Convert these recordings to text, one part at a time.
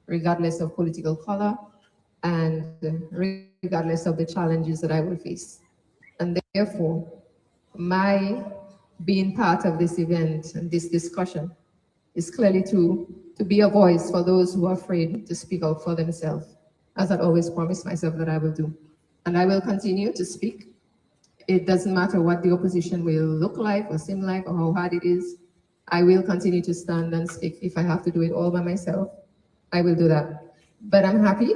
regardless of political color and regardless of the challenges that I will face. And therefore, my being part of this event and this discussion is clearly to be a voice for those who are afraid to speak out for themselves, as I always promise myself that I will do. And I will continue to speak. It doesn't matter what the opposition will look like or seem like or how hard it is. I will continue to stand and speak. If I have to do it all by myself, I will do that. But I'm happy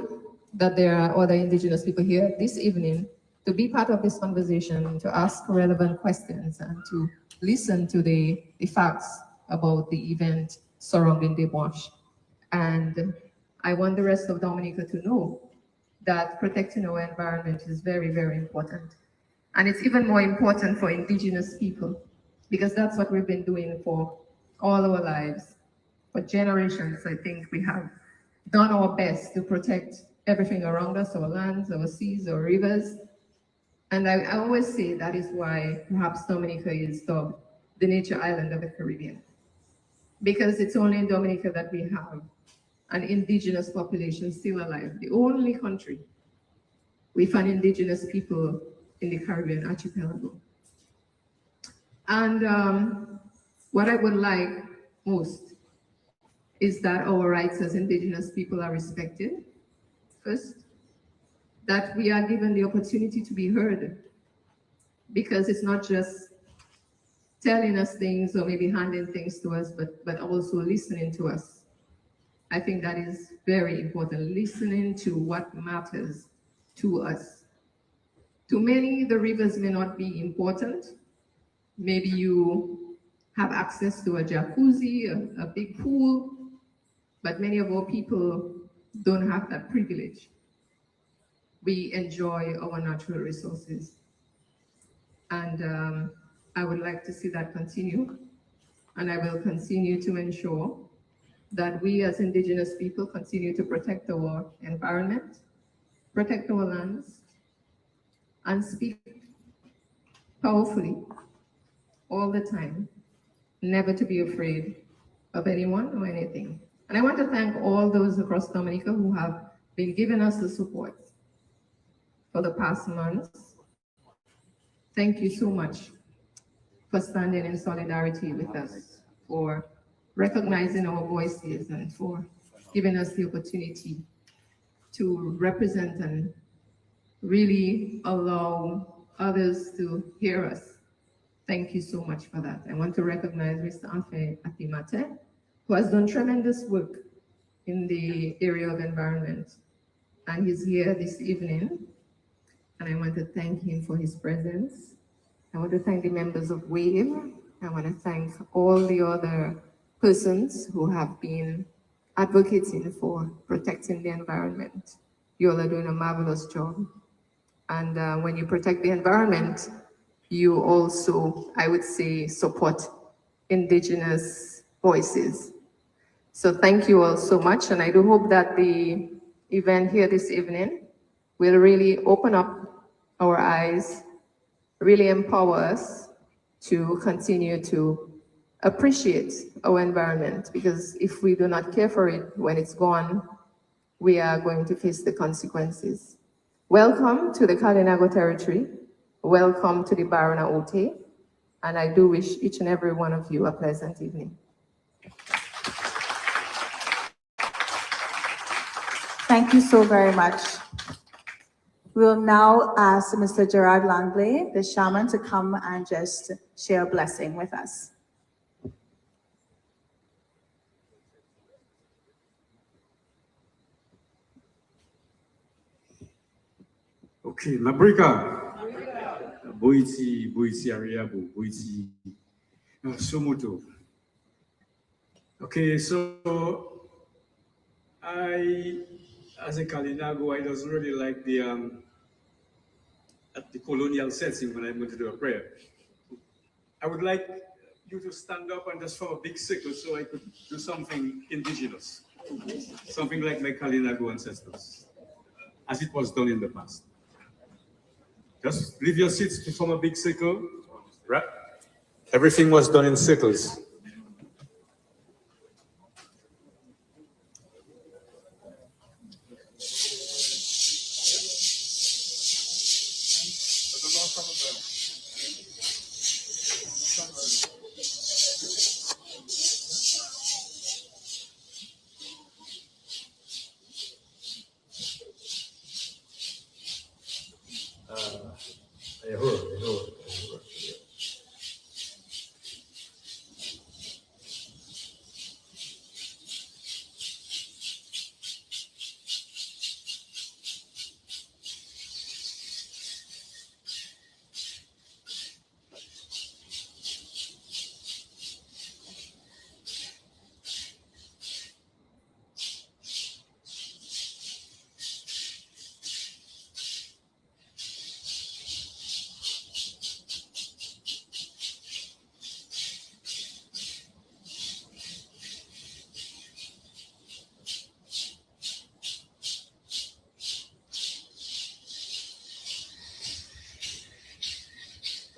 that there are other Indigenous people here this evening to be part of this conversation, to ask relevant questions and to listen to the facts about the event surrounding the wash. And I want the rest of Dominica to know that protecting our environment is very, very important. And it's even more important for Indigenous people, because that's what we've been doing for all our lives. For generations, I think we have done our best to protect everything around us, our lands, our seas, our rivers. And I always say that is why perhaps Dominica is dubbed the nature island of the Caribbean. Because it's only in Dominica that we have an indigenous population still alive, the only country with an indigenous people in the Caribbean archipelago. And what I would like most is that our rights as indigenous people are respected, first, that we are given the opportunity to be heard, because it's not just telling us things or maybe handing things to us, but also listening to us. I think that is very important, listening to what matters to us. To many, the rivers may not be important. Maybe you have access to a jacuzzi, a big pool, but many of our people don't have that privilege. We enjoy our natural resources. And I would like to see that continue. And I will continue to ensure that we as Indigenous people continue to protect our environment, protect our lands, and speak powerfully all the time, never to be afraid of anyone or anything. And I want to thank all those across Dominica who have been giving us the support for the past months. Thank you so much for standing in solidarity with us, for recognizing our voices, and for giving us the opportunity to represent and really allow others to hear us. Thank you so much for that. I want to recognize Mr. Afe Atimate, who has done tremendous work in the area of environment. And he's here this evening. And I want to thank him for his presence. I want to thank the members of WAVE. I want to thank all the other persons who have been advocating for protecting the environment. You all are doing a marvelous job. And when you protect the environment, you also, I would say, support Indigenous voices. So thank you all so much. And I do hope that the event here this evening will really open up our eyes, really empower us to continue to appreciate our environment, because if we do not care for it when it's gone, we are going to face the consequences. Welcome to the Kalinago territory. Welcome to the Barana Ote. And I do wish each and every one of you a pleasant evening. Thank you so very much. We'll now ask Mr. Gerard Langley, the shaman, to come and just share a blessing with us. Okay, Mabrika. Boiti Ariabu, Boiti Somoto. Okay, so as a Kalinago, I doesn't really like at the colonial setting when I'm going to do a prayer. I would like you to stand up and just form a big circle so I could do something indigenous, something like my Kalinago ancestors, as it was done in the past. Just leave your seats to form a big circle, right? Everything was done in circles.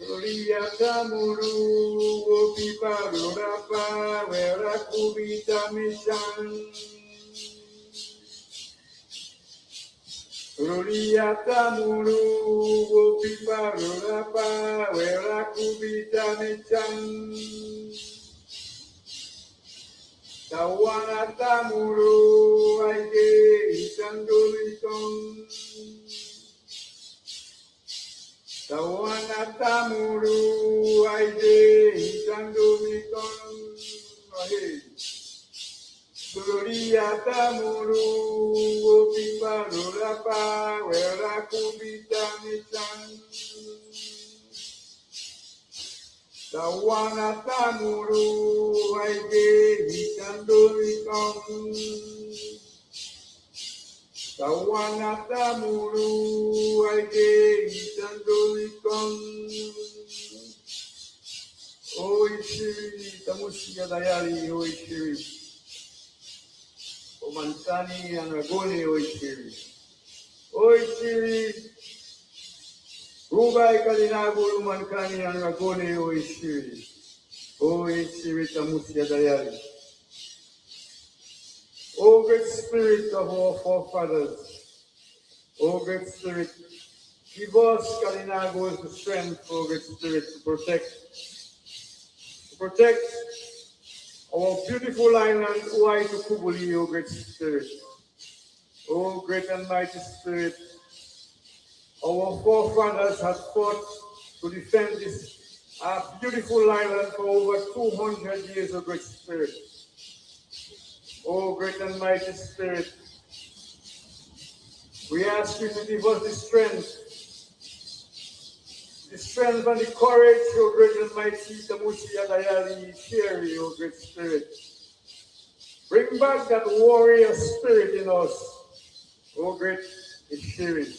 Oriyatamuru Opiparurapa Verakubitamishan Oriyatamuru Opiparurapa Verakubitamishan Tawanatamuru Aike Isanduriton Tawanatamuru Aide Isandumikon Suryatamuru Opiparurapa Verakubitamishan Tawanatamuru Aide Isandumikon Tawanatamuru Aide Isandumikon Oi Shiri Tamusia Dayari Oi Shiri Omansani Anagoni Oi Shiri Rubai Kalinago Mankani Anagoni Oi Shiri Tamusia Dayari. O great spirit of our forefathers, O great spirit, give us Kalinagos the strength, O great spirit, to protect our beautiful island, Uaitu Kubuli, O great spirit. O great and mighty spirit, our forefathers have fought to defend this beautiful island for over 200 years, O great spirit. O great and mighty spirit, we ask you to give us the strength and the courage, O great and mighty Tamusi Adayali Sheri, O great spirit. Bring back that warrior spirit in us, O great Sheri,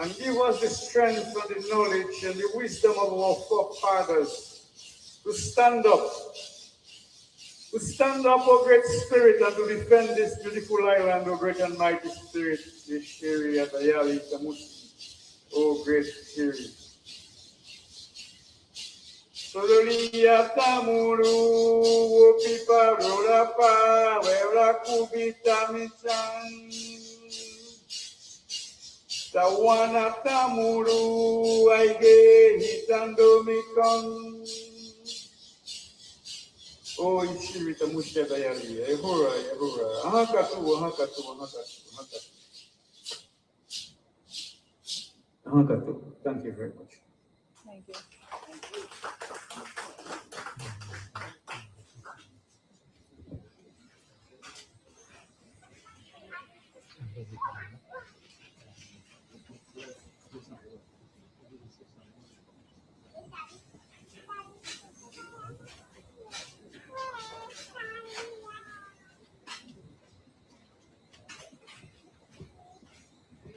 and give us the strength and the knowledge and the wisdom of our forefathers to stand up, O great spirit, and to defend this beautiful island, O great and mighty spirit, this Sheri Adayali Tamusi, O great Sheri. Sororiyatamuru Opiparurapa Verakubitamishan Tawanatamuru Aige Hitandomikon Oh, Ishiri Tamusia Dayali, Ehura, Ahakatu. Thank you very much. Thank you.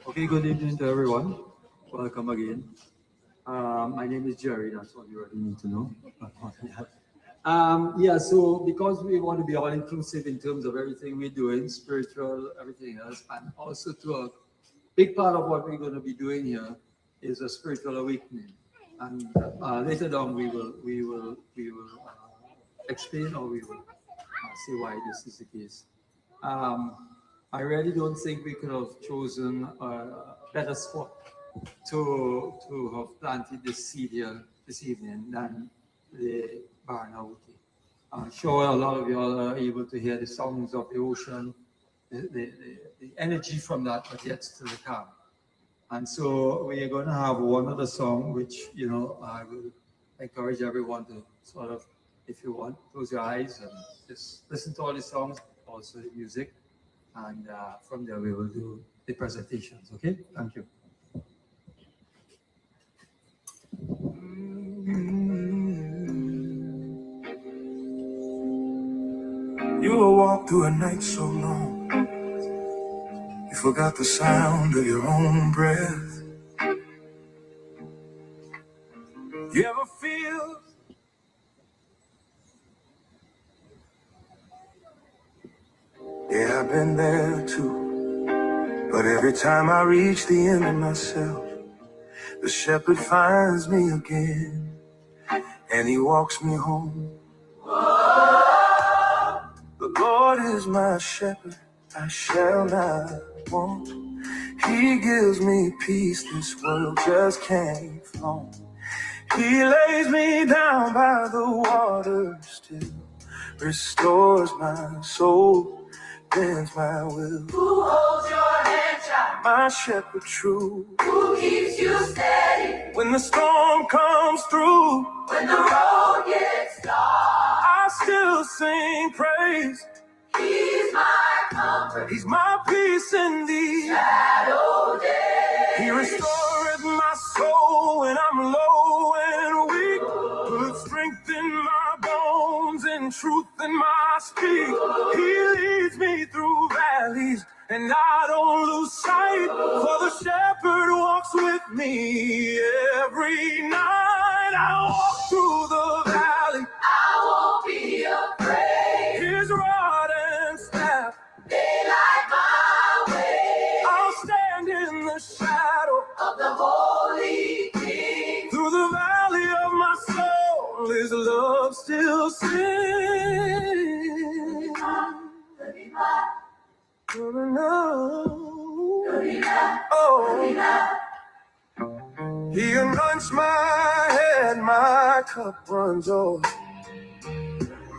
Okay, good evening to everyone. Welcome again. My name is Jerry, that's what you already need to know. So because we want to be all inclusive in terms of everything we're doing, spiritual, everything else, and also to a big part of what we're going to be doing here is a spiritual awakening. And later on, we will explain, or we will say why this is the case. I really don't think we could have chosen a better spot to have planted this seed here this evening than the Baranawuti. I'm sure a lot of you all are able to hear the sounds of the ocean, the energy from that, but yet still the calm. And so we're going to have one other song, which, you know, I will encourage everyone to sort of, if you want, close your eyes and just listen to all the songs, also the music. And from there, we will do the presentations. Okay? Thank you. You will walk through a night so long, you forgot the sound of your own breath. You ever feel yeah, I've been there too. But every time I reach the end of myself, the shepherd finds me again, and he walks me home. The Lord is my shepherd, I shall not want. He gives me peace this world just can't flaunt. He lays me down by the water still, restores my soul, bends my will. Who holds your hand, child? My shepherd true. Who keeps you steady? When the storm comes through, when the road gets dark, I still sing praise. He's my comfort. He's my peace in the shadow day. He restoreth my soul when I'm low and weak. Put strength in my bones and truth in my speech. He leads me through valleys and I don't lose sight. For the shepherd walks with me every night. I walk through the valley, I won't be afraid. His rod and staff, they light my way. I'll stand in the shadow of the Holy King. Through the valley of my soul, his love still sings. Oh, he anoints my head, my cup runs over.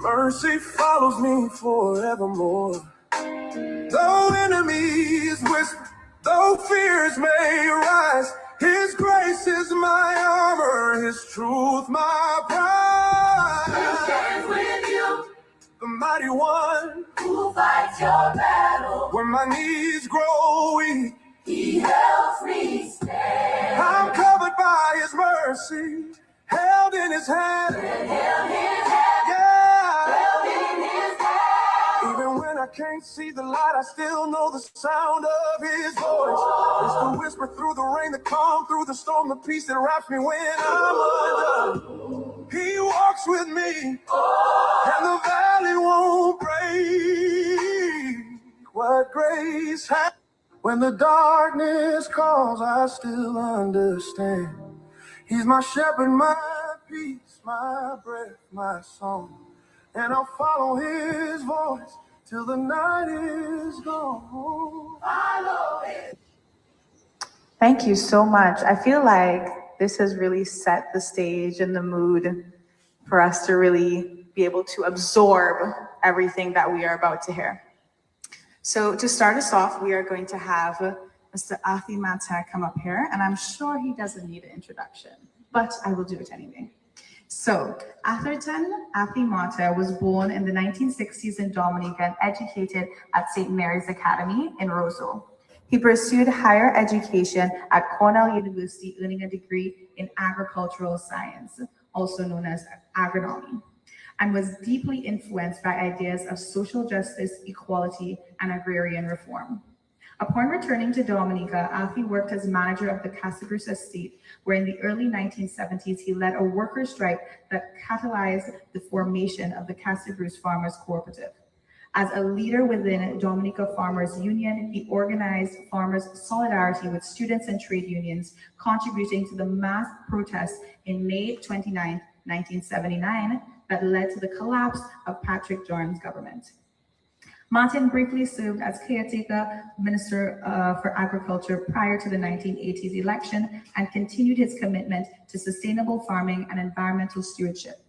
Mercy follows me forevermore. Though enemies whisper, though fears may rise, his grace is my armor, his truth my pride. He stands with you, the mighty one who fights your battle. When my knees grow weak, he helps me stand. I'm covered by his mercy, held in his hand. Even when I can't see the light, I still know the sound of his voice. It's the whisper through the rain, the calm through the storm, the peace that wraps me when I'm undone. He walks with me, and the valley won't break. What grace has. When the darkness calls, I still understand. He's my shepherd, my peace, my breath, my song. And I'll follow his voice till the night is gone. Follow it. Thank you so much. I feel like this has really set the stage and the mood for us to really be able to absorb everything that we are about to hear. So to start us off, we are going to have Mr. Athi Mata come up here, and I'm sure he doesn't need an introduction, but I will do it anyway. So, Atherton Athi Mata was born in the 1960s in Dominica and educated at St. Mary's Academy in Roseau. He pursued higher education at Cornell University, earning a degree in agricultural science, also known as agronomy, and was deeply influenced by ideas of social justice, equality, and agrarian reform. Upon returning to Dominica, Athi worked as manager of the Casa Bruce estate, where in the early 1970s, he led a worker strike that catalyzed the formation of the Casa Bruce Farmers Cooperative. As a leader within Dominica Farmers Union, he organized farmers' solidarity with students and trade unions, contributing to the mass protests in May 29, 1979, that led to the collapse of Patrick John's government. Martin briefly served as caretaker minister for agriculture prior to the 1980s election and continued his commitment to sustainable farming and environmental stewardship.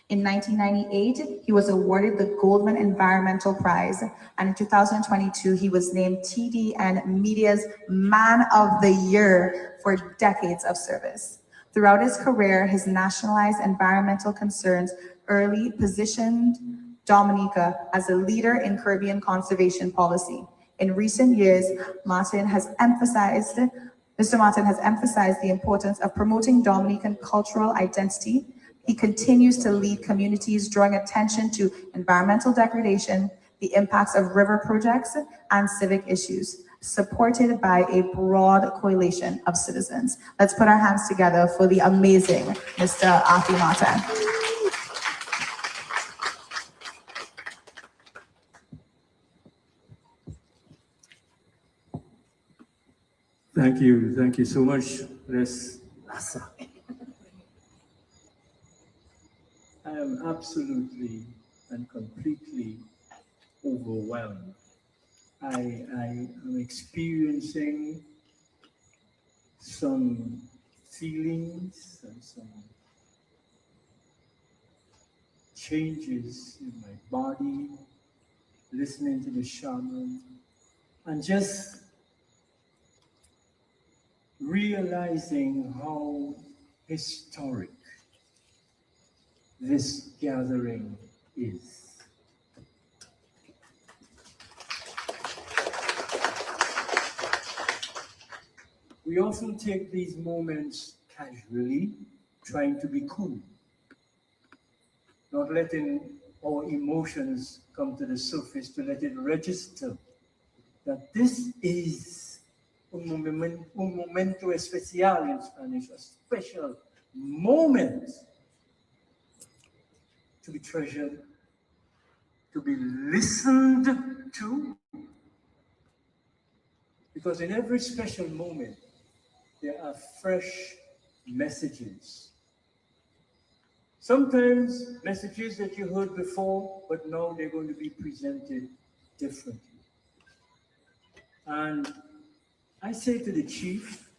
In 1998, he was awarded the Goldman Environmental Prize, and in 2022, he was named TDN Media's Man of the Year for decades of service. Throughout his career, his nationalized environmental concerns early positioned Dominica as a leader in Caribbean conservation policy. In recent years, Mr. Martin has emphasized the importance of promoting Dominican cultural identity. He continues to lead communities, drawing attention to environmental degradation, the impacts of river projects, and civic issues, supported by a broad coalition of citizens. Let's put our hands together for the amazing Mr. Afi Martin. Thank you so much, Les Lassa. I am absolutely and completely overwhelmed. I am experiencing some feelings and some changes in my body, listening to the shaman, and just realizing how historic this gathering is. We often take these moments casually, trying to be cool, not letting our emotions come to the surface, to let it register that this is un momento especial in Spanish, a special moment to be treasured, to be listened to, because in every special moment, there are fresh messages. Sometimes messages that you heard before, but now they're going to be presented differently. And I say to the chief,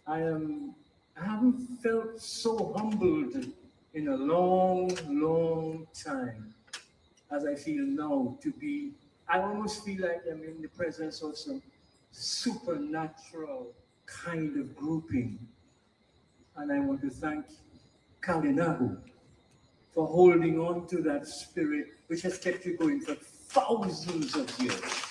I haven't felt so humbled in a long, long time as I feel now to be. I almost feel like I'm in the presence of some supernatural kind of grouping. And I want to thank Kalinago for holding on to that spirit which has kept you going for thousands of years.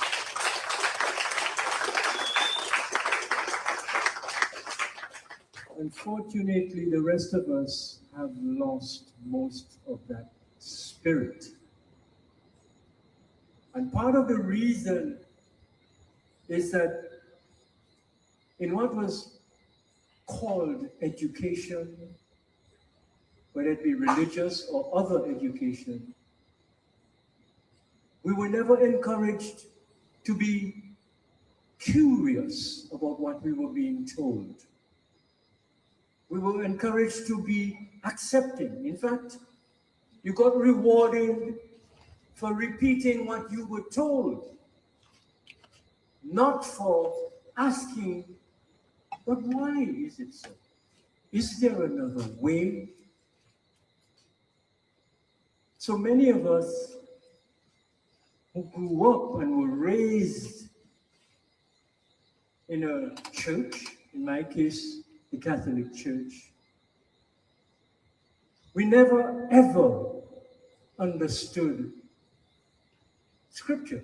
Unfortunately, the rest of us have lost most of that spirit. And part of the reason is that in what was called education, whether it be religious or other education, we were never encouraged to be curious about what we were being told. We were encouraged to be accepting. In fact, you got rewarded for repeating what you were told, not for asking, but why is it so? Is there another way? So many of us who grew up and were raised in a church, in my case, the Catholic Church, we never ever understood Scripture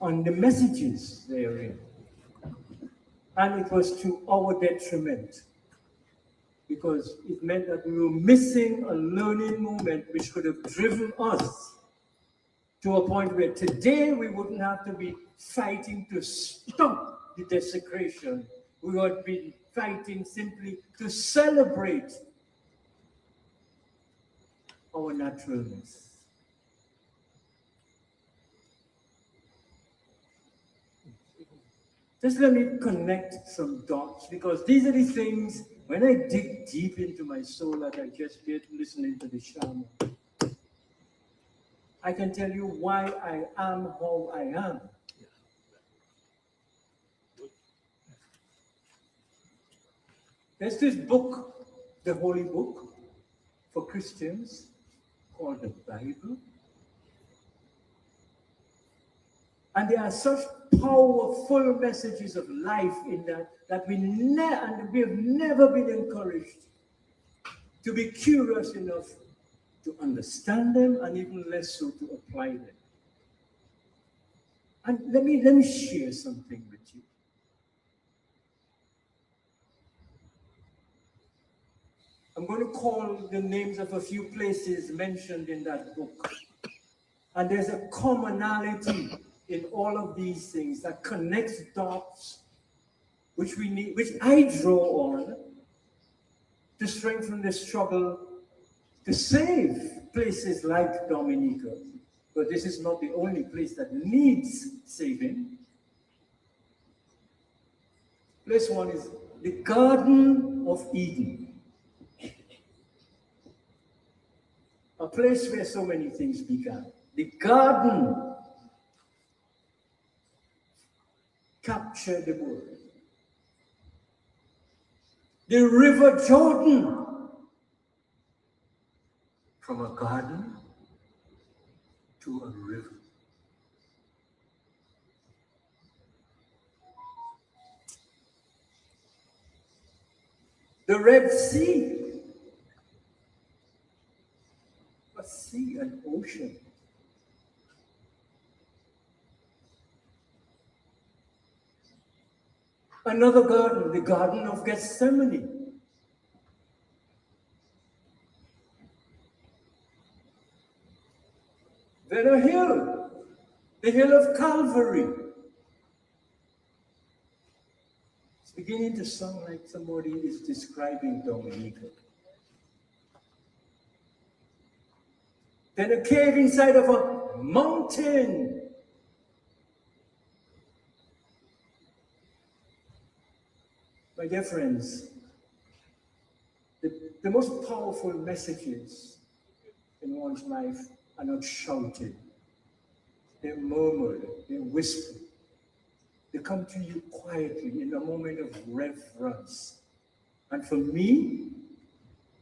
and the messages therein. And it was to our detriment, because it meant that we were missing a learning moment which could have driven us to a point where today we wouldn't have to be fighting to stop the desecration. We would be fighting simply to celebrate our naturalness. Just let me connect some dots, because these are the things, when I dig deep into my soul, like I just did listening to the shaman, I can tell you why I am how I am. There's this book, the Holy Book for Christians, called the Bible. And there are such powerful messages of life in that we have never been encouraged to be curious enough to understand them, and even less so to apply them. And let me share something with you. I'm going to call the names of a few places mentioned in that book. And there's a commonality in all of these things that connects dots, which I draw on to strengthen the struggle to save places like Dominica. But this is not the only place that needs saving. Place one is the Garden of Eden. A place where so many things began. The garden captured the world. The River Jordan, from a garden to a river. The Red Sea, a sea, an ocean. Another garden, the Garden of Gethsemane. Then a hill, the hill of Calvary. It's beginning to sound like somebody is describing Dominica. Then a cave inside of a mountain. My dear friends, the most powerful messages in one's life are not shouted. They're murmured, they're whispered. They come to you quietly in a moment of reverence. And for me,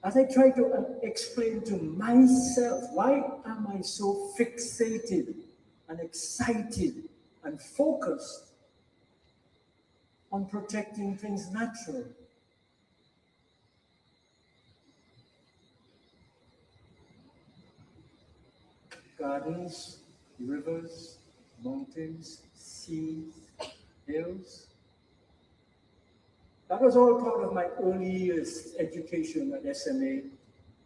as I try to explain to myself, why am I so fixated and excited and focused on protecting things natural? Gardens, rivers, mountains, seas, hills. That was all part of my early years education at SMA.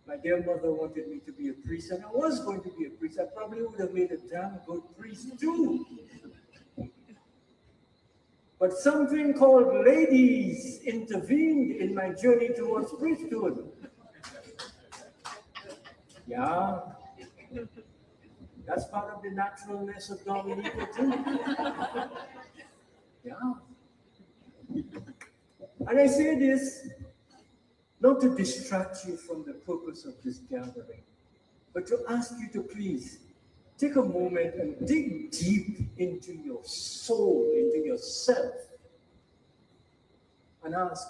My dear mother wanted me to be a priest, and I was going to be a priest. I probably would have made a damn good priest too. But something called ladies intervened in my journey towards priesthood. Yeah, that's part of the naturalness of Dominica too. Yeah. And I say this not to distract you from the purpose of this gathering, but to ask you to please take a moment and dig deep into your soul, into yourself, and ask,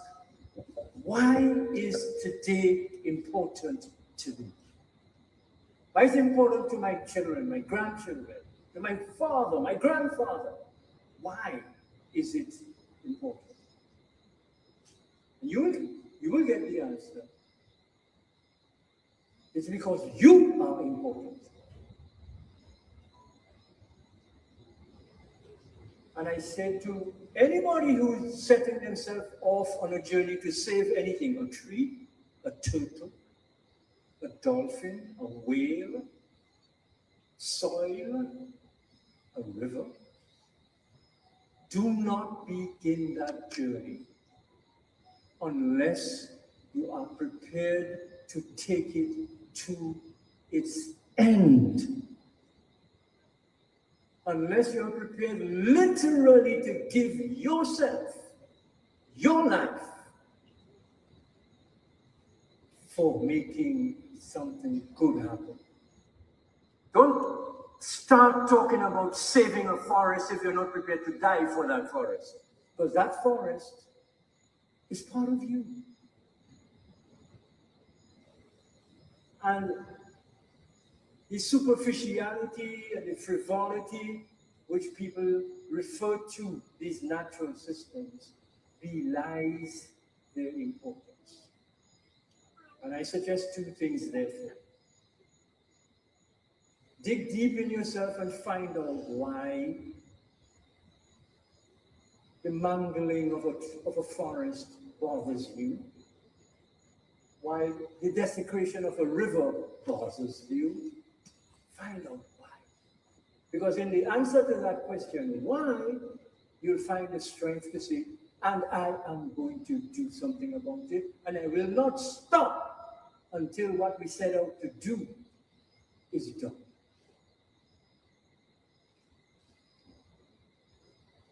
why is today important to me? Why is it important to my children, my grandchildren, to my father, my grandfather? Why is it important? You will get the answer. It's because you are important. And I said to anybody who's setting themselves off on a journey to save anything, a tree, a turtle, a dolphin, a whale, soil, a river, do not begin that journey unless you are prepared to take it to its end. Unless you're prepared literally to give yourself, your life, for making something good happen. start talking about saving a forest if you're not prepared to die for that forest. Because that forest is part of you. And the superficiality and the frivolity which people refer to these natural systems belies their importance. And I suggest two things, therefore. Dig deep in yourself and find out why the mangling of a forest bothers you, why the desecration of a river bothers you. Find out why. Because in the answer to that question, why, you'll find the strength to say, and I am going to do something about it, and I will not stop until what we set out to do is done.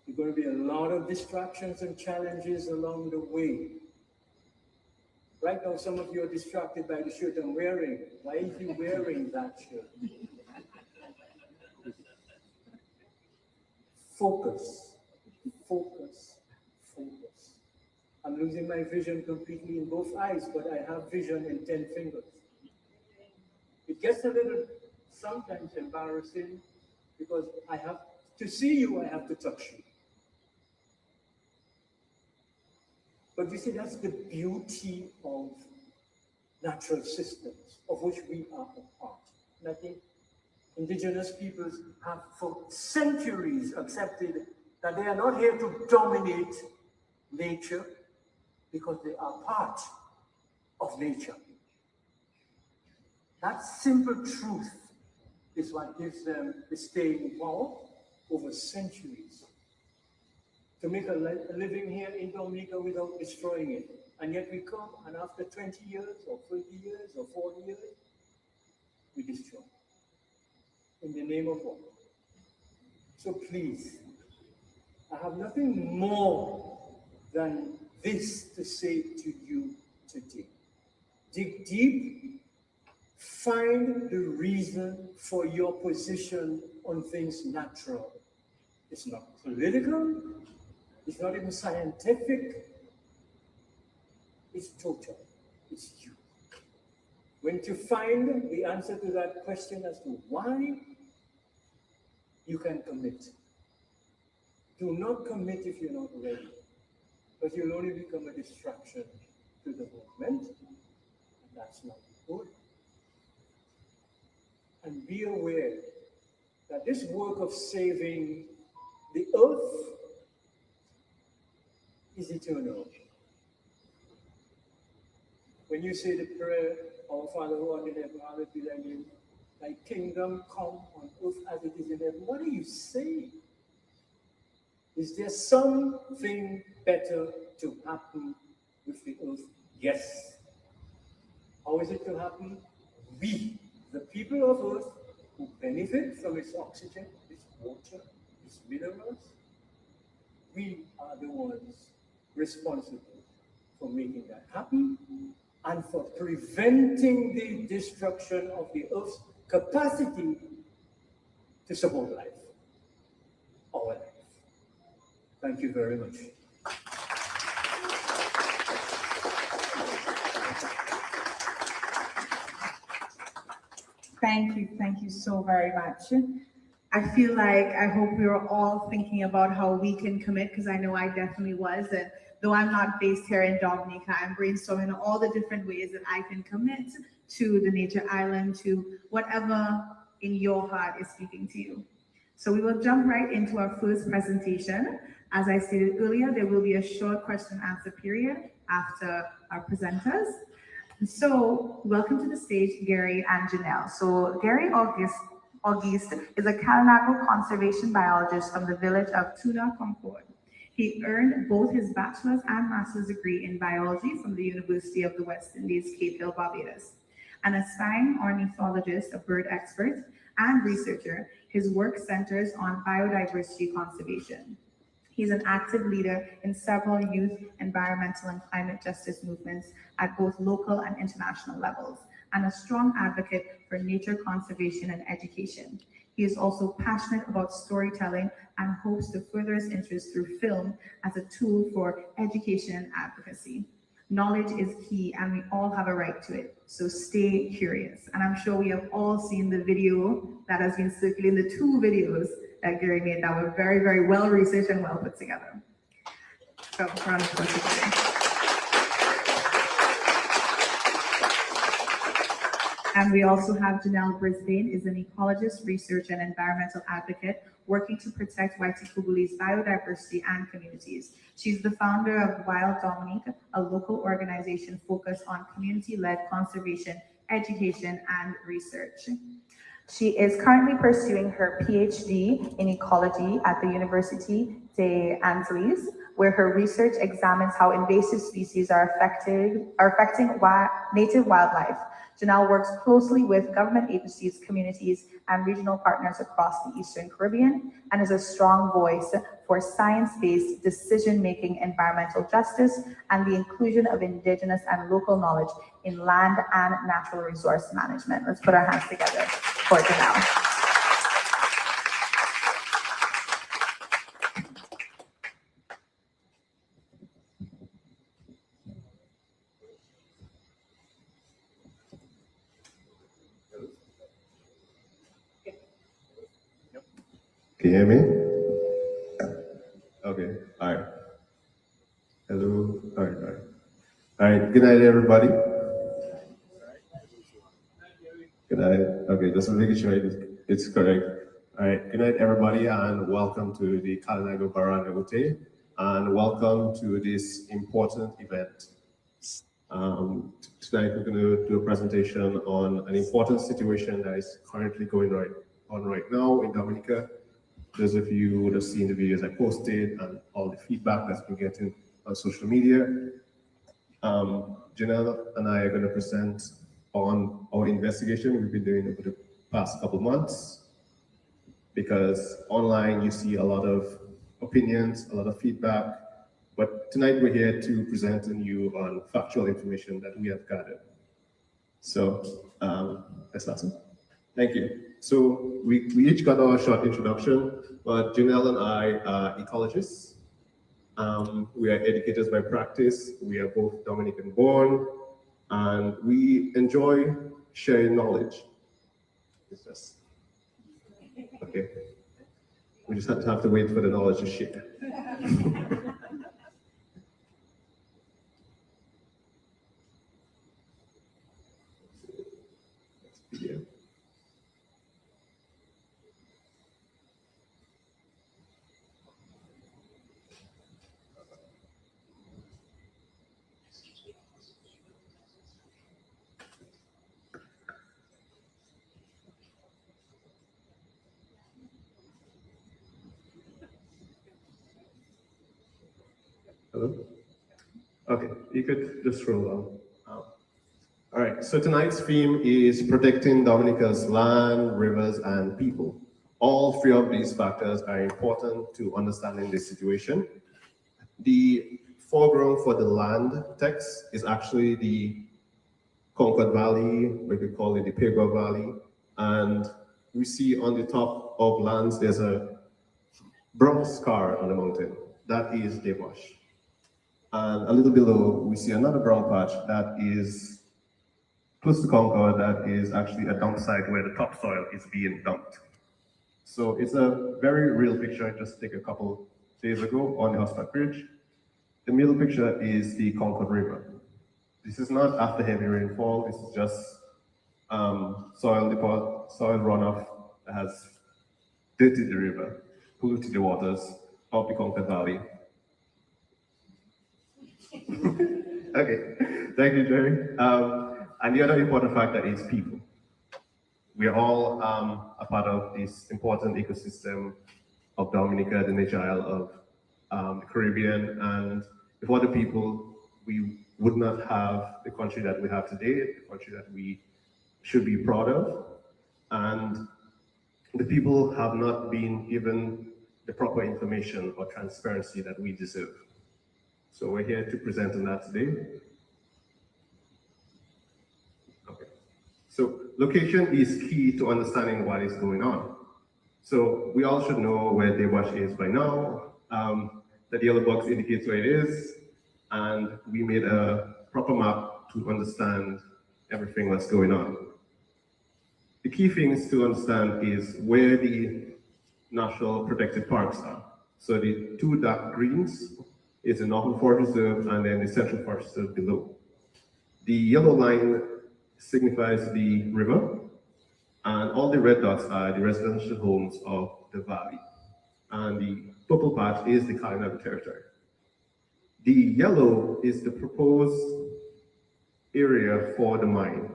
There are going to be a lot of distractions and challenges along the way. Right now, some of you are distracted by the shirt I'm wearing. Why are you wearing that shirt? Focus, focus, focus. I'm losing my vision completely in both eyes, but I have vision in 10 fingers. It gets a little sometimes embarrassing because I have to see you, I have to touch you. But you see, that's the beauty of natural systems, of which we are a part. And I think indigenous peoples have for centuries accepted that they are not here to dominate nature because they are part of nature. That simple truth is what gives them the staying power over centuries to make a living here in Dominica without destroying it. And yet we come, and after 20 years or 30 years or 40 years, we destroy. In the name of what? So please, I have nothing more than this to say to you today. Dig deep, find the reason for your position on things natural. It's not political, it's not even scientific, it's total, it's you. When you find the answer to that question as to why, you can commit. Do not commit if you're not ready, because you'll only become a distraction to the movement, and that's not good. And be aware that this work of saving the earth is eternal. When you say the prayer, Our Father who art in heaven, hallowed be thy name, thy kingdom come on earth as it is in heaven, what are you saying? Is there something better to happen with the earth? Yes. How is it to happen? We, the people of earth, who benefit from its oxygen, its water, its minerals, we are the ones responsible for making that happen and for preventing the destruction of the earth's capacity to support life, our life. Thank you very much. Thank you so very much. I feel like I hope we were all thinking about how we can commit, because I know I definitely was. And though I'm not based here in Dominica, I'm brainstorming all the different ways that I can commit to the nature island, to whatever in your heart is speaking to you. So we will jump right into our first presentation. As I stated earlier, there will be a short question and answer period after our presenters. So welcome to the stage, Gary and Janelle. So Gary Auguste is a Kalinago conservation biologist from the village of Tuna Concord. He earned both his bachelor's and master's degree in biology from the University of the West Indies, Cape Hill, Barbados. An assigned ornithologist, a bird expert, and researcher, his work centers on biodiversity conservation. He's an active leader in several youth, environmental, and climate justice movements at both local and international levels, and a strong advocate for nature conservation and education. He is also passionate about storytelling and hopes to further his interest through film as a tool for education and advocacy. Knowledge is key and we all have a right to it. So stay curious. And I'm sure we have all seen the video that has been circulating, the 2 videos that Gary made that were very, very well researched and well put together. So round of applause for Gary. And we also have Janelle Brisbane, is an ecologist, researcher, and environmental advocate working to protect Waitikubuli's biodiversity and communities. She's the founder of Wild Dominica, a local organization focused on community-led conservation, education, and research. She is currently pursuing her PhD in ecology at the University des Antilles, where her research examines how invasive species are affecting native wildlife. Janelle works closely with government agencies, communities, and regional partners across the Eastern Caribbean and is a strong voice for science-based decision-making, environmental justice, and the inclusion of Indigenous and local knowledge in land and natural resource management. Let's put our hands together for Janelle. Can you hear me? Okay, all right. Hello, all right, all right. All right, good night, everybody. Good night. Okay, just making sure it's correct. All right, good night, everybody, and welcome to the Kalinago Barana Ute, and welcome to this important event. Tonight, we're going to do a presentation on an important situation that is currently going on right now in Dominica. Those of you would have seen the videos I posted and all the feedback that's been getting on social media. Janelle and I are going to present on our investigation we've been doing over the past couple months, because online you see a lot of opinions, a lot of feedback, but tonight we're here to present to you on factual information that we have gathered. So let's start. Thank you. So we each got our short introduction, but Janelle and I are ecologists. We are educators by practice. We are both Dominican born, and we enjoy sharing knowledge. It's just, okay. We just have to wait for the knowledge to share. Yeah. Hello? Okay, you could just roll on. All right, so tonight's theme is protecting Dominica's land, rivers, and people. All 3 of these factors are important to understanding this situation. The foreground for the land text is actually the Concord Valley, we could call it the Pegua Valley, and we see on the top of lands there's a brown scar on the mountain. That is Dewash. And a little below, we see another brown patch that is close to Concord, that is actually a dump site where the topsoil is being dumped. So it's a very real picture just taken a couple days ago on the Hotspot Bridge. The middle picture is the Concord River. This is not after heavy rainfall, this is just soil runoff that has dirtied the river, polluted the waters of the Concord Valley. Okay, thank you, Jerry. And the other important factor is people. We are all a part of this important ecosystem of Dominica, the nature isle of the Caribbean, and without the people, we would not have the country that we have today, the country that we should be proud of. And the people have not been given the proper information or transparency that we deserve. So we're here to present on that today. Okay. So location is key to understanding what is going on. So we all should know where Dewash is by now. That yellow box indicates where it is, and we made a proper map to understand everything that's going on. The key things to understand is where the national protected parks are. So the two dark greens is the Northern Forest Reserve and then the Central Forest Reserve below. The yellow line signifies the river, and all the red dots are the residential homes of the valley. And the purple part is the Kalinago territory. The yellow is the proposed area for the mine,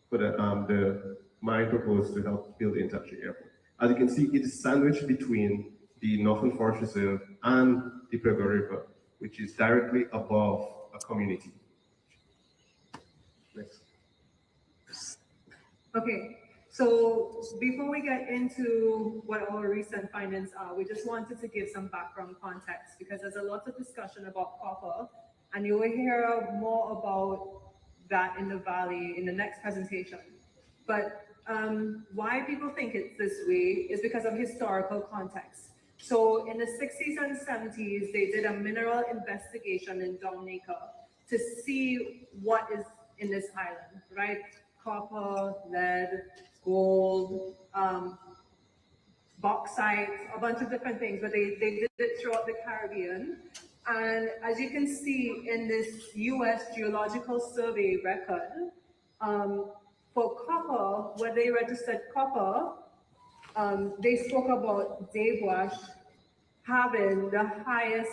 for the mine proposed to help build the international airport. As you can see, it is sandwiched between the Northern Forest Reserve and the Pego River, which is directly above a community. Next. Okay, so before we get into what our recent findings are, we just wanted to give some background context because there's a lot of discussion about copper, and you will hear more about that in the valley in the next presentation. But why people think it's this way is because of historical context. So in the 60s and 70s, they did a mineral investigation in Dominica to see what is in this island, right? Copper, lead, gold, bauxite, a bunch of different things, but they did it throughout the Caribbean. And as you can see in this US Geological Survey record, for copper, when they registered copper, they spoke about Dewash having the highest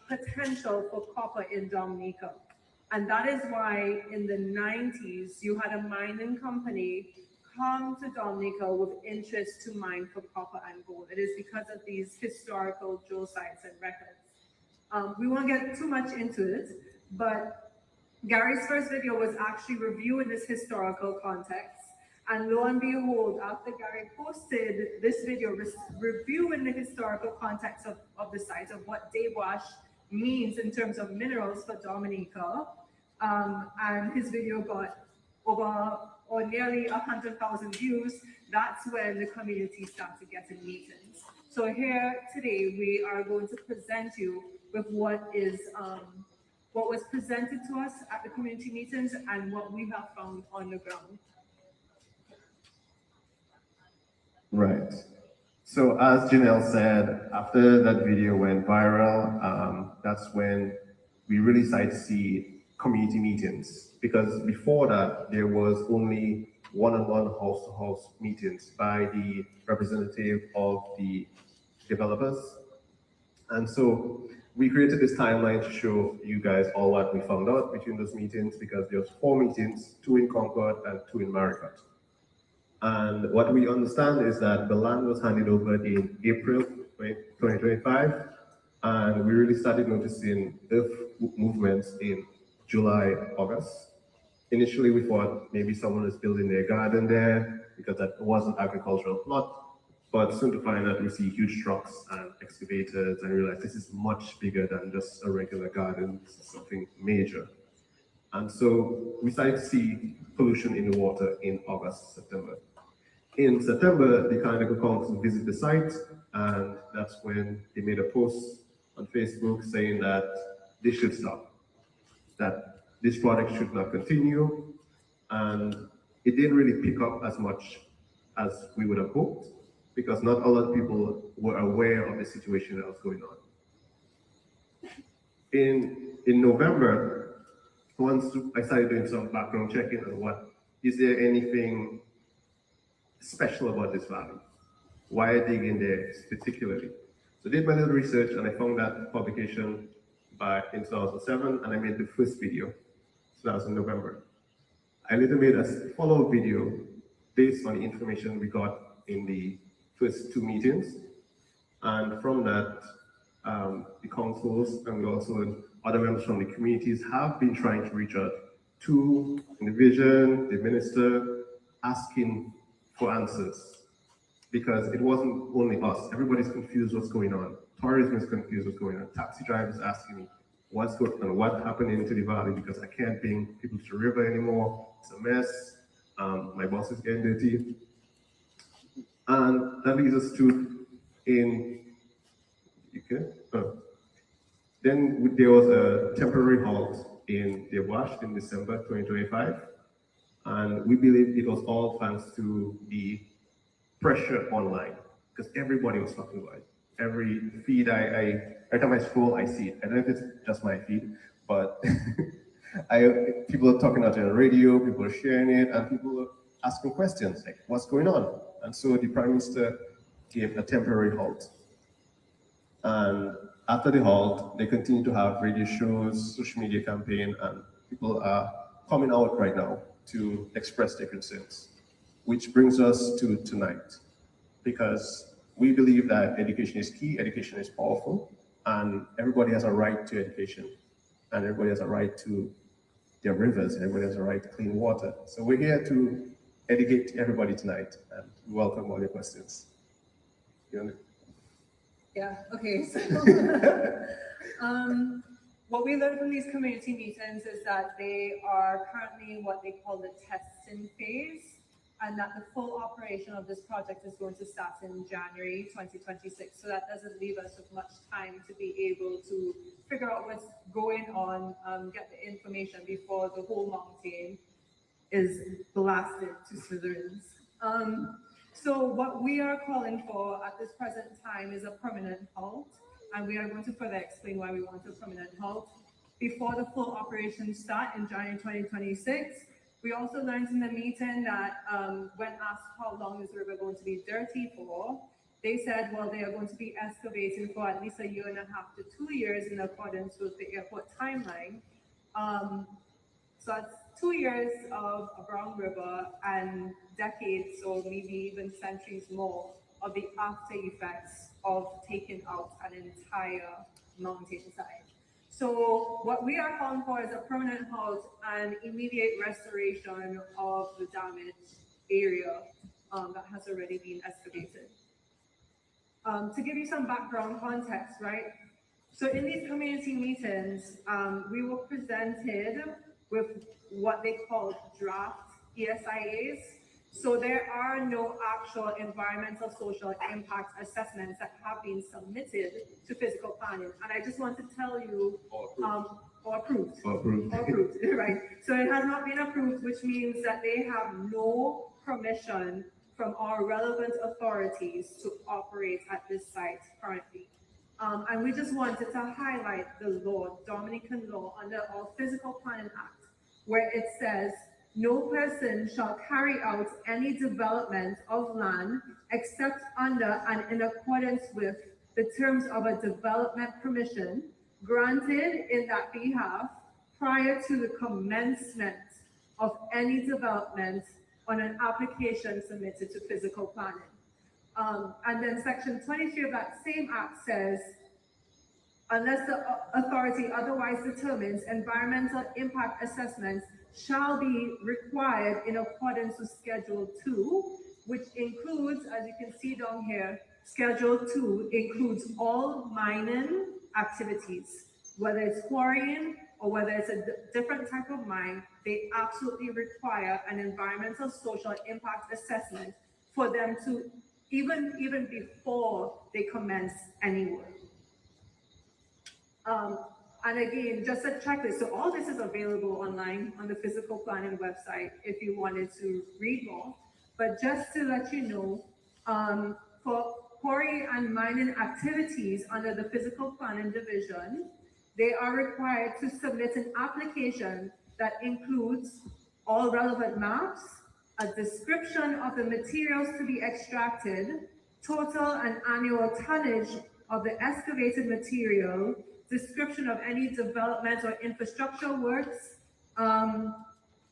potential for copper in Dominica. And that is why in the 90s, you had a mining company come to Dominica with interest to mine for copper and gold. It is because of these historical geosites and records. We won't get too much into it, but Gary's first video was actually reviewing this historical context. And lo and behold, after Gary posted this video reviewing the historical context of the site of what Dewash means in terms of minerals for Dominica, and his video got over or nearly 100,000 views, that's when the community started getting meetings. So here today, we are going to present you with what was presented to us at the community meetings and what we have found on the ground. Right. So as Janelle said, after that video went viral, that's when we really started to see community meetings, because before that, there was only one-on-one house-to-house meetings by the representative of the developers. And so we created this timeline to show you guys all what we found out between those meetings, because there was 4 meetings, 2 in Concord and 2 in Maricot. And what we understand is that the land was handed over in April 2025, and we really started noticing earth movements in July, August. Initially, we thought maybe someone was building their garden there because that wasn't agricultural plot, but soon to find out we see huge trucks and excavators and realize this is much bigger than just a regular garden. This is something major. And so we started to see pollution in the water in August, September. In September, the Kalinago Council visited the site, and that's when they made a post on Facebook saying that this should stop, that this project should not continue, and it didn't really pick up as much as we would have hoped, because not a lot of people were aware of the situation that was going on. In November, once I started doing some background checking on is there anything special about this valley? Why I dig in there particularly? So I did my little research and I found that publication in 2007, and I made the first video. So that was in November. I later made a follow-up video based on the information we got in the first 2 meetings. And from that, the councils and also other members from the communities have been trying to reach out to the division, the minister, asking for answers, because it wasn't only us. Everybody's confused what's going on. Tourism is confused what's going on. Taxi drivers asking me what's going on, what happened into the valley, because I can't bring people to the river anymore. It's a mess. My boss is getting dirty. And that leads us to in UK. Then there was a temporary halt in the Wash in December 2025, and we believe it was all thanks to the pressure online because everybody was talking about it. Every feed every time I scroll, I see it. I don't know if it's just my feed, but people are talking out on the radio, people are sharing it, and people are asking questions like, "What's going on?" And so the Prime Minister gave a temporary halt. And after the halt, they continue to have radio shows, social media campaign, and people are coming out right now to express their concerns. Which brings us to tonight, because we believe that education is key, education is powerful, and everybody has a right to education, and everybody has a right to their rivers, and everybody has a right to clean water. So we're here to educate everybody tonight, and welcome all your questions. Yeah, okay. So, what we learned from these community meetings is that they are currently in what they call the testing phase, and that the full operation of this project is going to start in January 2026. So that doesn't leave us with much time to be able to figure out what's going on, get the information before the whole mountain is blasted to smithereens. So what we are calling for at this present time is a permanent halt, and we are going to further explain why we want a permanent halt before the full operations start in January 2026. We also learned in the meeting that when asked how long is the river going to be dirty for, they said, well, they are going to be excavating for at least 1.5 to 2 years in accordance with the airport timeline. So that's 2 years of a brown river and decades or maybe even centuries more of the after effects of taking out an entire mountainside. So what we are calling for is a permanent halt and immediate restoration of the damaged area that has already been excavated. To give you some background context, right? So in these community meetings, we were presented with what they call draft ESIAs. So there are no actual environmental social impact assessments that have been submitted to physical planning. And I just want to tell you, or approved, right? So it has not been approved, which means that they have no permission from our relevant authorities to operate at this site currently. And we just wanted to highlight the law, Dominican law, under our Physical Planning Act, where it says, no person shall carry out any development of land except under and in accordance with the terms of a development permission granted in that behalf prior to the commencement of any development on an application submitted to physical planning. And then section 23 of that same act says, unless the authority otherwise determines, environmental impact assessments shall be required in accordance with Schedule 2, which includes, as you can see down here, Schedule 2 includes all mining activities, whether it's quarrying or whether it's a different type of mine. They absolutely require an environmental social impact assessment for them to even before they commence any work. And again, just a checklist. So all this is available online on the physical planning website if you wanted to read more. But just to let you know, for quarry and mining activities under the physical planning division, they are required to submit an application that includes all relevant maps, a description of the materials to be extracted, total and annual tonnage of the excavated material, description of any development or infrastructure works,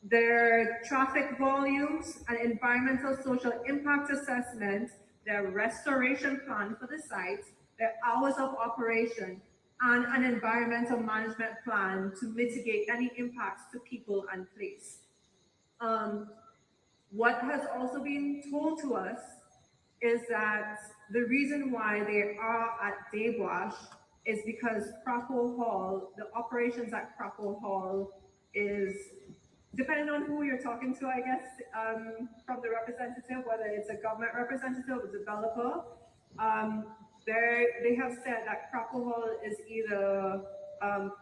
their traffic volumes, an environmental social impact assessment, their restoration plan for the site, their hours of operation, and an environmental management plan to mitigate any impacts to people and place. What has also been told to us is that the reason why they are at Daywash is because Crapo Hall, the operations at Crapo Hall is depending on who you're talking to, I guess, from the representative, whether it's a government representative or developer, they have said that Crapo Hall is either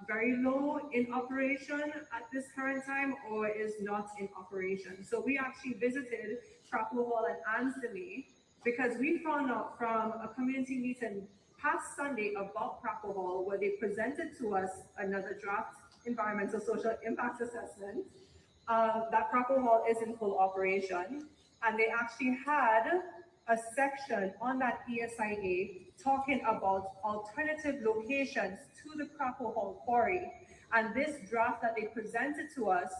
very low in operation at this current time or is not in operation. So we actually visited Crapo Hall and Anthony because we found out from a community meeting past Sunday about Crapo Hall where they presented to us another draft environmental social impact assessment that Crapo Hall is in full operation. And they actually had a section on that ESIA talking about alternative locations to the Crapo Hall quarry. And this draft that they presented to us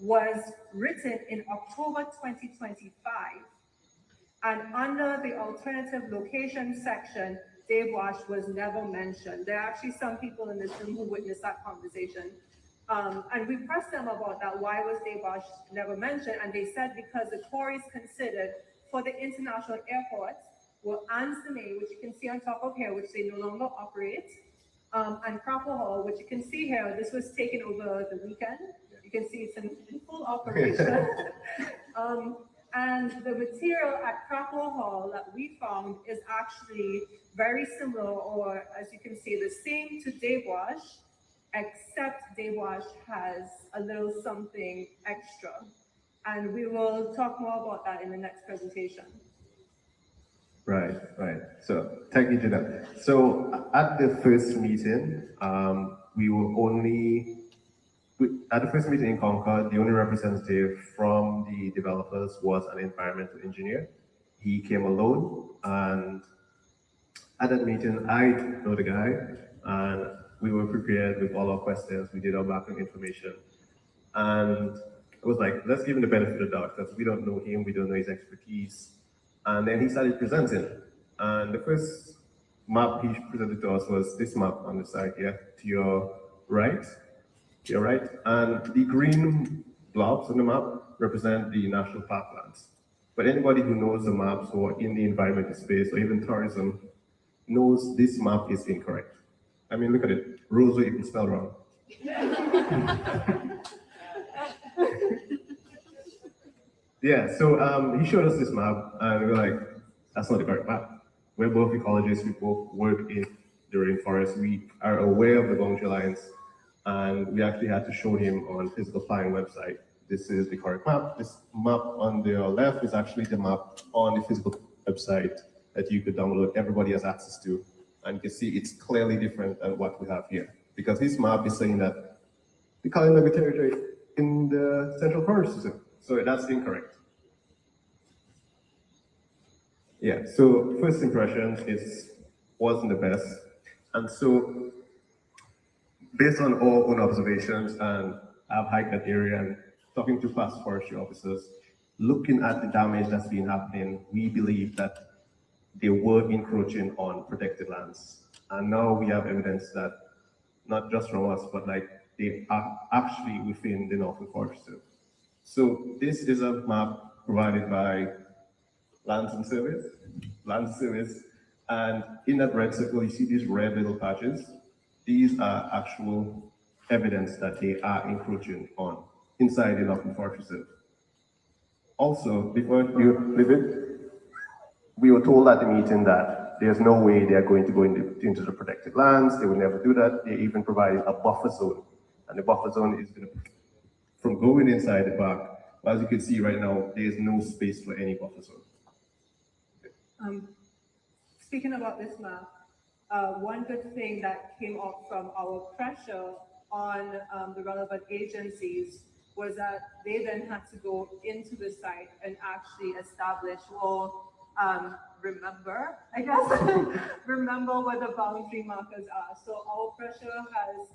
was written in October 2025. And under the alternative location section, Dave Wash was never mentioned. There are actually some people in this room who witnessed that conversation. And we pressed them about that. Why was Dave Wash never mentioned? And they said because the quarries considered for the international airport were Anthony, which you can see on top of here, which they no longer operate, and Crapo Hall, which you can see here. This was taken over the weekend. You can see it's in full operation. And the material at Crapo Hall that we found is actually very similar, or as you can see, the same to Dave Wash, except Dave Wash has a little something extra. And we will talk more about that in the next presentation. Right. So thank you, Jenna. So at the first meeting, we were only, at the first meeting in Concord, the only representative from the developers was an environmental engineer. He came alone, and at that meeting, I know the guy, and we were prepared with all our questions. We did our background information, and it was like, let's give him the benefit of the doubt because we don't know him, we don't know his expertise. And then he started presenting, and the first map he presented to us was this map on the side here, to your right. And the green blobs on the map represent the national parklands. But anybody who knows the maps or in the environmental space or even tourism knows this map is incorrect. I mean, look at it. Roads are even spelled wrong. Yeah, so he showed us this map, and we were like, that's not the correct map. We're both ecologists, we both work in the rainforest, we are aware of the boundary lines, and we actually had to show him on Physical Flying website, this is the correct map. This map on the left is actually the map on the physical website that you could download, everybody has access to. And you can see it's clearly different than what we have here. Because this map is saying that the Kalinga territory in the Central Forest System. So that's incorrect. Yeah, so first impressions wasn't the best. And so based on our own observations, and I've hiked that area and talking to past forestry officers, looking at the damage that's been happening, we believe that they were encroaching on protected lands. And now we have evidence that, not just from us, but like they are actually within the Northern Forest Service. So this is a map provided by Lands and Service. And in that red circle, you see these red little patches. These are actual evidence that they are encroaching on inside the Northern Forest Service. Also, before you leave it, we were told at the meeting that there's no way they're going to go into the protected lands. They will never do that. They even provided a buffer zone. And the buffer zone is going to, from going inside the park, as you can see right now, there's no space for any buffer zone. Speaking about this map, one good thing that came up from our pressure on the relevant agencies was that they then had to go into the site and actually establish or remember, I guess, remember what the boundary markers are. So our pressure has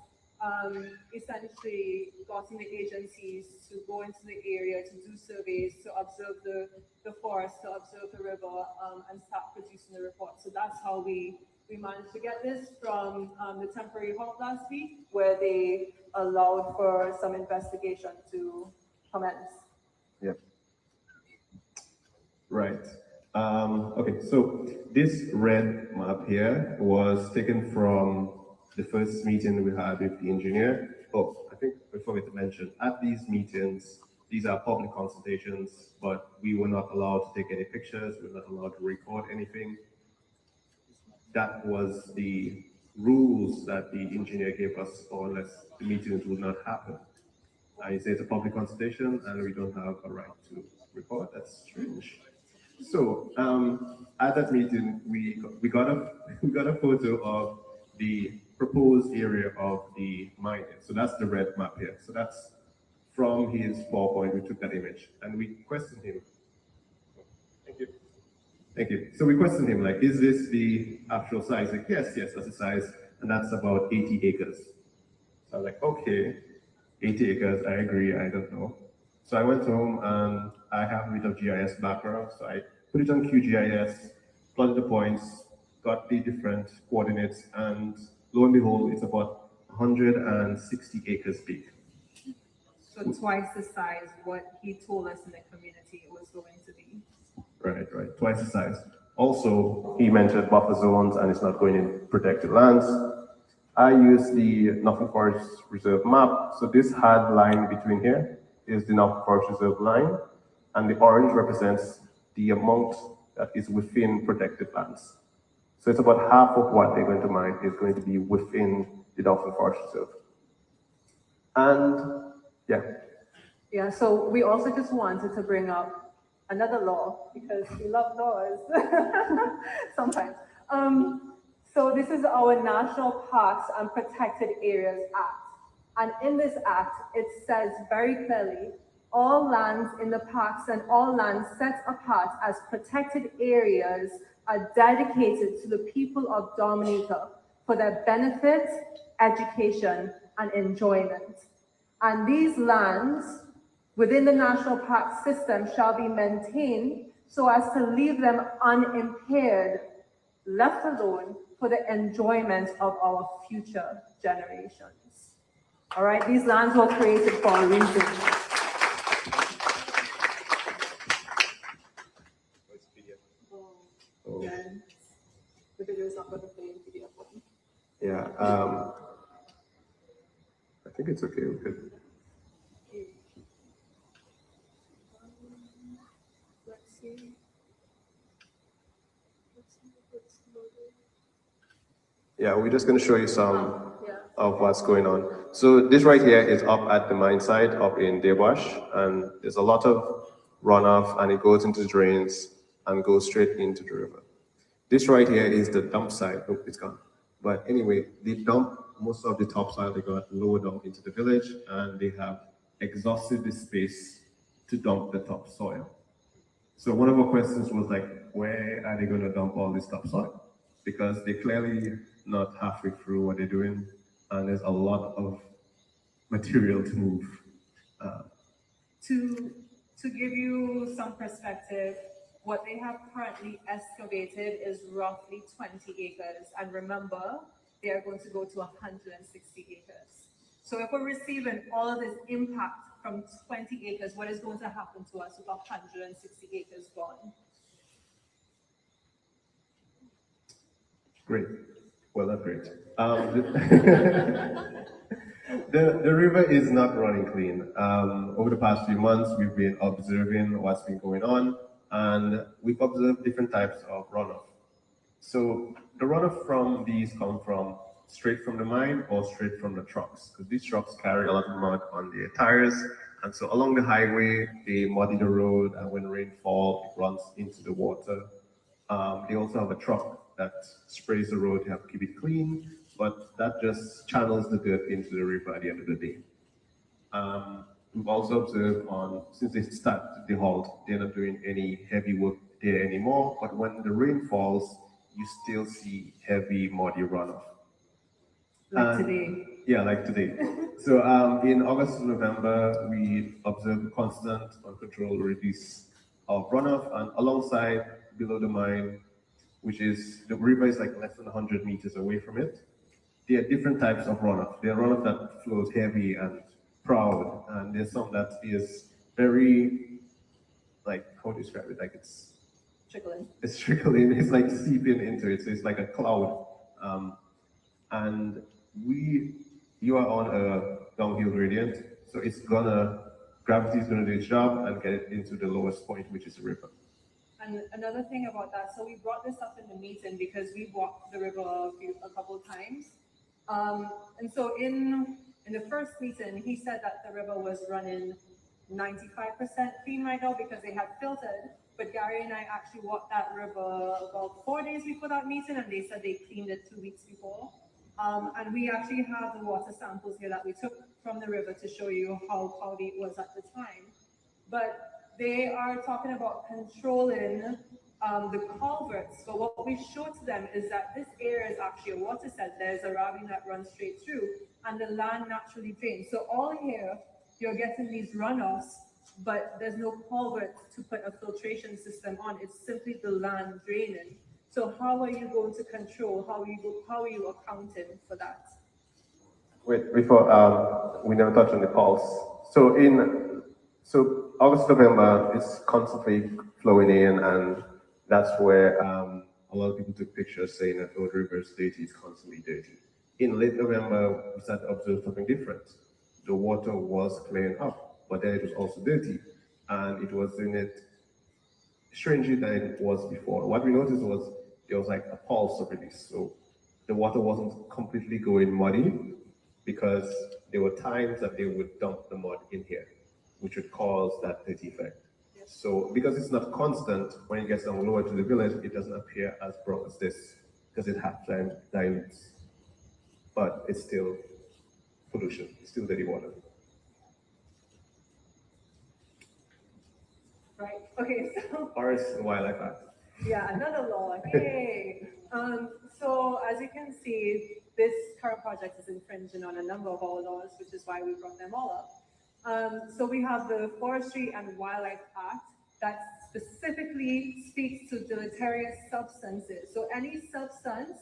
essentially gotten the agencies to go into the area, to do surveys, to observe the forest, to observe the river, and start producing the report. So that's how we managed to get this from the temporary halt last week, where they allowed for some investigation to commence. Yep. Right. Okay, so this red map here was taken from the first meeting we had with the engineer. Oh, I think I forgot to mention, at these meetings, these are public consultations, but we were not allowed to take any pictures, we were not allowed to record anything. That was the rules that the engineer gave us, or unless the meetings would not happen. I say it's a public consultation and we don't have a right to record. That's strange. So at that meeting, we got a we got a photo of the proposed area of the mine. So that's the red map here. So that's from his PowerPoint. We took that image and we questioned him. Thank you. Thank you. So we questioned him, like, is this the actual size? Like, yes, that's the size, and that's about 80 acres. So I was like, okay, 80 acres, I agree, I don't know. So I went home and I have a bit of GIS background, so I put it on QGIS, plotted the points, got the different coordinates, and lo and behold, it's about 160 acres big. So twice the size what he told us in the community it was going to be. Right, twice the size. Also, he mentioned buffer zones and it's not going in protected lands. I used the Northern Forest Reserve map. So this hard line between here is the Northern Forest Reserve line, and the orange represents the amount that is within protected lands. So it's about half of what they're going to mine is going to be within the Northern Forest Reserve. And yeah. Yeah, so we also just wanted to bring up another law, because we love laws sometimes. So this is our National Parks and Protected Areas Act. And in this act, it says very clearly, all lands in the parks and all lands set apart as protected areas are dedicated to the people of Dominica for their benefit, education, and enjoyment. And these lands within the national park system shall be maintained so as to leave them unimpaired, left alone for the enjoyment of our future generations. All right, these lands were created for a reason. Oh. Yeah, the video is not going to play in PDF for me. Yeah, I think it's okay. We could. Let's see. Yeah, we're just going to show you some Yeah. of what's going on. So this right here is up at the mine site up in Dewash, and there's a lot of runoff, and it goes into the drains and goes straight into the river. This right here is the dump site. Oh, it's gone. But anyway, they dump most of the topsoil they got lower down into the village, and they have exhausted the space to dump the topsoil. So one of our questions was like, where are they going to dump all this topsoil? Because they're clearly not halfway through what they're doing, and there's a lot of material to move. To give you some perspective, what they have currently excavated is roughly 20 acres. And remember, they are going to go to 160 acres. So if we're receiving all of this impact from 20 acres, what is going to happen to us with 160 acres gone? Great. Well, that's great. The river is not running clean. Over the past few months, we've been observing what's been going on, and we've observed different types of runoff. So the runoff from these come from straight from the mine or straight from the trucks, because these trucks carry a lot of mud on their tires, and so along the highway, they muddy the road, and when rain falls, it runs into the water. They also have a truck that sprays the road to have to keep it clean, but that just channels the dirt into the river at the end of the day. We've also observed since they started the halt, they're not doing any heavy work there anymore, but when the rain falls, you still see heavy, muddy runoff. Like today. Yeah, like today. So in August and November, we observed constant, uncontrolled release of runoff, and alongside, below the mine, which is, the river is like less than 100 meters away from it, there are different types of runoff. There are runoff that flows heavy and proud, and there's some that is very, like, how do you describe it? Like it's Trickling. It's trickling, it's like seeping into it, so it's like a cloud. And you are on a downhill gradient, so it's gonna gravity is going to do its job and get it into the lowest point, which is the river. And another thing about that, so we brought this up in the meeting because we walked the river a couple of times. And so in the first meeting, he said that the river was running 95% clean right now because they had filtered. But Gary and I actually walked that river about 4 days before that meeting, and they said they cleaned it 2 weeks before. And we actually have the water samples here that we took from the river to show you how cloudy it was at the time. But they are talking about controlling the culverts. But what we showed to them is that this area is actually a watershed. There's a ravine that runs straight through, and the land naturally drains. So all here, you're getting these runoffs, but there's no culvert to put a filtration system on. It's simply the land draining. So how are you going to control? How are you accounting for that? Wait, before we never touch on the pulse. So August, November is constantly flowing in, and that's where a lot of people took pictures saying that the river is dirty, it's constantly dirty. In late November, we started to observe something different. The water was clearing up, but then it was also dirty, and it was doing it strangely than it was before. What we noticed was there was like a pulse of release. So the water wasn't completely going muddy because there were times that they would dump the mud in here, which would cause that dirty effect. So because it's not constant, when it gets down lower to the village, it doesn't appear as broad as this because it half-time dilutes. But it's still pollution, it's still dirty water. Right. Okay. So. Forest and Wildlife Act. Yeah, another law. Yay. So as you can see, this current project is infringing on a number of our laws, which is why we brought them all up. So we have the Forestry and Wildlife Act that specifically speaks to deleterious substances. So any substance,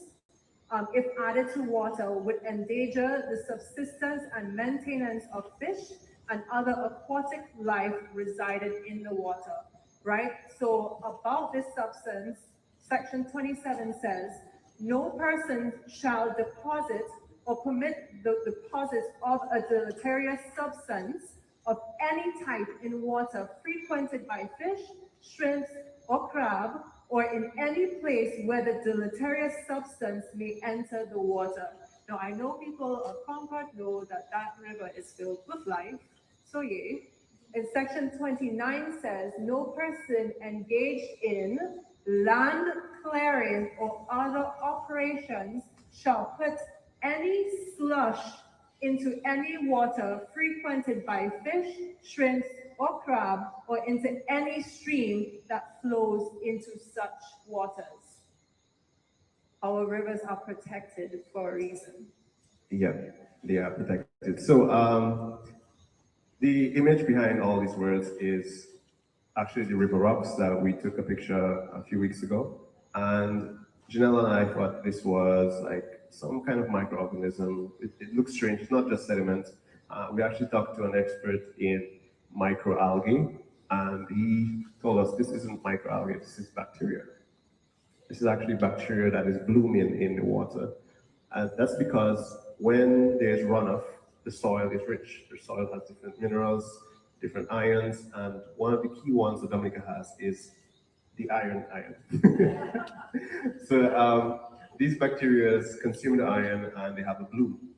if added to water, would endanger the subsistence and maintenance of fish and other aquatic life resided in the water, right? So about this substance, Section 27 says, no person shall deposit or permit the deposit of a deleterious substance of any type in water frequented by fish, shrimps, or crab, or in any place where the deleterious substance may enter the water. Now, I know people of Concord know that that river is filled with life, so yay. And Section 29 says, no person engaged in land clearing or other operations shall put any slush into any water frequented by fish, shrimps, or crab, or into any stream that flows into such waters. Our rivers are protected for a reason. Yeah, they are protected. So the image behind all these words is actually the river rocks that we took a picture a few weeks ago. And Janelle and I thought this was like some kind of microorganism. It looks strange, it's not just sediment. We actually talked to an expert in microalgae, and he told us this isn't microalgae, this is bacteria. This is actually bacteria that is blooming in the water. And that's because when there's runoff, the soil is rich. The soil has different minerals, different ions, and one of the key ones that Dominica has is the iron. So these bacteria consume the iron and they have a bloom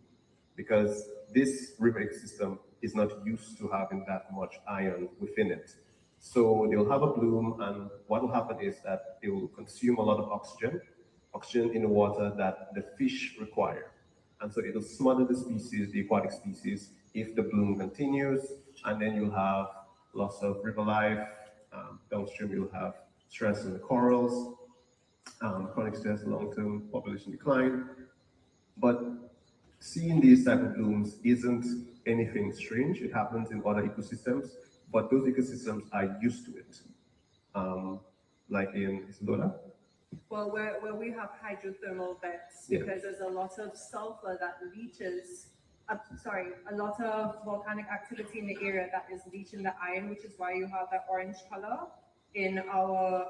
because this river ecosystem is not used to having that much iron within it. So they'll have a bloom, and what will happen is that they will consume a lot of oxygen in the water that the fish require. And so it'll smother the species, the aquatic species, if the bloom continues, and then you'll have loss of river life. Downstream, you'll have stress in the corals, chronic stress, long-term population decline. But seeing these type of blooms isn't anything strange. It happens in other ecosystems, but those ecosystems are used to it. Like in Isidora. Well, where we have hydrothermal vents, because there's a lot of sulfur that leaches, a lot of volcanic activity in the area that is leaching the iron, which is why you have that orange color in our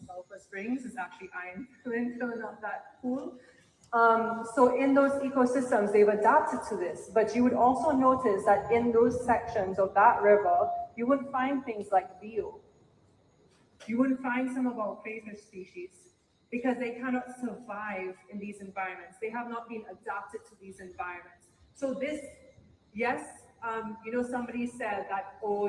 sulfur springs. It's actually iron filling up that pool. So in those ecosystems, they've adapted to this, but you would also notice that in those sections of that river, you would find things like leo. You wouldn't find some of our crayfish species because they cannot survive in these environments. They have not been adapted to these environments. So this, yes, somebody said that, oh,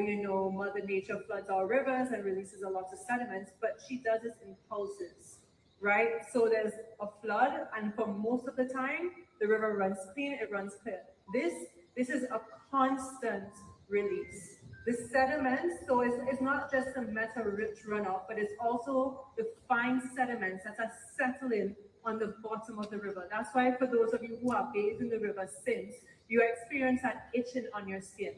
Mother Nature floods our rivers and releases a lot of sediments, but she does this in pulses, right? So there's a flood, and for most of the time, the river runs clean, it runs clear. This is a constant release. The sediments, so it's not just the metal-rich runoff, but it's also the fine sediments that are settling on the bottom of the river. That's why for those of you who have bathed in the river since, you experience that itching on your skin.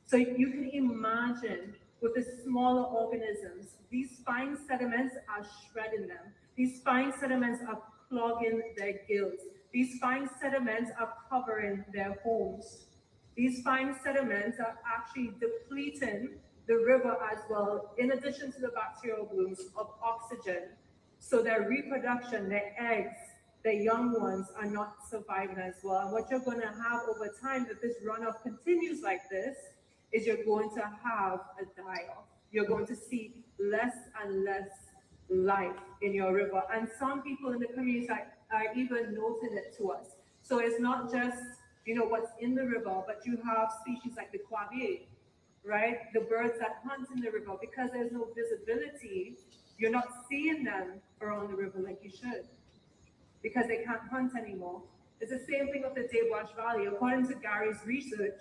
So you can imagine with the smaller organisms, these fine sediments are shredding them. These fine sediments are clogging their gills. These fine sediments are covering their homes. These fine sediments are actually depleting the river as well, in addition to the bacterial blooms, of oxygen. So their reproduction, their eggs, their young ones are not surviving as well. And what you're going to have over time, if this runoff continues like this, is you're going to have a die-off. You're going to see less and less life in your river. And some people in the community are even noting it to us. So it's not just what's in the river, but you have species like the quavier, right? The birds that hunt in the river, because there's no visibility, you're not seeing them around the river like you should, because they can't hunt anymore. It's the same thing with the Daywash Valley. According to Gary's research,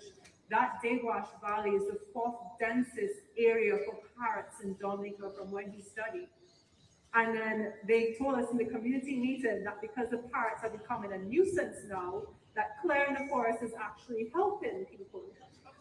that Daywash Valley is the fourth densest area for parrots in Dominica from when he studied. And then they told us in the community meeting that because the parrots are becoming a nuisance now, that clearing the forest is actually helping people.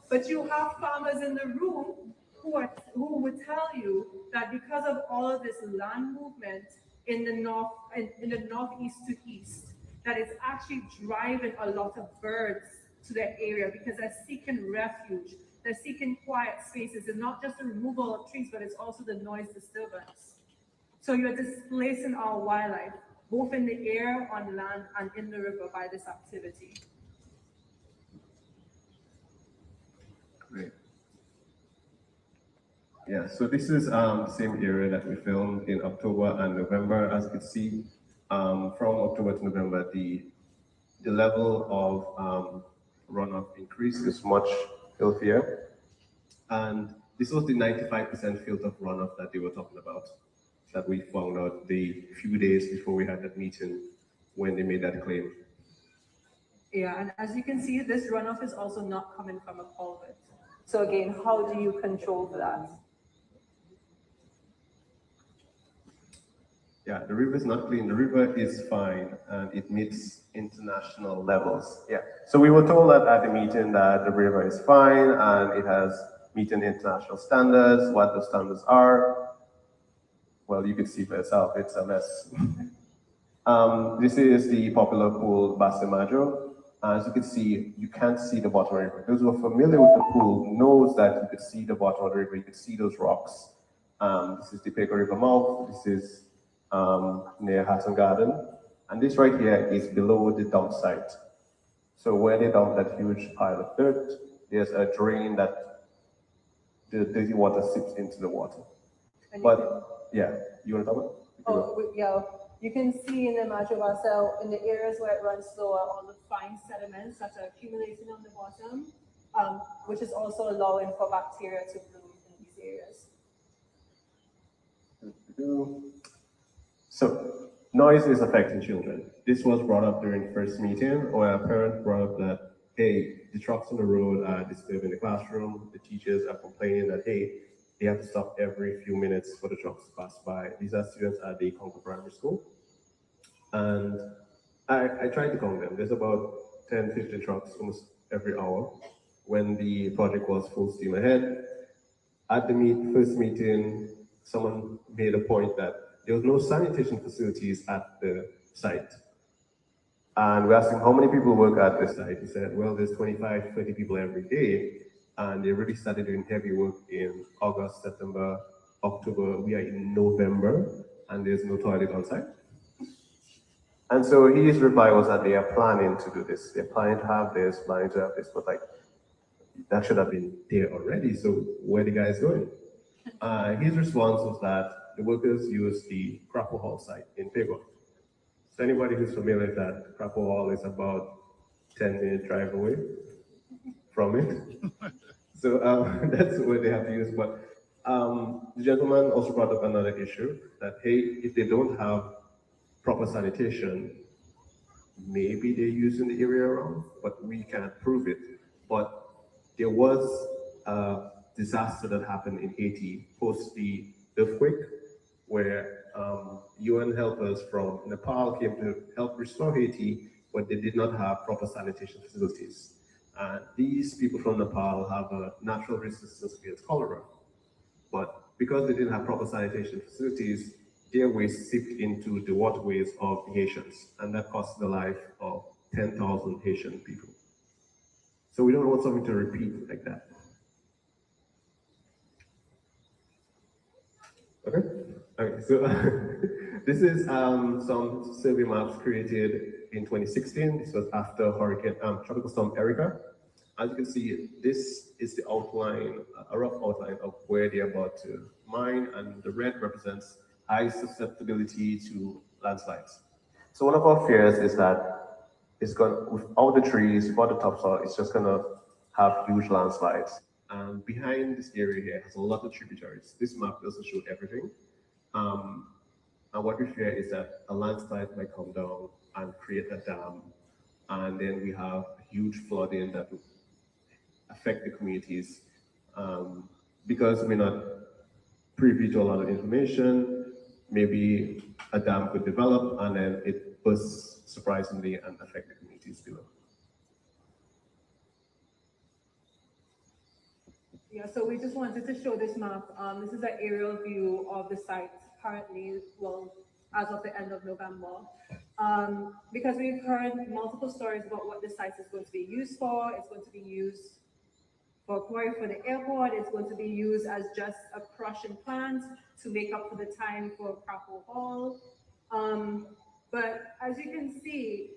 But you have farmers in the room who would tell you that because of all of this land movement in the northeast to east, that it's actually driving a lot of birds to their area because they're seeking refuge, they're seeking quiet spaces. It's not just the removal of trees, but it's also the noise disturbance. So you're displacing our wildlife, both in the air, on land, and in the river by this activity. Great. Yeah, so this is the same area that we filmed in October and November. As you can see, from October to November, the level of runoff increase is much healthier. And this was the 95% filter runoff that they were talking about, that we found out the few days before we had that meeting when they made that claim. Yeah, and as you can see, this runoff is also not coming from a culvert. So again, how do you control for that? Yeah, the river is not clean. The river is fine, and it meets international levels. Yeah. So we were told that at the meeting that the river is fine and it has meeting international standards. What the standards are, well, you can see for yourself. It's a mess. This is the popular pool Basemajo. As you can see, you can't see the bottom of the river. Those who are familiar with the pool knows that you could see the bottom of the river. You could see those rocks. This is the Pecos River mouth. This is near Hatton Garden. And this right here is below the dump site. So where they dump that huge pile of dirt, there's a drain that the dirty water seeps into the water. But yeah, you want to talk about it? Oh, yeah. You can see in the Majo Basel, in the areas where it runs slower, all the fine sediments that are accumulating on the bottom, which is also allowing for bacteria to bloom in these areas. So, noise is affecting children. This was brought up during the first meeting, where a parent brought up that, hey, the trucks on the road are disturbing the classroom. The teachers are complaining that, hey, they have to stop every few minutes for the trucks to pass by. These are students at the Concord Primary School. And I tried to count them. There's about 10, 15 trucks almost every hour when the project was full steam ahead. At the first meeting, someone made a point that there was no sanitation facilities at the site. And we asked him, how many people work at the site? He said, well, there's 25, 30 people every day. And they really started doing heavy work in August, September, October. We are in November, and there's no toilet on site. And so his reply was that they are planning to do this. They're planning to have this, planning to have this, but like that should have been there already. So where the guys going? His response was that the workers used the Crapo Hall site in Pego. So anybody who's familiar with that, Crapo Hall is about 10-minute drive away from it. So that's where they have to use. But the gentleman also brought up another issue that, hey, if they don't have proper sanitation, maybe they're using the area wrong, but we can't prove it. But there was a disaster that happened in Haiti post the earthquake, where UN helpers from Nepal came to help restore Haiti, but they did not have proper sanitation facilities. And these people from Nepal have a natural resistance against cholera. But because they didn't have proper sanitation facilities, their waste seeped into the waterways of the Haitians, and that cost the life of 10,000 Haitian people. So we don't want something to repeat like that. Okay? Okay, so this is some survey maps created in 2016. This was after Tropical Storm Erica. As you can see, this is the outline, a rough outline of where they're about to mine, and the red represents high susceptibility to landslides. So one of our fears is that it's going, with all the trees, without the topsoil, it's just gonna have huge landslides. And behind this area here has a lot of tributaries. This map doesn't show everything. And what we fear is that a landslide might come down and create a dam, and then we have huge flooding that will affect the communities. Because we're not privy to a lot of information, maybe a dam could develop and then it bursts surprisingly and affect the communities below. Yeah, so we just wanted to show this map. This is an aerial view of the site currently, well, as of the end of November. Because we've heard multiple stories about what this site is going to be used for. It's going to be used for quarry for the airport. It's going to be used as just a crushing plant to make up for the time for Crapo Hall. But as you can see,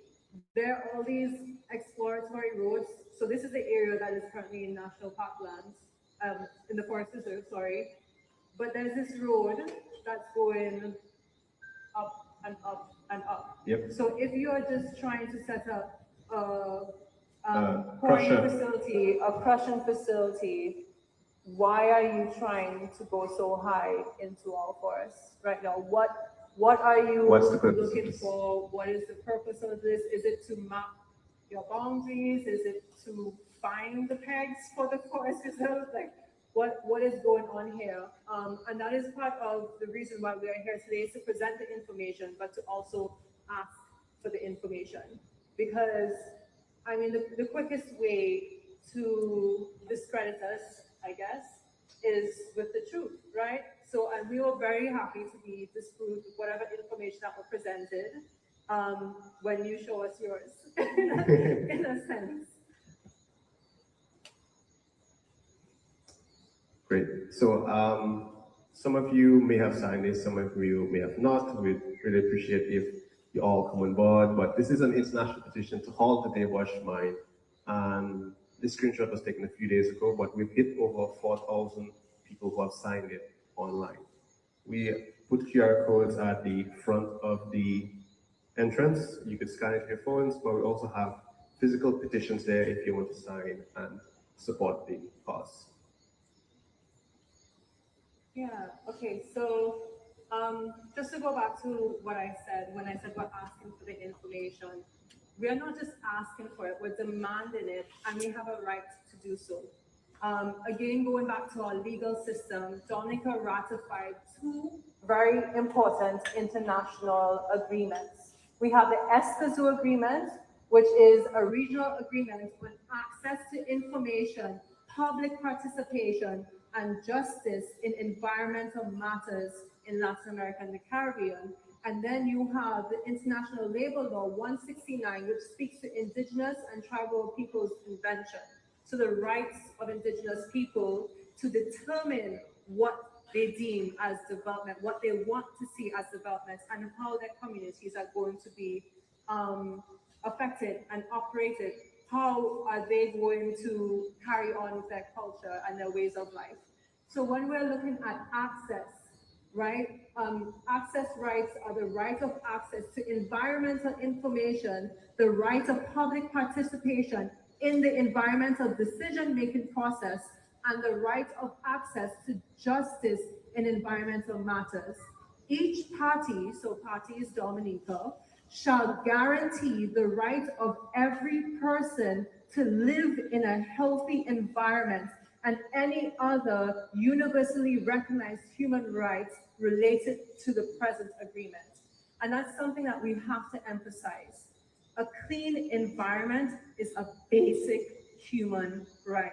there are all these exploratory roads. So this is the area that is currently in national parklands, in the forest reserve, sorry. But there's this road that's going up and up and up. Yep. So if you're just trying to set up Crusher. a crushing facility, why are you trying to go so high into our forests right now? What are you What's the purpose looking of this? for? What is the purpose of this? Is it to map your boundaries? Is it to find the pegs for the forest reserve? Like, what is going on here? And that is part of the reason why we are here today, is to present the information, but to also ask for the information. Because, I mean, the quickest way to discredit us, I guess, is with the truth, right? So, and we were very happy to be disproved with whatever information that were presented when you show us yours, in a sense. Great. So some of you may have signed this, some of you may have not. We'd really appreciate if you all come on board. But this is an international petition to halt the Daywash mine. And this screenshot was taken a few days ago, but we've hit over 4,000 people who have signed it online. We put QR codes at the front of the entrance. You could scan it with your phones, but we also have physical petitions there if you want to sign and support the cause. Yeah, okay, so just to go back to what I said, when I said we're asking for the information, we are not just asking for it, we're demanding it, and we have a right to do so. Again, going back to our legal system, Dominica ratified two very important international agreements. We have the Escazú Agreement, which is a regional agreement on access to information, public participation, and justice in environmental matters in Latin America and the Caribbean. And then you have the International Labor Law 169, which speaks to indigenous and tribal peoples' convention, so the rights of indigenous people to determine what they deem as development, what they want to see as development, and how their communities are going to be affected and operated, how are they going to carry on with their culture and their ways of life? So when we're looking at access, right, access rights are the right of access to environmental information, the right of public participation in the environmental decision-making process, and the right of access to justice in environmental matters. Each party, so party is Dominica, shall guarantee the right of every person to live in a healthy environment and any other universally recognized human rights related to the present agreement. And that's something that we have to emphasize. A clean environment is a basic human right.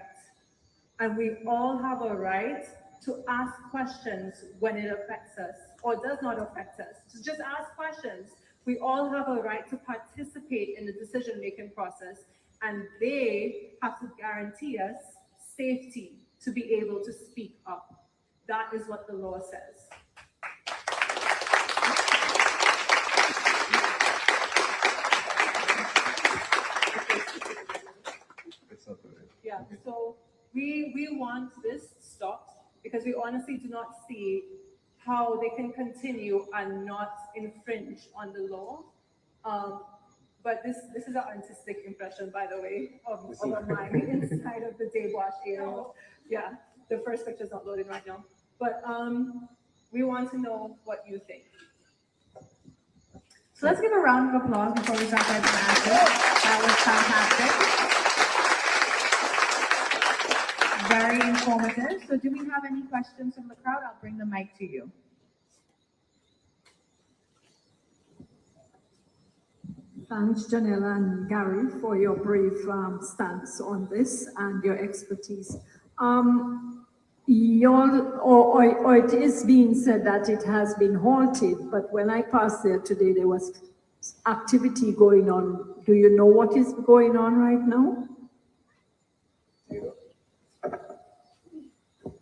And we all have a right to ask questions when it affects us or does not affect us. To just ask questions. We all have a right to participate in the decision-making process, and they have to guarantee us safety to be able to speak up. That is what the law says. Yeah, so we want this stopped because we honestly do not see how they can continue and not infringe on the law. But this is an artistic impression, by the way, of a mine inside of the Daywash area. Yeah, the first picture's not loading right now. But we want to know what you think. So let's give a round of applause before we start our gymnastics. That was fantastic. Very informative. So do we have any questions from the crowd? I'll bring the mic to you. Thanks, Janella and Gary, for your brave stance on this and your expertise. It is being said that it has been halted, but when I passed there today, there was activity going on. Do you know what is going on right now?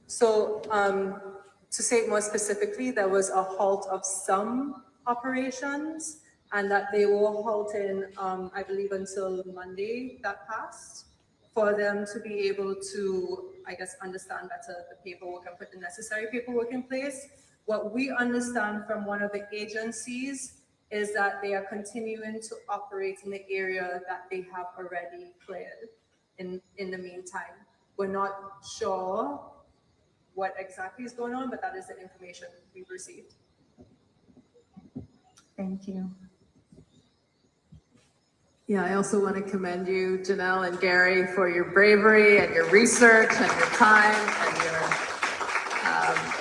So to say it more specifically, there was a halt of some operations, and that they were halting, I believe, until Monday that passed, for them to be able to, I guess, understand better the paperwork and put the necessary paperwork in place. What we understand from one of the agencies is that they are continuing to operate in the area that they have already cleared in the meantime. We're not sure what exactly is going on, but that is the information we've received. Thank you. Yeah, I also want to commend you, Janelle and Gary, for your bravery and your research and your time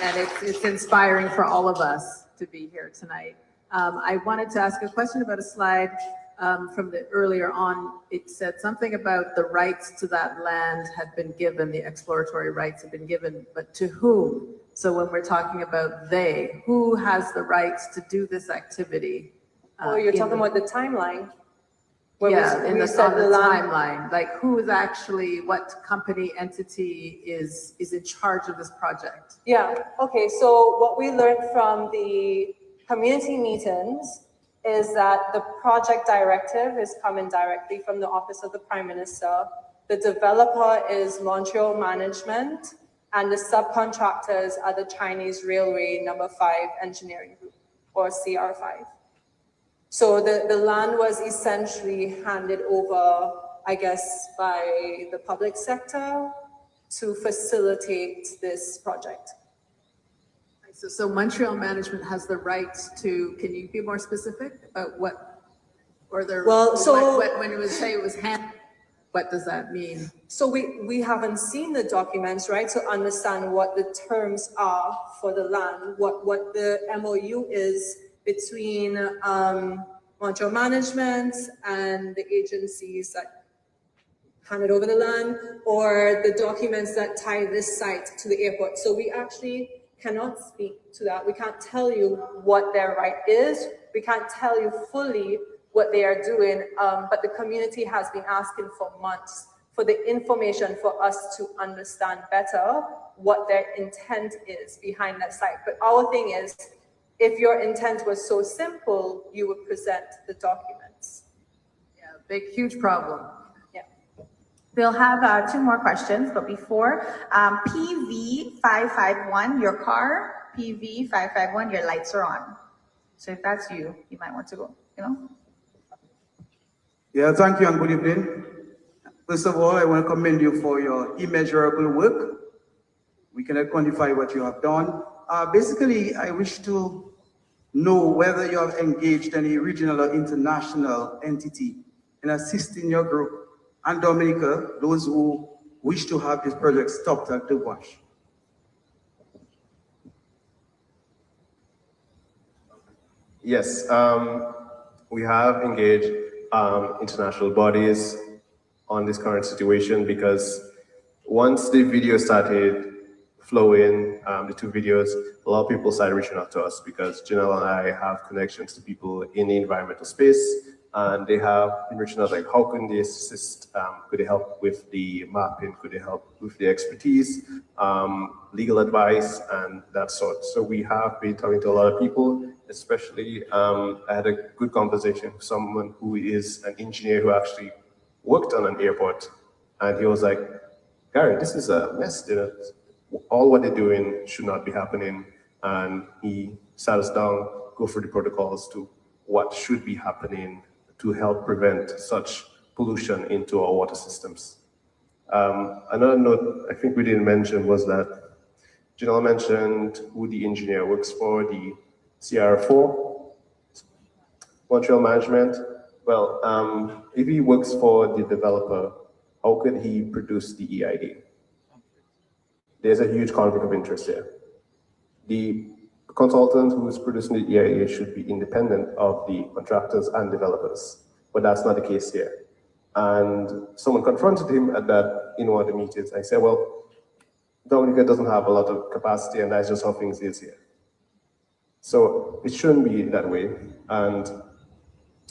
and it's inspiring for all of us to be here tonight. I wanted to ask a question about a slide from the earlier on. It said something about the rights to that land had been given, the exploratory rights had been given, but to whom? So when we're talking about they, who has the rights to do this activity? Oh, you're talking about the timeline? Yeah, on the land. timeline, like who is actually, what company entity is in charge of this project? Yeah, okay, so what we learned from the community meetings is that the project directive is coming directly from the Office of the Prime Minister. The developer is Montreal Management, and the subcontractors are the Chinese Railway No. 5 Engineering Group, or CR5. So the land was essentially handed over, I guess, by the public sector to facilitate this project. So Montreal Management has the right to, can you be more specific about what, or the, well, so when you say it was handed, what does that mean? So we haven't seen the documents, right, to understand what the terms are for the land, what the MOU is between Montreal Management and the agencies that handed over the land, or the documents that tie this site to the airport. So we actually cannot speak to that. We can't tell you what their right is. We can't tell you fully what they are doing, but the community has been asking for months for the information for us to understand better what their intent is behind that site. But our thing is, if your intent was so simple, you would present the documents. Big, huge problem. Yeah. We'll have 2 more questions, but before, PV551, your car, PV551, your lights are on. So if that's you, you might want to go, you know? Yeah, thank you and good evening. First of all, I want to commend you for your immeasurable work. We cannot quantify what you have done. Basically, I wish to know whether you have engaged any regional or international entity in assisting your group and Dominica, those who wish to have this project stopped at the wash. Yes, we have engaged international bodies on this current situation because once the video started flowing, the 2 videos, a lot of people started reaching out to us because Janelle and I have connections to people in the environmental space, and they have been reaching out like, how can they assist? Could they help with the mapping? Could they help with the expertise, legal advice, and that sort? So we have been talking to a lot of people, especially I had a good conversation with someone who is an engineer who actually worked on an airport, and he was like, Gary, this is a mess. All what they're doing should not be happening. And he sat us down, go through the protocols to what should be happening to help prevent such pollution into our water systems. Another note I think we didn't mention was that Janelle mentioned who the engineer works for, the CR4, Montreal Management. Well, if he works for the developer, how could he produce the EIA? There's a huge conflict of interest here. The consultant who is producing the EIA should be independent of the contractors and developers, but that's not the case here. And someone confronted him at that in one of the meetings. I said, well, Dominica doesn't have a lot of capacity, and that's just how things is here. So it shouldn't be that way. And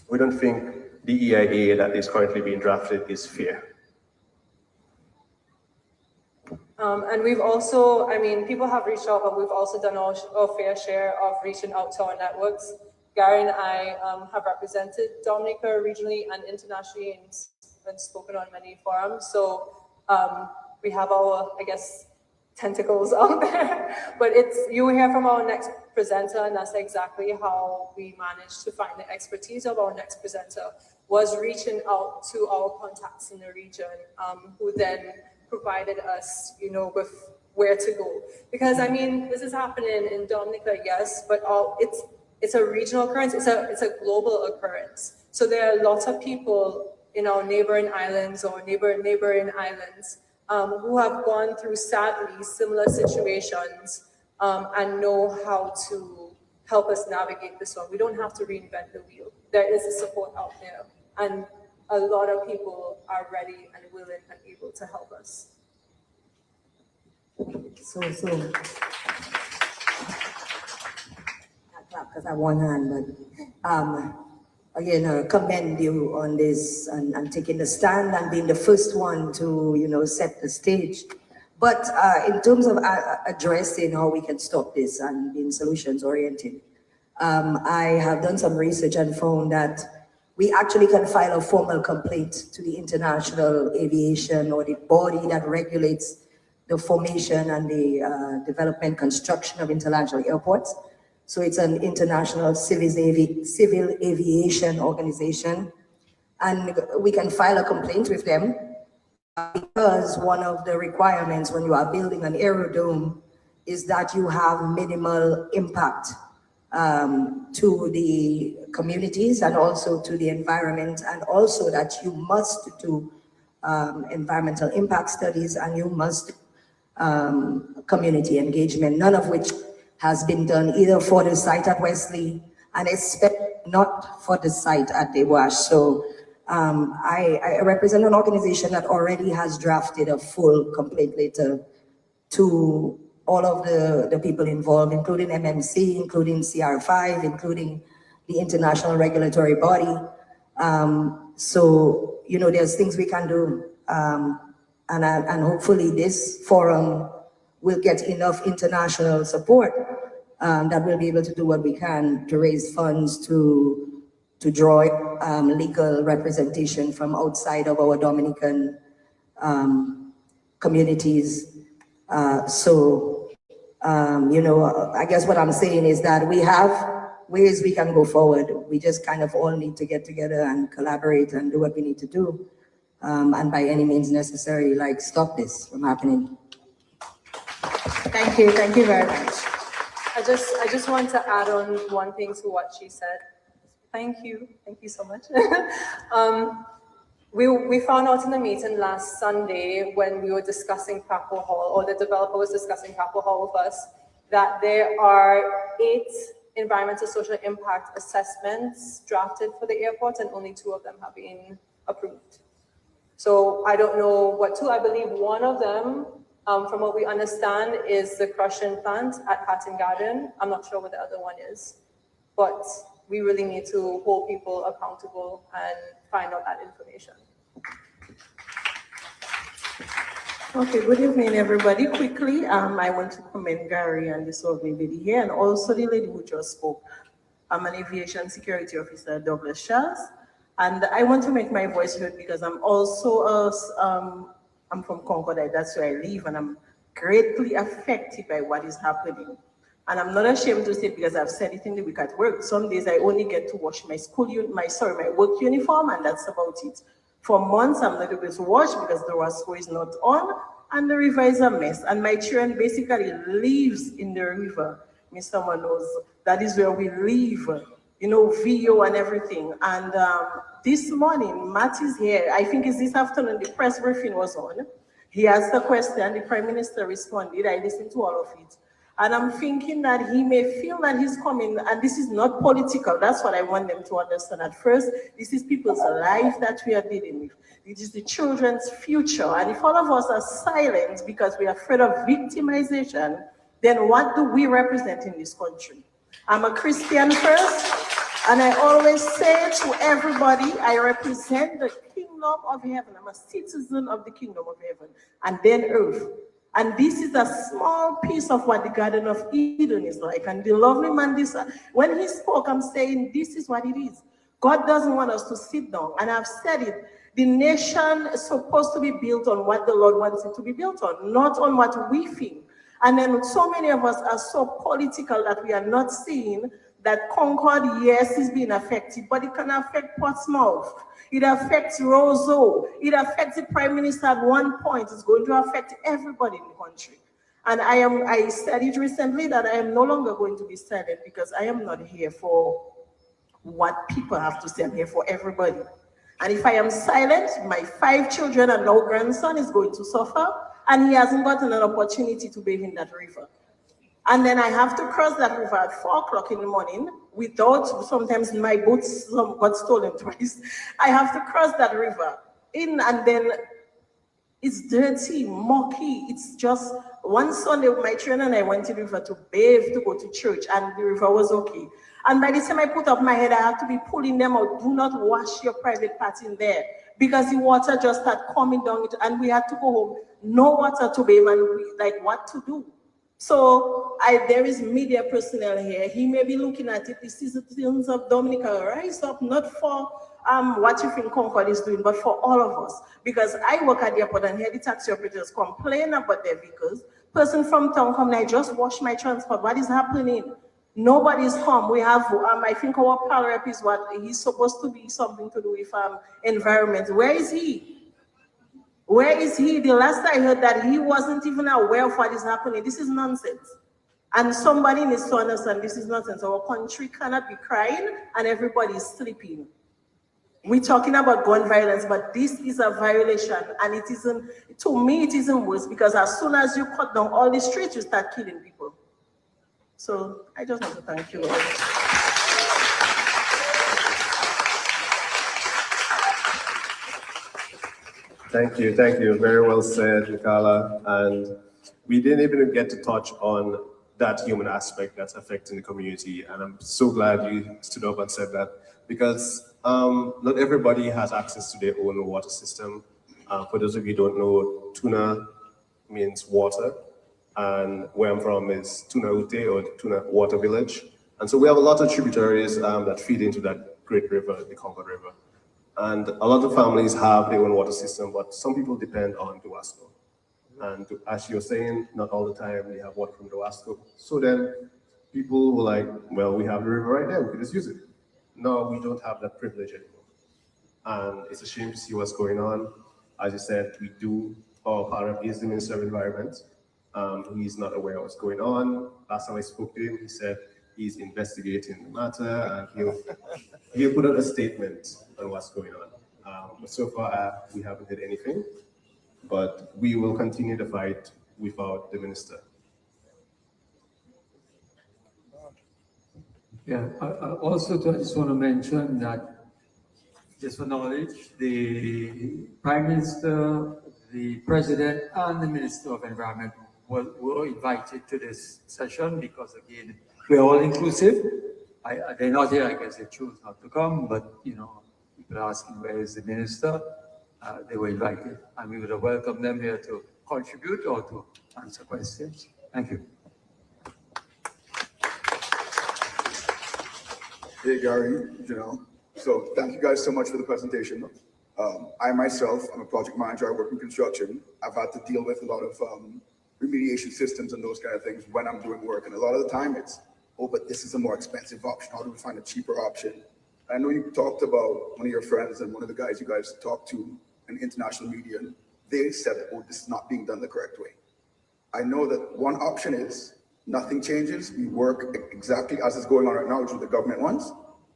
we don't think the EIA that is currently being drafted is fair. And we've also, I mean, people have reached out, but we've also done our fair share of reaching out to our networks. Gary and I have represented Dominica regionally and internationally and spoken on many forums. So we have our, I guess, tentacles out there. But you will hear from our next presenter, and that's exactly how we managed to find the expertise of our next presenter, was reaching out to our contacts in the region, who then provided us, you know, with where to go. Because I mean, this is happening in Dominica, yes, but it's a regional occurrence. It's a global occurrence. So there are lots of people in our neighboring islands or neighboring islands who have gone through sadly similar situations and know how to help us navigate this one. We don't have to reinvent the wheel. There is a support out there, and a lot of people are ready and willing and able to help us. So, not clap because I have one hand, but again, commend you on this and taking the stand and being the first one to, you know, set the stage. But in terms of addressing how we can stop this and being solutions oriented, I have done some research and found that we actually can file a formal complaint to the International Aviation, or the body that regulates the formation and the development construction of international airports. So it's an international civil aviation organization, and we can file a complaint with them because one of the requirements when you are building an aerodrome is that you have minimal impact to the communities and also to the environment, and also that you must do environmental impact studies, and you must community engagement, none of which has been done either for the site at Wesley and especially not for the site at the Wash. So I represent an organization that already has drafted a full complaint letter to all of the people involved, including MMC, including CR5, including the international regulatory body. So, you know, there's things we can do. And hopefully this forum will get enough international support that we'll be able to do what we can to raise funds to to draw legal representation from outside of our Dominican communities. I guess what I'm saying is that we have ways we can go forward. We just kind of all need to get together and collaborate and do what we need to do. And by any means necessary, like stop this from happening. Thank you very much. I just want to add on one thing to what she said. Thank you so much. We found out in the meeting last Sunday when we were discussing Capitol Hall, or the developer was discussing Capitol Hall with us, that there are 8 environmental social impact assessments drafted for the airport, and only 2 of them have been approved. So I don't know what 2, I believe one of them, from what we understand, is the crushing plant at Hatton Garden. I'm not sure what the other one is, but we really need to hold people accountable and find out that information. Okay, good evening, everybody. Quickly, I want to commend Gary and the lovely lady here, and also the lady who just spoke. I'm an aviation security officer at Douglas Charles, and I want to make my voice heard because I'm also I'm from Concord, that's where I live, and I'm greatly affected by what is happening. And I'm not ashamed to say it because I've said it in the week at work. Some days I only get to wash my work uniform, and that's about it. For months, I'm not able to wash because the Roscoe is not on, and the river is a mess. And my children basically lives in the river. Someone knows that is where we live, VO and everything. And this morning, Matt is here. I think it's this afternoon, the press briefing was on. He asked a question, the Prime Minister responded. I listened to all of it. And I'm thinking that he may feel that he's coming, and this is not political. That's what I want them to understand at first. This is people's life that we are dealing with. It is the children's future. And if all of us are silent because we are afraid of victimization, then what do we represent in this country? I'm a Christian first, and I always say to everybody, I represent the kingdom of heaven. I'm a citizen of the kingdom of heaven, and then earth. And this is a small piece of what the Garden of Eden is like. And the lovely man, when he spoke, I'm saying, this is what it is. God doesn't want us to sit down. And I've said it, the nation is supposed to be built on what the Lord wants it to be built on, not on what we think. And then so many of us are so political that we are not seeing that Concord, yes, is being affected, but it can affect Portsmouth. It affects Roseau. It affects the Prime Minister at one point. It's going to affect everybody in the country. And I said it recently that I am no longer going to be silent because I am not here for what people have to say. I'm here for everybody. And if I am silent, my 5 children and no grandson is going to suffer, and he hasn't gotten an opportunity to bathe in that river. And then I have to cross that river at 4 o'clock in the morning without, sometimes my boots got stolen twice. I have to cross that river in, and then it's dirty, mucky. It's just, one Sunday, my children and I went to the river to bathe, to go to church, and the river was okay. And by the time I put up my head, I have to be pulling them out. Do not wash your private part in there, because the water just started coming down, and we had to go home. No water to bathe, and we, like, what to do? So there is media personnel here. He may be looking at it. The citizens of Dominica, rise up, not for what you think Concord is doing, but for all of us. Because I work at the airport and hear the taxi operators complain about their vehicles. Person from town come, I just wash my transport. What is happening? Nobody's come. We have, I think our pal rep is what, he's supposed to be something to do with environment. Where is he? Where is he? The last I heard that he wasn't even aware of what is happening. This is nonsense. And somebody needs to understand this is nonsense. Our country cannot be crying and everybody is sleeping. We're talking about gun violence, but this is a violation, and it isn't, to me, it isn't worse, because as soon as you cut down all the streets, you start killing people. So I just want to thank you all. Thank you. Very well said, Nicola. And we didn't even get to touch on that human aspect that's affecting the community. And I'm so glad you stood up and said that, because not everybody has access to their own water system. For those of you who don't know, tuna means water. And where I'm from is Tuna Ute, or Tuna Water Village. And so we have a lot of tributaries that feed into that great river, the Concord River. And a lot of families have their own water system, but some people depend on Duasco. And as you're saying, not all the time they have water from Duasco. So then people were like, well, we have the river right there, we can just use it. No, we don't have that privilege anymore. And it's a shame to see what's going on. As you said, we do, our partner is the Minister of Environment. He's not aware of what's going on. Last time I spoke to him, he said he's investigating the matter and he'll put out a statement on what's going on. But so far, we haven't did anything, but we will continue the fight without the minister. Yeah, also I just want to mention that, just for knowledge, the Prime Minister, the President, and the Minister of Environment were invited to this session because, again, we're all inclusive. They're not here, I guess they chose not to come, but, you know, people are asking where is the Minister. They were invited, and we would have welcomed them here to contribute or to answer questions. Thank you. Hey, Gary, so thank you guys so much for the presentation. I myself, I'm a project manager, I work in construction. I've had to deal with a lot of remediation systems and those kind of things when I'm doing work. And a lot of the time it's, oh, but this is a more expensive option. How do we find a cheaper option? I know you talked about one of your friends and one of the guys you guys talked to in international media, and they said, oh, this is not being done the correct way. I know that one option is nothing changes. We work exactly as is going on right now, which is what the government wants.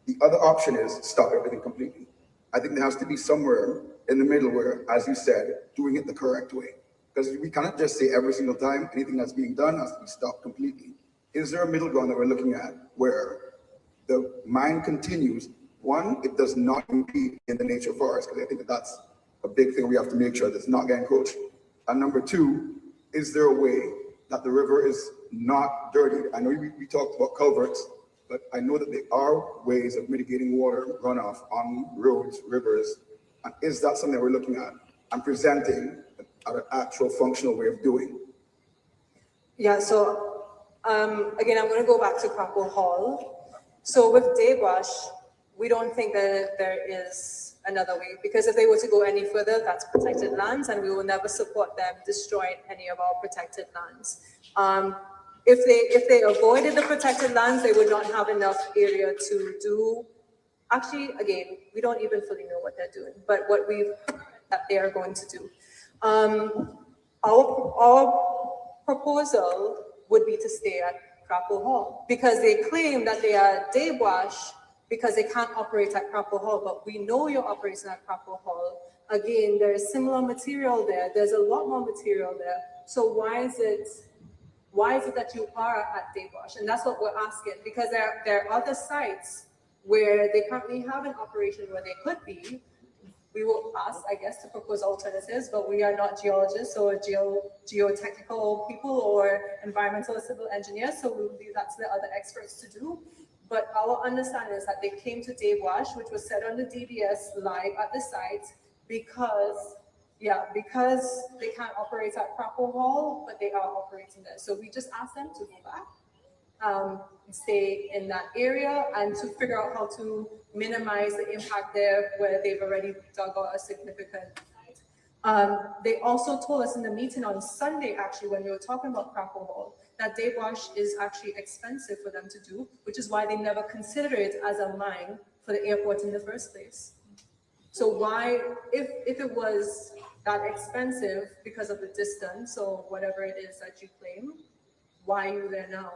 The other option is stop everything completely. I think there has to be somewhere in the middle where, as you said, doing it the correct way. Because we cannot just say every single time anything that's being done has to be stopped completely. Is there a middle ground that we're looking at where the mine continues? One, it does not impede in the nature forest, because I think that's a big thing we have to make sure that it's not getting encroached. And number two, is there a way that the river is not dirtied? I know we talked about culverts, but I know that there are ways of mitigating water runoff on roads, rivers. And is that something that we're looking at and presenting an actual functional way of doing? Yeah, so again, I'm going to go back to Crackle Hall. So with Daywash, we don't think that there is another way, because if they were to go any further, that's protected lands, and we will never support them destroying any of our protected lands. If they avoided the protected lands, they would not have enough area to do. Actually, again, we don't even fully know what they're doing, but what we've heard that they are going to do. Our proposal would be to stay at Crackle Hall, because they claim that they are Daywash because they can't operate at Crackle Hall, but we know you're operating at Crackle Hall. Again, there is similar material there. There's a lot more material there. So why is it that you are at Daywash? And that's what we're asking, because there are other sites where they currently have an operation where they could be. We will ask, I guess, to propose alternatives, but we are not geologists or geotechnical people or environmental or civil engineers, so we will leave that to the other experts to do. But our understanding is that they came to Daywash, which was set on the DBS live at the site, because they can't operate at Crackle Hall, but they are operating there. So we just asked them to go back, stay in that area, and to figure out how to minimize the impact there where they've already dug out a significant. They also told us in the meeting on Sunday, actually, when we were talking about Crackle Hall, that Daywash is actually expensive for them to do, which is why they never considered it as a mine for the airport in the first place. So why, if it was that expensive because of the distance or whatever it is that you claim, why are you there now?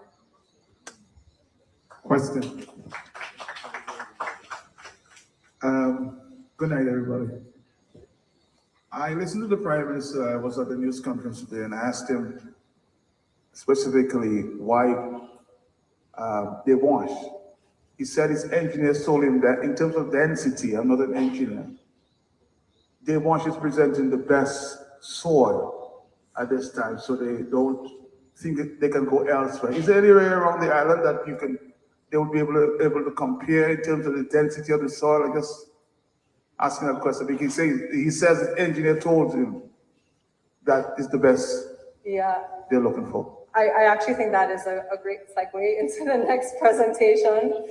Question. Good night, everybody. I listened to the Prime Minister. I was at the news conference today, and I asked him specifically why Daywash. He said his engineers told him that in terms of density, I'm not an engineer, Daywash is presenting the best soil at this time, so they don't think that they can go elsewhere. Is there any area around the island that they would be able to compare in terms of the density of the soil? I guess asking that question because he says his engineer told him that is the best Yeah. they're looking for. I actually think that is a great segue into the next presentation.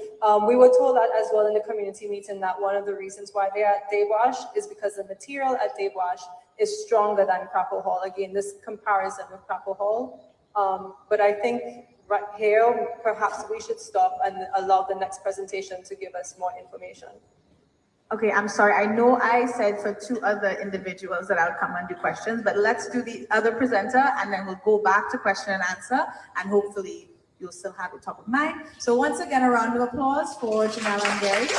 We were told that as well in the community meeting that one of the reasons why they are at Daywash is because the material at Daywash is stronger than Crapo Hall. Again, this comparison with Crapo Hall. But I think right here, perhaps we should stop and allow the next presentation to give us more information. Okay, I'm sorry. I know I said for two other individuals that I'll come and do questions, but let's do the other presenter and then we'll go back to question and answer, and hopefully you'll still have it top of mind. So once again, a round of applause for Janelle and Gary.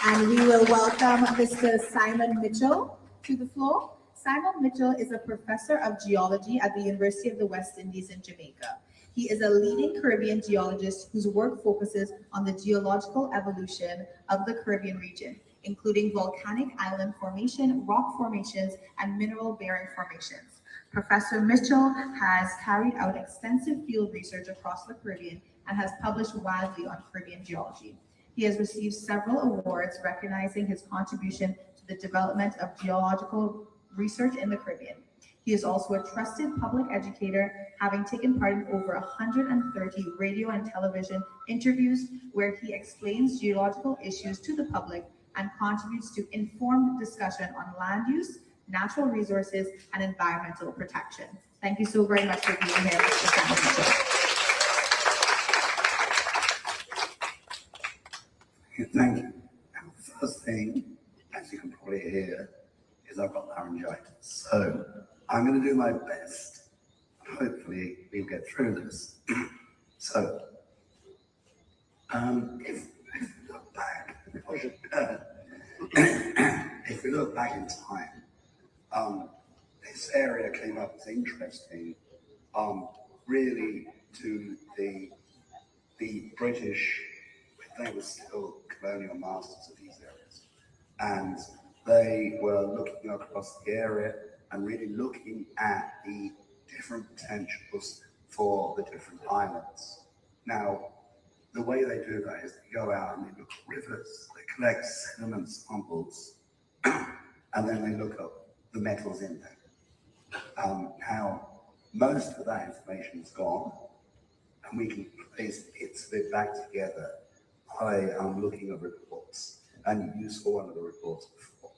And we will welcome Mr. Simon Mitchell to the floor. Simon Mitchell is a professor of geology at the University of the West Indies in Jamaica. He is a leading Caribbean geologist whose work focuses on the geological evolution of the Caribbean region, including volcanic island formation, rock formations, and mineral-bearing formations. Professor Mitchell has carried out extensive field research across the Caribbean and has published widely on Caribbean geology. He has received several awards recognizing his contribution to the development of geological research in the Caribbean. He is also a trusted public educator, having taken part in over 130 radio and television interviews where he explains geological issues to the public and contributes to informed discussion on land use, natural resources, and environmental protection. Thank you so very much for being here, Mr. Simon Mitchell. Thank you. The first thing, as you can probably hear, is I've got laryngitis. So I'm going to do my best. Hopefully we'll get through this. So, if we look back, if we look back in time, this area came up as interesting, really to the British, when they were still colonial masters of these areas. And they were looking across the area and really looking at the different potentials for the different islands. Now, the way they do that is they go out and they look at rivers, they collect sediment samples, and then they look at the metals in them. Now, most of that information is gone, and we can place bits of it back together by looking at reports. And you saw one of the reports before.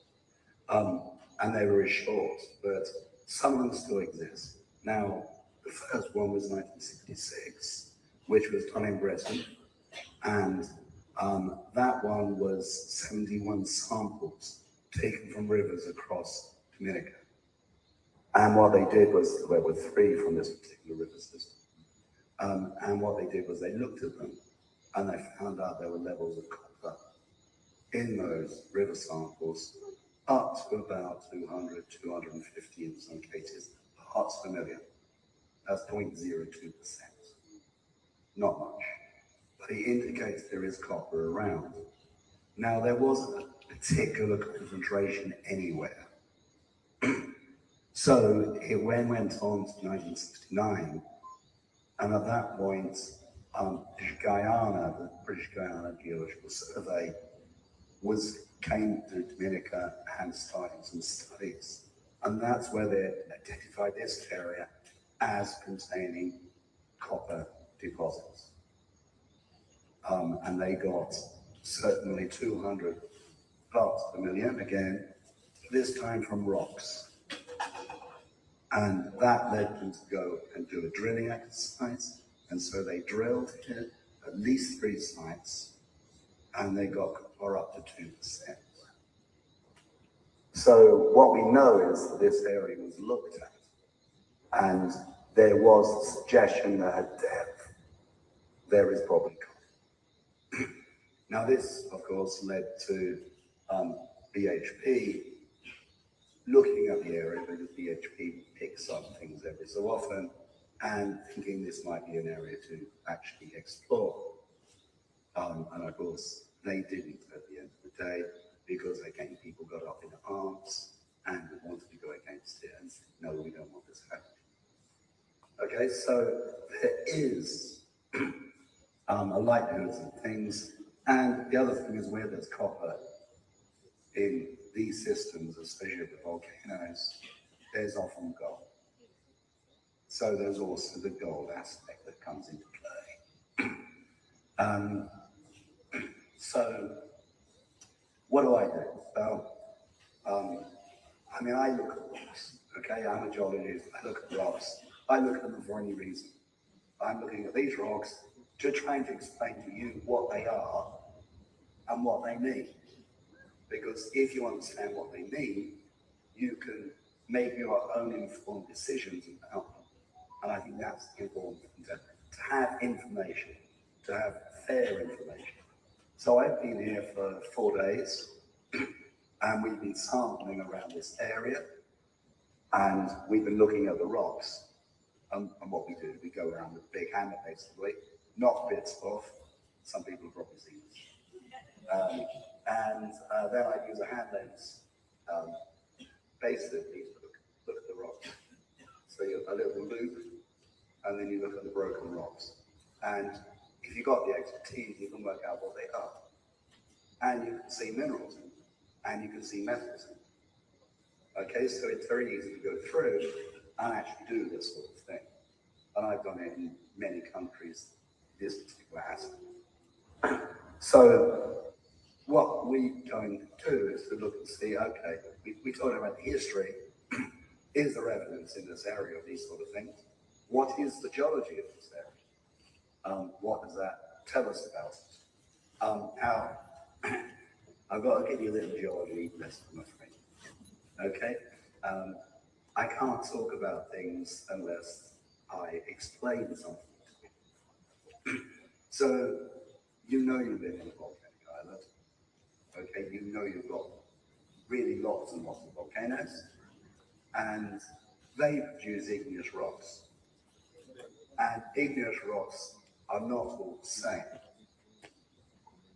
And they were very short, but some of them still exist. Now, the first one was 1966, which was done in Britain, and that one was 71 samples taken from rivers across Dominica. And what they did was, there were 3 from this particular river system. And what they did was they looked at them and they found out there were levels of copper in those river samples up to about 200, 250 in some cases, parts per million. That's 0.02%. Not much. But it indicates there is copper around. Now, there wasn't a particular concentration anywhere. So it went on to 1969, and at that point, Guyana, the British Guiana Geological Survey, came to Dominica and started some studies. And that's where they identified this area as containing copper deposits. And they got certainly 200 parts per million, again, this time from rocks. And that led them to go and do a drilling exercise. And so they drilled here at least 3 sites, and they got copper up to 2%. So what we know is that this area was looked at, and there was a suggestion that at depth, there is probably copper. Now this, of course, led to BHP looking at the area, because BHP picks up things every so often, and thinking this might be an area to actually explore. And of course, they didn't at the end of the day, because again, people got up in arms and wanted to go against it and said, no, we don't want this happening. Okay, so there is a likelihood of things. And the other thing is, where there's copper in these systems, especially the volcanoes, there's often gold. So there's also the gold aspect that comes into play. So what do I do? Well, I mean, I look at rocks, okay? I'm a geologist, I look at rocks. I look at them for any reason. I'm looking at these rocks to trying to explain to you what they are and what they mean. Because if you understand what they mean, you can make your own informed decisions about them. And I think that's important to have information, to have fair information. So I've been here for 4 days, and we've been sampling around this area, and we've been looking at the rocks. And what we do, we go around with a big hammer, basically, knock bits off. Some people have probably seen this. Then I use a hand lens, basically to look at the rocks. So you have a little loop, and then you look at the broken rocks. And if you've got the expertise, you can work out what they are. And you can see minerals in them, and you can see metals in them. Okay, so it's very easy to go through and actually do this sort of thing. And I've done it in many countries, this particular aspect. So what we're going to do is to look and see, okay, we talked about the history. Is there evidence in this area of these sort of things? What is the geology of this area? What does that tell us about it? How, I've got to give you a little geology lesson, my friend. Okay? I can't talk about things unless I explain something to you. So, you know you live in a volcanic island. Okay, you know you've got really lots and lots of volcanoes, and they produce igneous rocks. And igneous rocks are not all the same.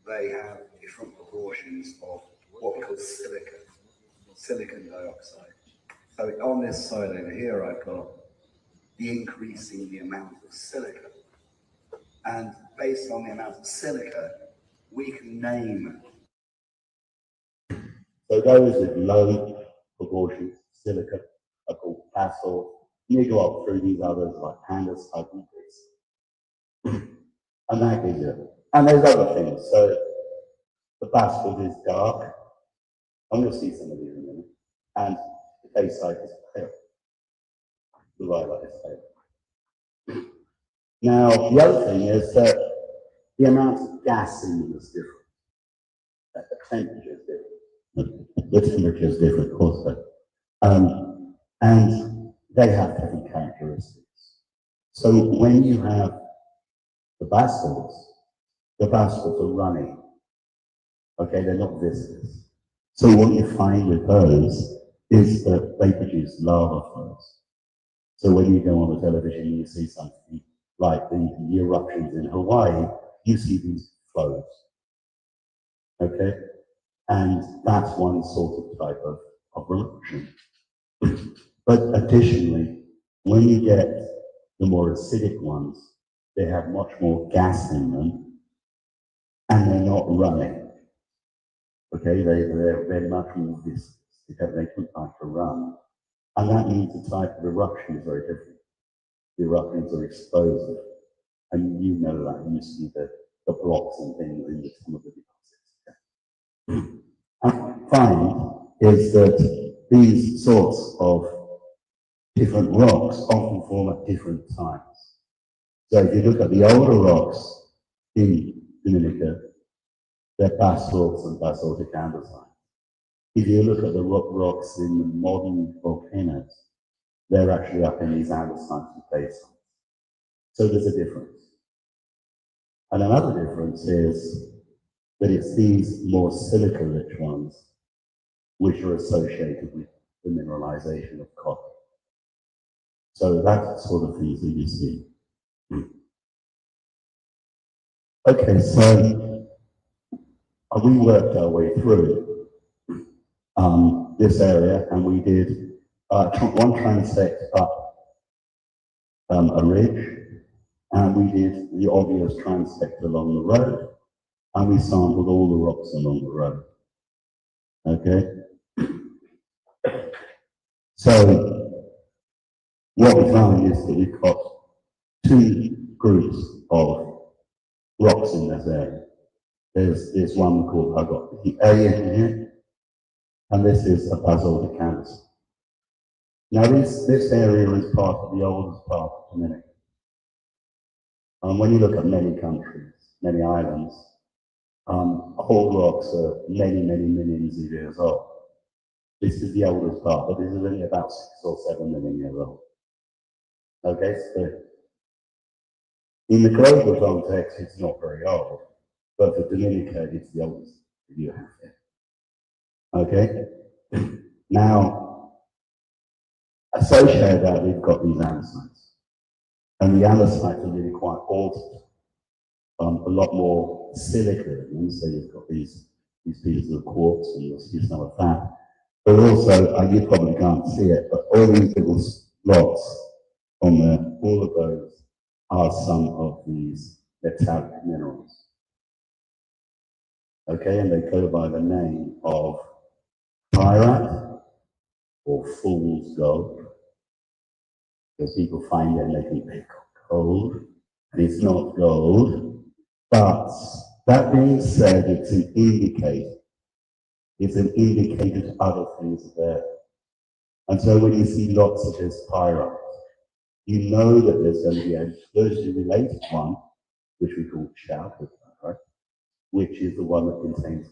They have different proportions of what we call silicon dioxide. So on this side over here, I've got the increasing the amount of silica. And based on the amount of silica, we can name. So those with low proportions of silica are called basalt. You go up through these others like pandas, type bits. And that gives you. And there's other things. So the basalt is dark. I'm going to see some of these in a minute. And the calcite is pale. The lilac is pale. Now, the other thing is that the amount of gas in them is different. The temperature is different. The temperature is different also. And they have different characteristics. So when you have the basalts are running. Okay, they're not viscous. So what you find with those is that they produce lava flows. So when you go on the television and you see something like the eruptions in Hawaii, you see these flows. Okay? And that's one sort of type of eruption. But additionally, when you get the more acidic ones, they have much more gas in them, and they're not running. Okay, they're much more viscous because they don't like to run. And that means the type of eruption is very different. The eruptions are explosive, and you know that. You see the blocks and things in some of the deposits. And what I find is that these sorts of different rocks often form at different times. So if you look at the older rocks in Dominica, they're basalts and basaltic andesite. If you look at the rocks in the modern volcanoes, they're actually up in these andesites and basalts. So there's a difference. And another difference is that it's these more silica-rich ones which are associated with the mineralization of copper. So that's the sort of things that you see. Okay, so we worked our way through this area, and we did one transect up a ridge, and we did the obvious transect along the road, and we sampled all the rocks along the road. Okay? So what we found is that we've got two groups of rocks in this area. There's one called, I've got the A in here, and this is a basaltic andesite. Now this area is part of the oldest part of Dominica. When you look at many countries, many islands, old rocks are many, many millions of years old. This is the oldest part, but this is only about 6 or 7 million years old. Okay, so in the global context, it's not very old, but for Dominica, it's the oldest you have here. Okay, now associated that we've got these andesites, and the andesites are really quite altered. A lot more silica in them, so you've got these pieces of quartz, and you'll see some of that. But also, you probably can't see it, but all these little spots on there, all of those are some of these metallic minerals. Okay, and they go by the name of pyrite or fool's gold. Because people find them, they think they've got gold, and it's not gold. But that being said, it's an indicator. It's an indicator to other things there. And so when you see lots of this pyrite, you know that there's going to be a closely related one, which we call chalcopyrite, pyrite, which is the one that contains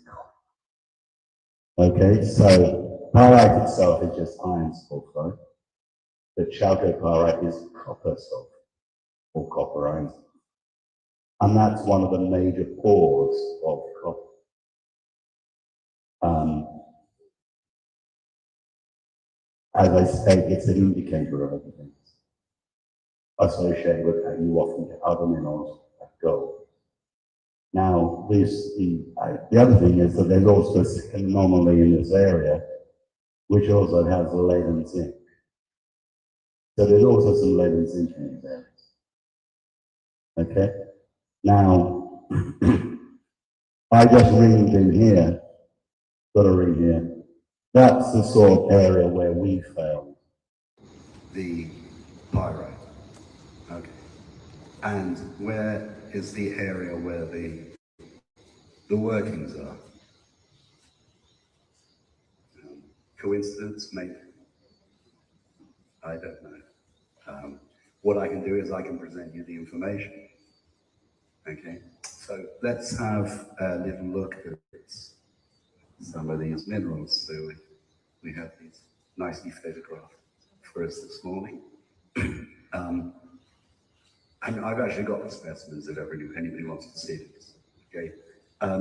copper. Okay, so pyrite itself is just iron sulfide, but chalcopyrite is copper sulfide, or copper iron sulfide. And that's one of the major pores of copper. As I say, it's an indicator of other things associated with how you often get other minerals like gold. Now, the other thing is that there's also an anomaly in this area, which also has lead and zinc. So there's also some lead and zinc in these areas. Okay? Now, I just ringed in here, got a ring here. That's the sort of area where we found the pyrite. Okay. And where is the area where the workings are? Coincidence, maybe? I don't know. What I can do is I can present you the information. Okay, so let's have a little look at some of these minerals. So we have these nicely photographed for us this morning. And I've actually got the specimens if anybody wants to see this. Okay,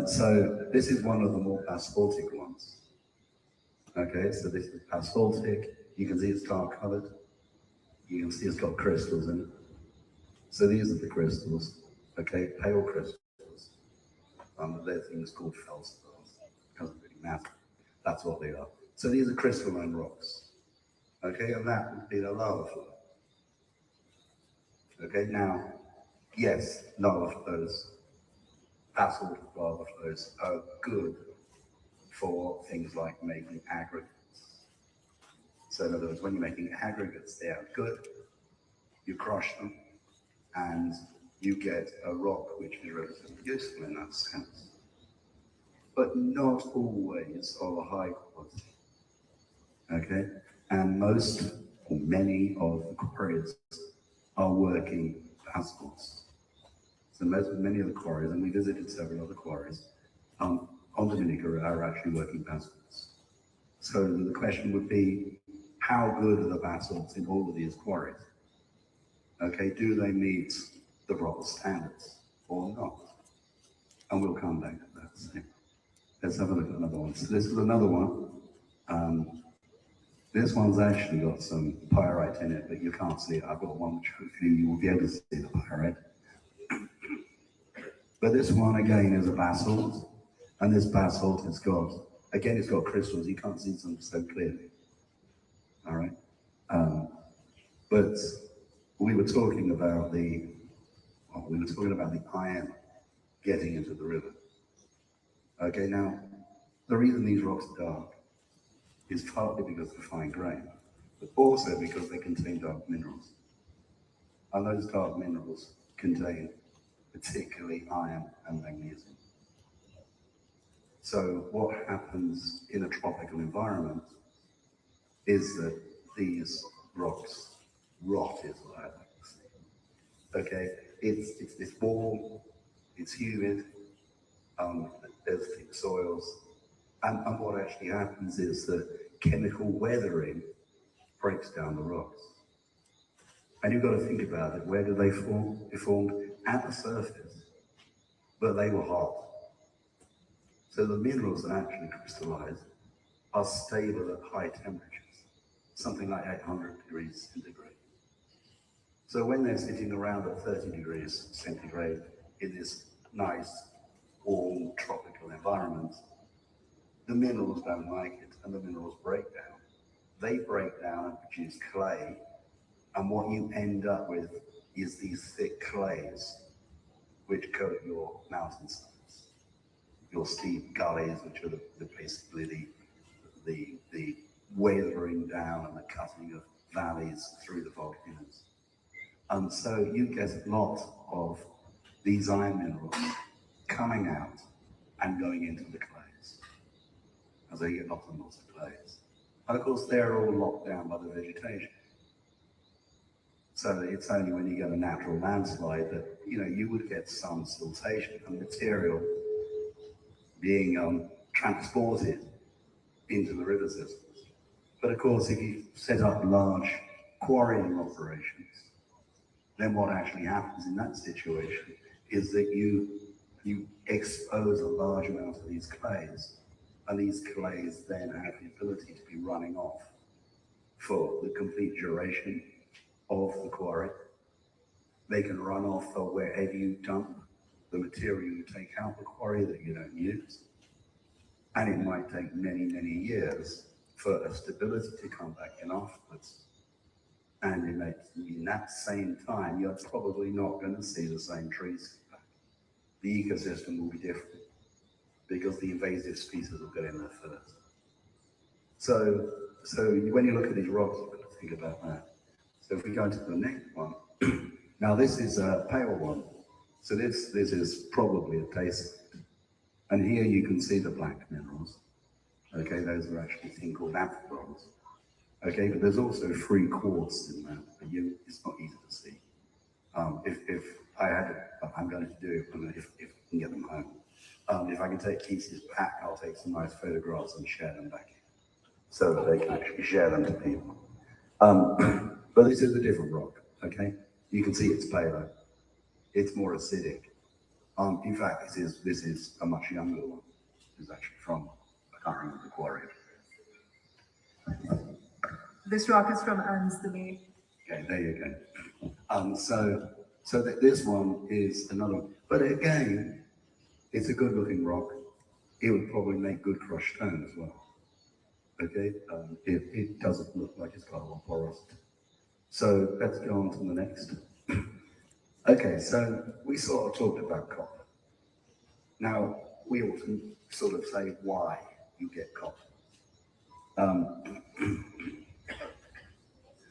so this is one of the more basaltic ones. Okay, so this is basaltic. You can see it's dark colored. You can see it's got crystals in it. So these are the crystals. Okay, pale crystals. They're things called feldspars. It doesn't really matter. That's what they are. So these are crystalline rocks. Okay, and that would be the lava flow. Okay, now, yes, lava flows, basalt lava flows are good for things like making aggregates. So in other words, when you're making aggregates, they are good. You crush them, and you get a rock which is relatively useful in that sense. But not always of a high quality. Okay? And most, or many of the quarries are working basalts. So many of the quarries, and we visited several other quarries, on Dominica are actually working basalts. So the question would be, how good are the basalts in all of these quarries? Okay, do they meet the rock standards or not? And we'll come back to that. So let's have a look at another one. So this is another one. This one's actually got some pyrite in it, but you can't see it. I've got one which hopefully you will be able to see the pyrite. But this one again is a basalt, and this basalt has got, again, it's got crystals. You can't see them so clearly. All right. But we were talking about the iron getting into the river. Okay, now, the reason these rocks are dark is partly because of the fine grain, but also because they contain dark minerals. And those dark minerals contain particularly iron and magnesium. So what happens in a tropical environment is that these rocks rot, is what I like to say. Okay, it's warm, it's humid, there's thick soils, and what actually happens is that chemical weathering breaks down the rocks. And you've got to think about it. Where do they form? They formed at the surface, but they were hot. So the minerals that actually crystallize are stable at high temperatures, something like 800 degrees centigrade. So when they're sitting around at 30 degrees centigrade in this nice, warm, tropical environment, the minerals don't like it, and the minerals break down. They break down and produce clay, and what you end up with is these thick clays which coat your mountainsides, your steep gullies, which are basically the weathering down and the cutting of valleys through the volcanoes. And so you get a lot of these iron minerals coming out and going into the clays. And so you get lots and lots of clays. And of course, they're all locked down by the vegetation. So it's only when you get a natural landslide that, you would get some siltation and material being transported into the river systems. But of course, if you set up large quarrying operations, then what actually happens in that situation is that you expose a large amount of these clays, and these clays then have the ability to be running off for the complete duration of the quarry. They can run off for wherever you dump the material you take out the quarry that you don't use. And it might take many, many years for a stability to come back in afterwards. And in that same time, you're probably not going to see the same trees come back. The ecosystem will be different because the invasive species will get in there first. So when you look at these rocks, you've got to think about that. So if we go to the next one, now this is a pale one. So this is probably a taste. And here you can see the black minerals. Okay, those are actually a thing called amphibrols. Okay, but there's also free quartz in that, but it's not easy to see. If I had, I'm going to do, if I can get them home. If I can take pieces back, I'll take some nice photographs and share them back here, so that they can actually share them to people. But this is a different rock, okay? You can see it's paler. It's more acidic. In fact, this is a much younger one. It's actually from, I can't remember the quarry. This rock is from Anne's Domain. Okay, there you go. So that this one is another one. But again, it's a good looking rock. It would probably make good crushed stone as well. Okay, it doesn't look like it's got a lot of porosity. So let's go on to the next. Okay, so we sort of talked about copper. Now, we often sort of say why you get copper.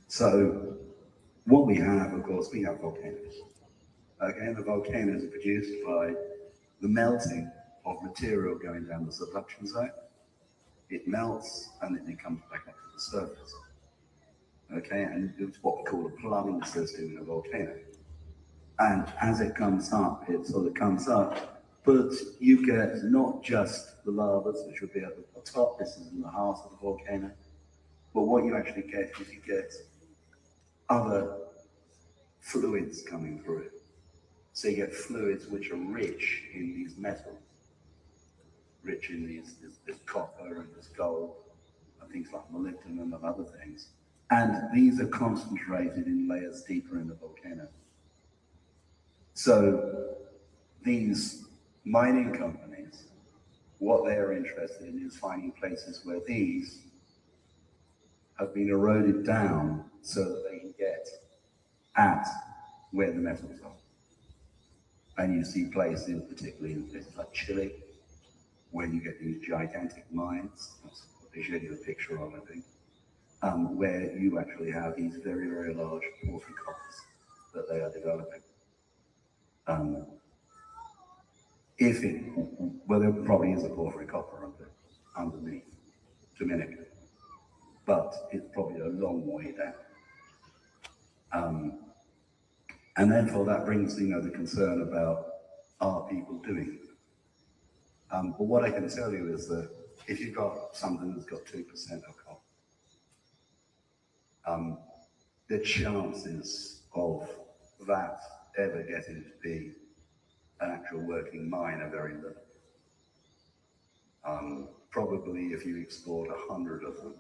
So what we have, of course, we have volcanoes. Okay, and the volcanoes are produced by the melting of material going down the subduction zone. It melts and then it comes back up to the surface. Okay, and it's what we call a plumbing system in a volcano. And as it comes up, it sort of comes up, but you get not just the lavas, which would be at the top, this is in the heart of the volcano, but what you actually get is you get other fluids coming through it. So you get fluids which are rich in these metals, rich in this copper and this gold, and things like molybdenum and other things. And these are concentrated in layers deeper in the volcano. So these mining companies, what they're interested in is finding places where these have been eroded down so that they can get at where the metals are. And you see places, particularly in places like Chile, where you get these gigantic mines. That's what they showed you a picture of, I think. where you actually have these very, very large porphyry coppers that they are developing. Well, there probably is a porphyry copper underneath Dominica, but it's probably a long way down. And therefore that brings, the concern about, are people doing it? But what I can tell you is that if you've got something that's got 2% of copper, the chances of that ever getting to be an actual working mine are very little. Probably if you explored 100 of them,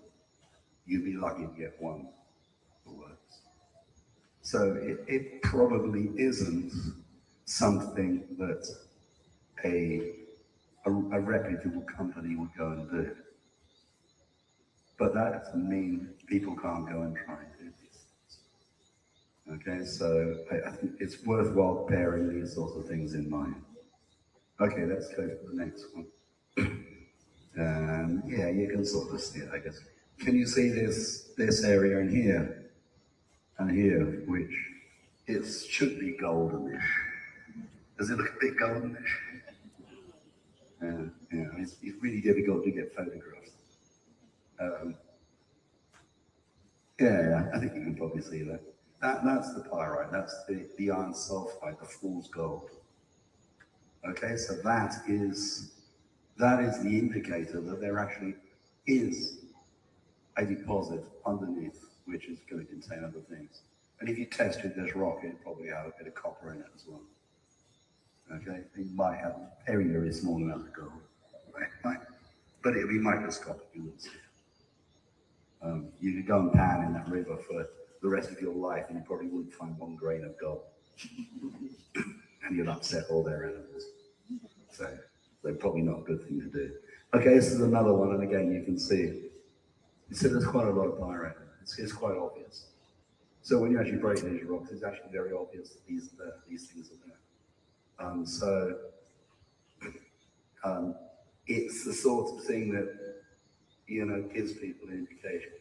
you'd be lucky to get one that works. So it probably isn't something that a reputable company would go and do. But that doesn't mean people can't go and try and do these things. Okay, so I think it's worthwhile bearing these sorts of things in mind. Okay, let's go to the next one. Yeah, you can sort of see it, I guess. Can you see this area in here and here, which should be goldenish? Does it look a bit goldenish? Yeah, it's really difficult to get photographs. Yeah, I think you can probably see that. That's the pyrite, that's the iron sulfide, the fool's gold. Okay, so that is the indicator that there actually is a deposit underneath which is going to contain other things. And if you tested this rock, it'd probably have a bit of copper in it as well. Okay, it might have a very, very small amount of gold, right? But it'll be microscopic, you wouldn't see it. You could go and pan in that river for the rest of your life and you probably wouldn't find 1 grain of gold. And you'll upset all their animals. So they're probably not a good thing to do. Okay, this is another one, and again, you can see there's quite a lot of pyrite. It's quite obvious. So when you actually break these rocks, it's actually very obvious that these things are there. It's the sort of thing that, gives people an indication.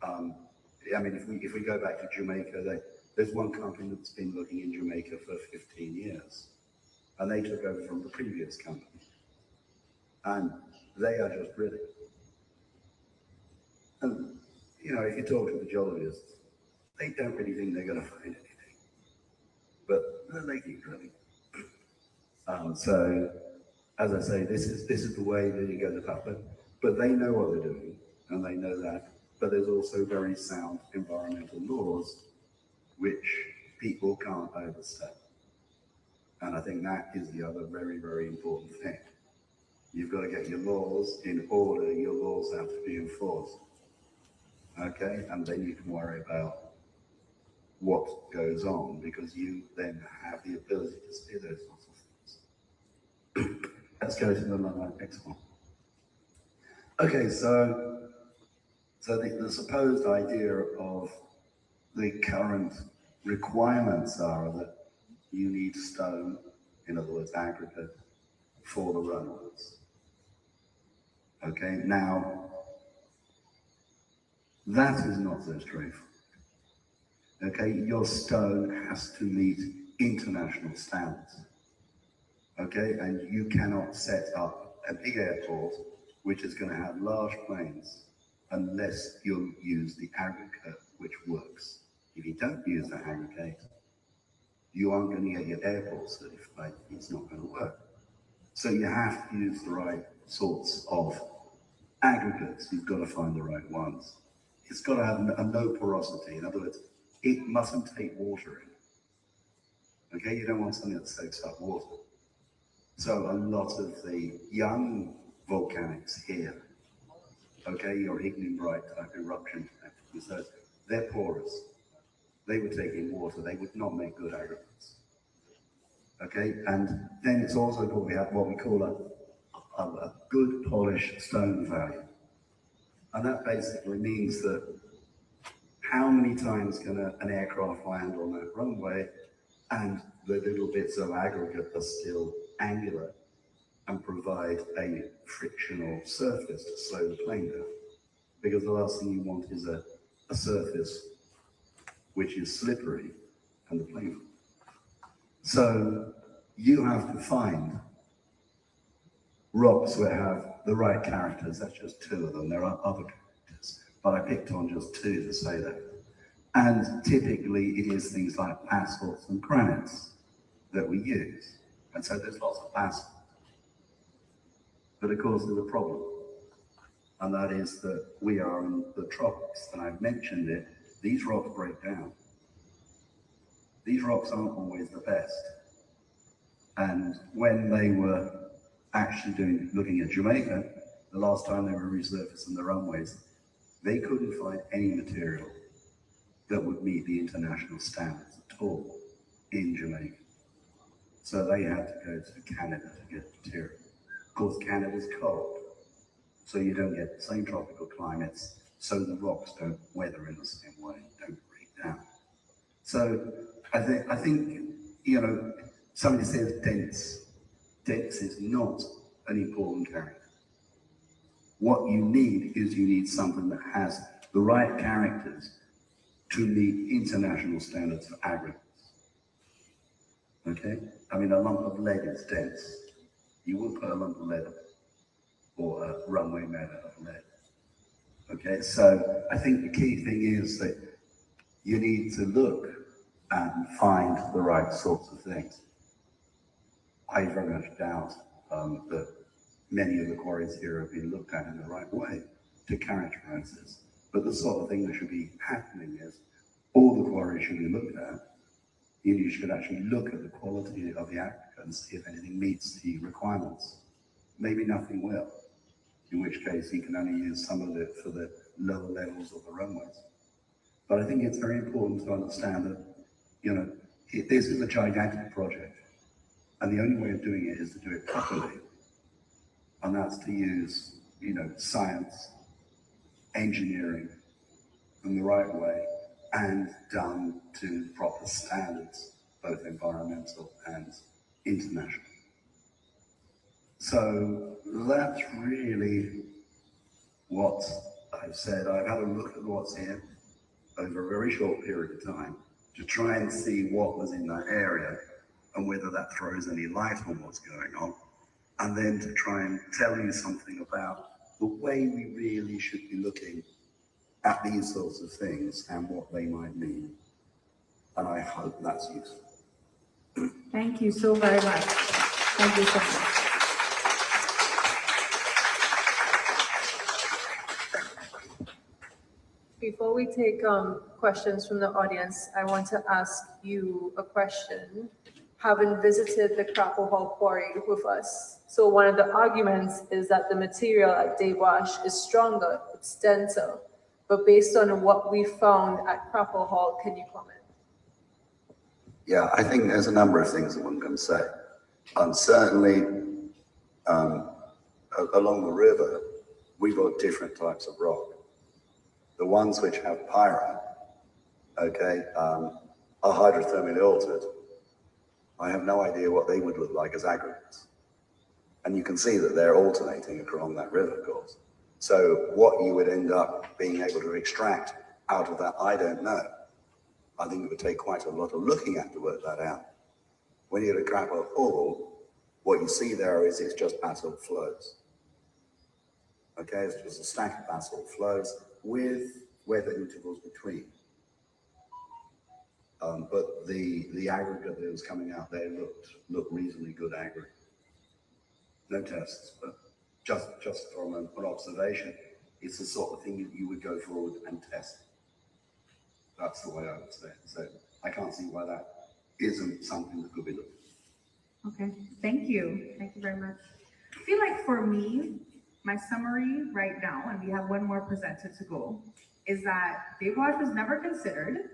I mean, if we go back to Jamaica, there's one company that's been looking in Jamaica for 15 years, and they took over from the previous company. And they are just brilliant. And, if you talk to the geologists, they don't really think they're going to find anything. But they keep drilling. So, as I say, this is the way that you go to Papa. But they know what they're doing, and they know that. But there's also very sound environmental laws which people can't overstep. And I think that is the other very, very important thing. You've got to get your laws in order. Your laws have to be enforced. Okay? And then you can worry about what goes on, because you then have the ability to see those sorts of things. Let's go to the next one. Okay, so the supposed idea of the current requirements are that you need stone, in other words, aggregate, for the runways. Okay, now, that is not so straightforward. Okay, your stone has to meet international standards. Okay, and you cannot set up a big airport which is going to have large planes unless you use the aggregate which works. If you don't use the aggregate, you aren't going to get your airport certified. It's not going to work. So you have to use the right sorts of aggregates. You've got to find the right ones. It's got to have a no porosity. In other words, it mustn't take water in. Okay, you don't want something that soaks up water. So a lot of the young volcanics here, okay, your ignimbrite type eruption, so they're porous. They would take in water. They would not make good aggregates. Okay, and then it's also probably have what we call a good polished stone value. And that basically means that how many times can an aircraft land on that runway and the little bits of aggregate are still angular and provide a frictional surface to slow the plane down. Because the last thing you want is a a surface which is slippery and the playing field. So you have to find rocks that have the right characters. That's just two of them. There are other characters, but I picked on just two to say that. And typically it is things like basalts and granites that we use. And so there's lots of basalt. But of course there's a problem. And that is that we are in the tropics, and I've mentioned it, these rocks break down. These rocks aren't always the best. And when they were actually looking at Jamaica, the last time they were resurfacing the runways, they couldn't find any material that would meet the international standards at all in Jamaica. So they had to go to Canada to get material. Of course, Canada's cold, so you don't get the same tropical climates, so the rocks don't weather in the same way, don't break down. So I think, you know, somebody says dense. Dense is not an important character. What you need something that has the right characters to meet international standards for aggregates. Okay? I mean, a lump of lead is dense. You wouldn't put a lump of lead or a runway made out of lead. Okay? So I think the key thing is that you need to look and find the right sorts of things. I very much doubt that many of the quarries here have been looked at in the right way to characterize this. But the sort of thing that should be happening is all the quarries should be looked at. You should actually look at the quality of the aggregate and see if anything meets the requirements. Maybe nothing will, in which case you can only use some of it for the lower levels of the runways. But I think it's very important to understand that, you know, this is a gigantic project, and the only way of doing it is to do it properly. And that's to use, you know, science, engineering in the right way, and done to proper standards, both environmental and international. So that's really what I've said. I've had a look at what's here over a very short period of time to try and see what was in that area and whether that throws any light on what's going on, and then to try and tell you something about the way we really should be looking at these sorts of things and what they might mean. And I hope that's useful. Thank you so very much. Thank you so much. Before we take questions from the audience, I want to ask you a question. Having visited the Crapo Hall Quarry with us, so one of the arguments is that the material at Dewash is stronger, it's denser, but based on what we found at Crapo Hall, can you comment? Yeah, I think there's a number of things that one can say. Certainly, along the river, we've got different types of rock. The ones which have pyrite, okay, are hydrothermally altered. I have no idea what they would look like as aggregates. And you can see that they're alternating along that river course. So what you would end up being able to extract out of that, I don't know. I think it would take quite a lot of looking at to work that out. When you're at a Crapo Hall, what you see there is it's just basalt flows. Okay, it's just a stack of basalt flows with weather intervals between. But the aggregate that was coming out there looked reasonably good aggregate. No tests, but just from an observation, it's the sort of thing that you would go forward and test. That's the way I would say it. So I can't see why that isn't something that could be looked at. Okay, thank you. Thank you very much. I feel like for me, my summary right now, and we have one more presenter to go, is that Dewash was never considered.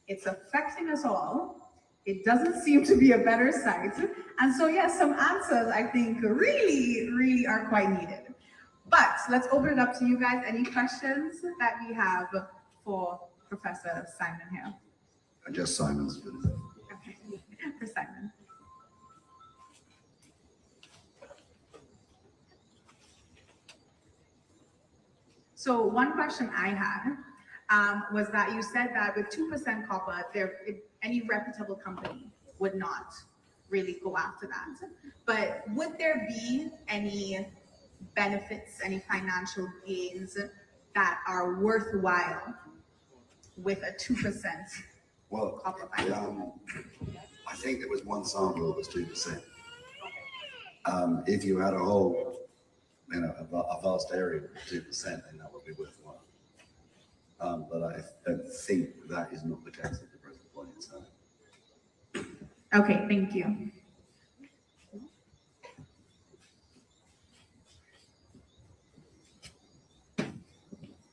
It's affecting us all. It doesn't seem to be a better site. And so yes, some answers I think really are quite needed. But let's open it up to you guys. Any questions that we have for Professor Simon here? Just Simon's good enough. Okay, for Simon. So one question I had, was that you said that with 2% copper, any reputable company would not really go after that. But would there be any benefits, any financial gains that are worthwhile with a 2% copper value? I think there was one sample that was 2%. If you had a whole, a vast area of 2%, then that would be worthwhile. But I don't think that is not the case at the present point in time. Okay, thank you.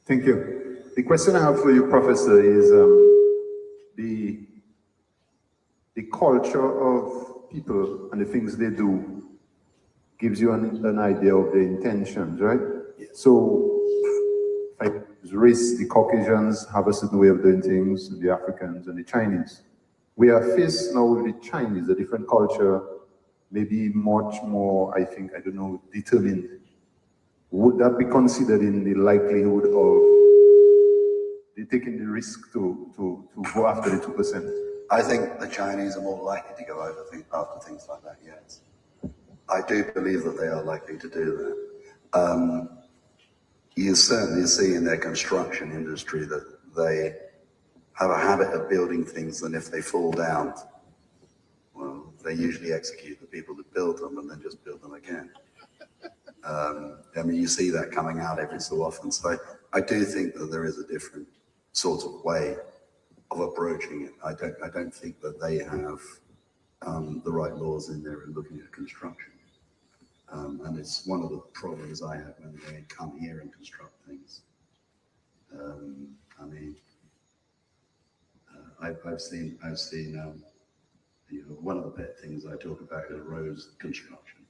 Thank you. The question I have for you, Professor, is the culture of people and the things they do gives you an idea of their intentions, right? Yes. So, like race, the Caucasians have a certain way of doing things, the Africans and the Chinese. We are faced now with the Chinese, a different culture, maybe much more, I think, I don't know, determined. Would that be considered in the likelihood of they taking the risk to go after the 2%? I think the Chinese are more likely to go after things like that, yes. I do believe that they are likely to do that. You certainly see in their construction industry that they have a habit of building things, and if they fall down, well, they usually execute the people that build them and then just build them again. I mean, you see that coming out every so often. So I do think that there is a different sort of way of approaching it. I don't think that they have the right laws in there in looking at construction. And it's one of the problems I have when they come here and construct things. I mean, I've seen one of the pet things I talk about is road construction,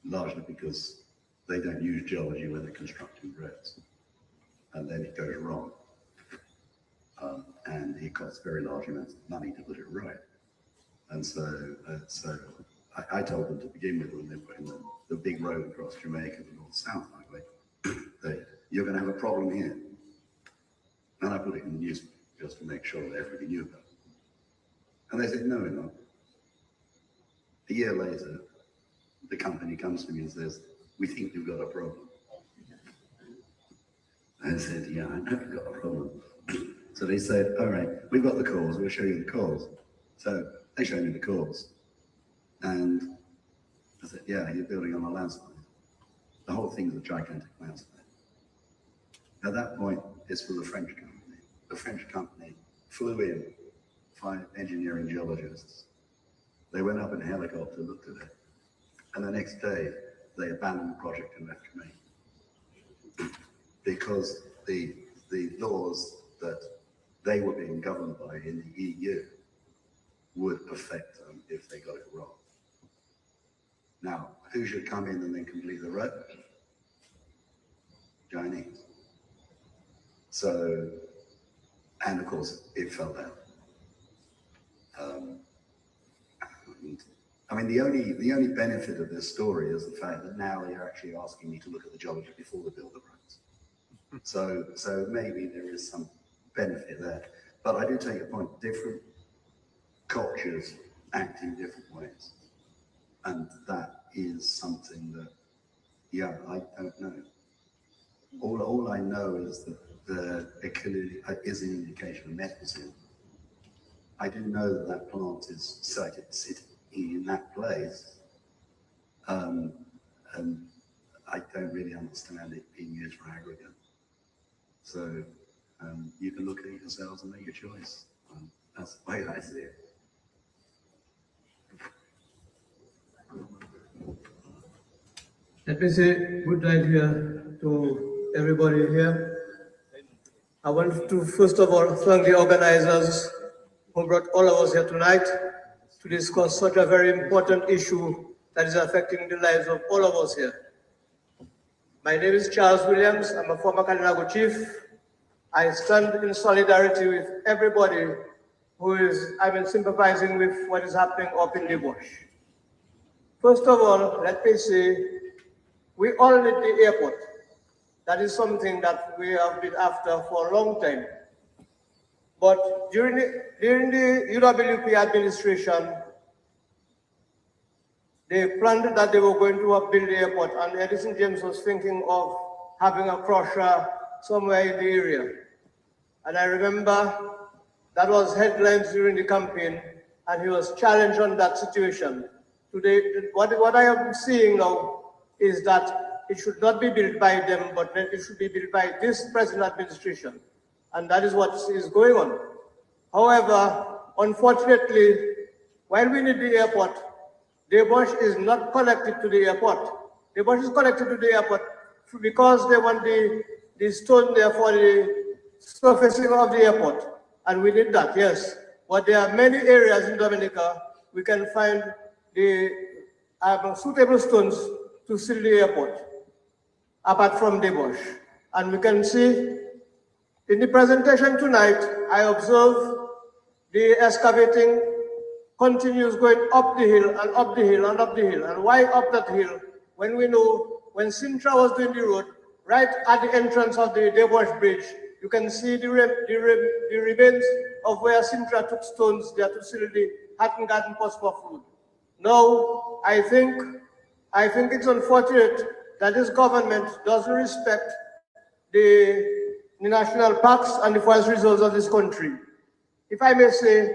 largely because they don't use geology when they're constructing roads, and then it goes wrong, and it costs very large amounts of money to put it right. And so I told them to begin with when they're putting the big road across Jamaica, the North-South Highway, that you're going to have a problem here. And I put it in the news just to make sure that everybody knew about it. And they said, no, we're not. A year later, the company comes to me and says, we think you've got a problem. I said, yeah, I know we've got a problem. So they said, all right, we've got the cause, we'll show you the cause. So they showed me the cause. And I said, yeah, you're building on a landslide. The whole thing is a gigantic landslide. At that point, it's for the French company. The French company flew in 5 engineering geologists. They went up in a helicopter, looked at it, and the next day they abandoned the project and left Jamaica. Because the laws that they were being governed by in the EU would affect them if they got it wrong. Now, who should come in and then complete the road? Chinese. So, and of course, it fell down. I mean, the only benefit of this story is the fact that now they're actually asking me to look at the geology before they build the roads. So maybe there is some benefit there. But I do take your point, different cultures act in different ways. And that is something that, yeah, I don't know. All I know is that it clearly is an indication of medicine. I do know that plant is sitting in that place, and I don't really understand it being used for aggregate. So you can look at it yourselves and make your choice. That's the way I see it. Let me say good night here to everybody here. I want to first of all thank the organizers who brought all of us here tonight to discuss such a very important issue that is affecting the lives of all of us here. My name is Charles Williams. I'm a former Kalinago chief. I stand in solidarity with everybody who is, sympathizing with what is happening up in the bush. First of all, let me say, we all need the airport. That is something that we have been after for a long time. But during the UWP administration, they planned that they were going to build the airport, and Edison James was thinking of having a crusher somewhere in the area. And I remember that was headlines during the campaign, and he was challenged on that situation. Today, what I am seeing now is that it should not be built by them, but it should be built by this present administration. And that is what is going on. However, unfortunately, while we need the airport, the bush is not connected to the airport. The bush is connected to the airport because they want the stone there for the surfacing of the airport. And we need that, yes. But there are many areas in Dominica we can find the suitable stones to seal the airport, apart from the bush. And we can see in the presentation tonight, I observe the excavating continues going up the hill and up the hill and up the hill. And why up that hill? When we know when Sintra was doing the road, right at the entrance of the Debosh Bridge, you can see the remains of where Sintra took stones there to seal the Hatton Garden Postpuff Road. Now, I think it's unfortunate that this government doesn't respect the national parks and the forest reserves of this country. If I may say,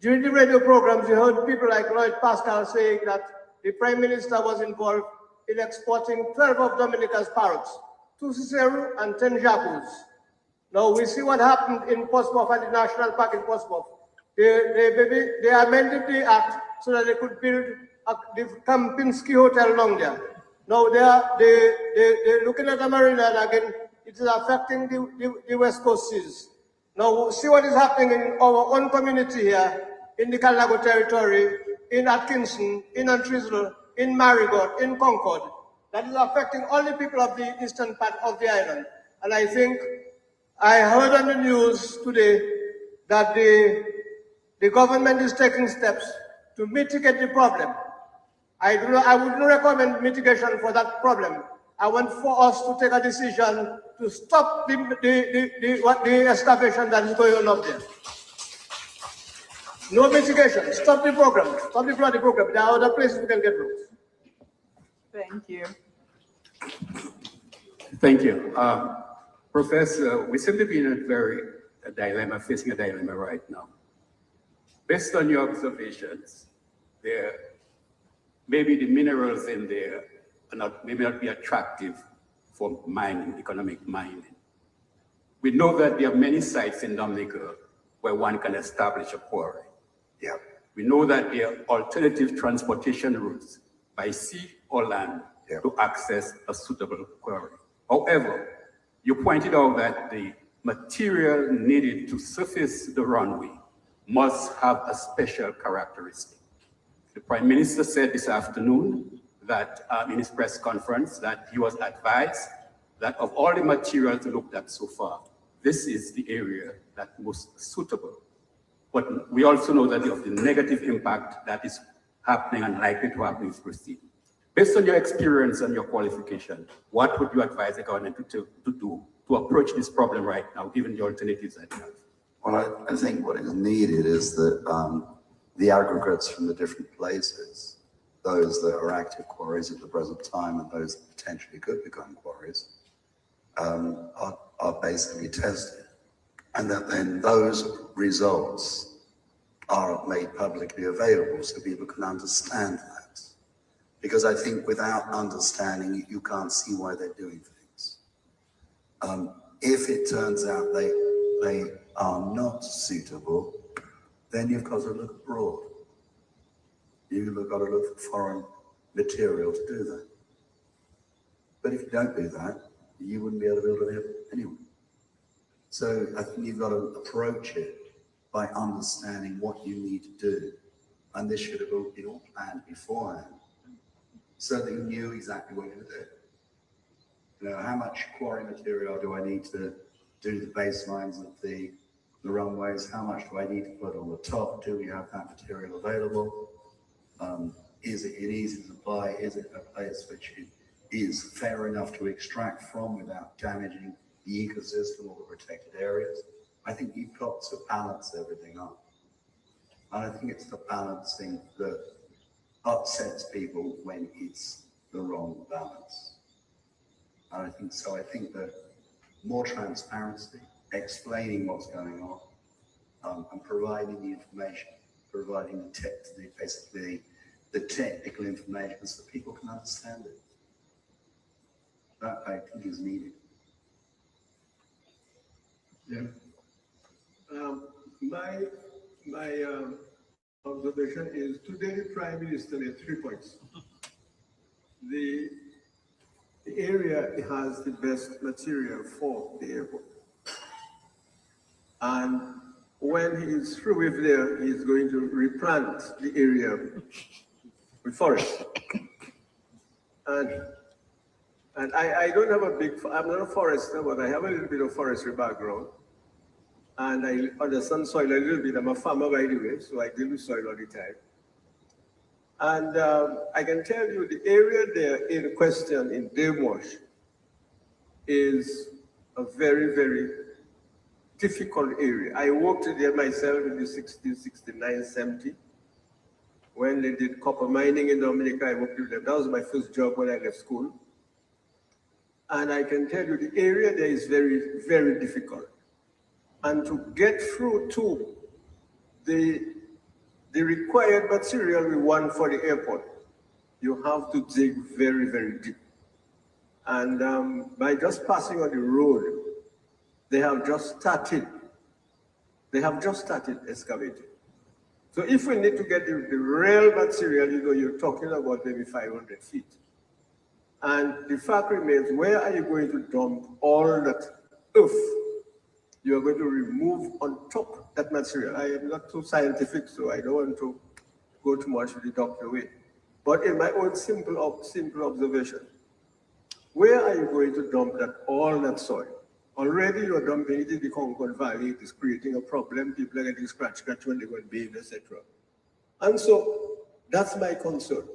during the radio programs, you heard people like Lloyd Pascal saying that the Prime Minister was involved in exporting 12 of Dominica's parrots, 2 Cicero and 10 Jacos. Now we see what happened in Postpuff at the National Park in Postpuff. They amended the act so that they could build the Kempinski Hotel along there. Now they're looking at the marina, and again, it is affecting the West Coast seas. Now see what is happening in our own community here, in the Calago territory, in Atkinson, in Antrizal, in Marigot, in Concord. That is affecting all the people of the eastern part of the island. And I think I heard on the news today that the government is taking steps to mitigate the problem. I wouldn't recommend mitigation for that problem. I want for us to take a decision to stop the excavation that is going on up there. No mitigation. Stop the program. Stop the bloody program. There are other places we can get roads. Thank you. Thank you. Professor, we seem to be in facing a dilemma right now. Based on your observations, maybe the minerals in there may not be attractive for mining, economic mining. We know that there are many sites in Dominica where one can establish a quarry. Yeah. We know that there are alternative transportation routes by sea or land to access a suitable quarry. However, you pointed out that the material needed to surface the runway must have a special characteristic. The Prime Minister said this afternoon that in his press conference that he was advised that of all the materials looked at so far, this is the area that most suitable. But we also know that of the negative impact that is happening and likely to happen if proceed. Based on your experience and your qualification, what would you advise the government to do to approach this problem right now, given the alternatives that you have? Well, I think what is needed is that the aggregates from the different places, those that are active quarries at the present time and those that potentially could become quarries, are basically tested. And that then those results are made publicly available so people can understand that. Because I think without understanding it, you can't see why they're doing things. If it turns out they are not suitable, then you've got to look abroad. You've got to look for foreign material to do that. But if you don't do that, you wouldn't be able to build an airport anyway. So I think you've got to approach it by understanding what you need to do. And this should have been all planned beforehand, so that you knew exactly what you were doing. You know, how much quarry material do I need to do the baselines of the runways? How much do I need to put on the top? Do we have that material available? Is it an easy supply? Is it a place which is fair enough to extract from without damaging the ecosystem or the protected areas. I think you've got to balance everything up. And I think it's the balancing that upsets people when it's the wrong balance. And I think that more transparency, explaining what's going on, and providing the information, providing basically the technical information so people can understand it. That I think is needed. Yeah. My observation is today the Prime Minister made 3 points. The area has the best material for the airport. And when he is through with there, he's going to replant the area with forest. And I don't have I'm not a forester, but I have a little bit of forestry background. And I understand soil a little bit. I'm a farmer by the way, so I deal with soil all the time. And I can tell you the area there in question in Deux is a very, very difficult area. I worked there myself in the 60s, 69, 70. When they did copper mining in Dominica, I worked with them. That was my first job when I left school. And I can tell you the area there is very, very difficult. And to get through to the required material we want for the airport, you have to dig very, very deep. And by just passing on the road, they have just started excavating. So if we need to get the real material, you're talking about maybe 500 feet. And the fact remains, where are you going to dump all that earth you are going to remove on top that material? I am not too scientific, so I don't want to go too much with the doctor way. But in my own simple observation, where are you going to dump all that soil? Already you're dumping it in the Concord Valley. It is creating a problem. People are getting scratch when they go and bathe, etc. And so that's my concern.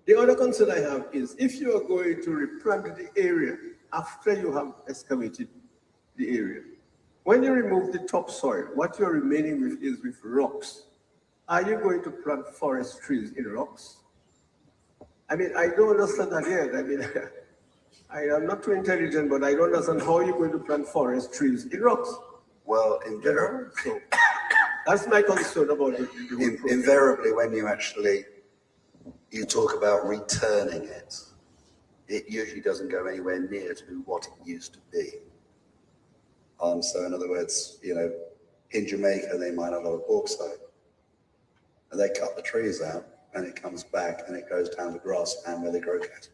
The other concern I have is if you are going to replant the area after you have excavated the area, when you remove the topsoil, what you're remaining with is with rocks. Are you going to plant forest trees in rocks? I mean, I don't understand that yet. I mean, I am not too intelligent, but I don't understand how you're going to plant forest trees in rocks. Well, invariably, so that's my concern about it. Invariably, when you talk about returning it, it usually doesn't go anywhere near to what it used to be. So in other words, in Jamaica, they mine a lot of bauxite. And they cut the trees out, and it comes back, and it goes down the grassland where they grow cattle.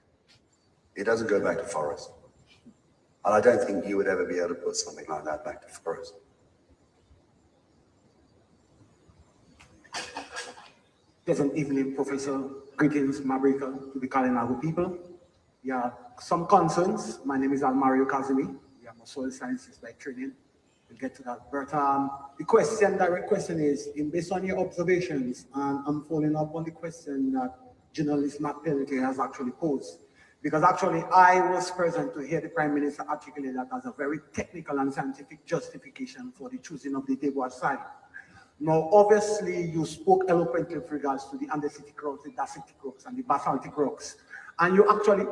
It doesn't go back to forest. And I don't think you would ever be able to put something like that back to forest. Pleasant evening, Professor. Greetings, Mabrika, to the Kalinago people. Yeah, some concerns. My name is Almario Kazimi. I'm a soil scientist by training. We'll get to that. But the direct question is, based on your observations, and I'm following up on the question that journalist Matt Pellitte has actually posed. Because actually, I was present to hear the Prime Minister articulate that as a very technical and scientific justification for the choosing of the Deux site. Now, obviously, you spoke eloquently with regards to the andesitic rocks, the dacitic rocks, and the basaltic rocks. And you actually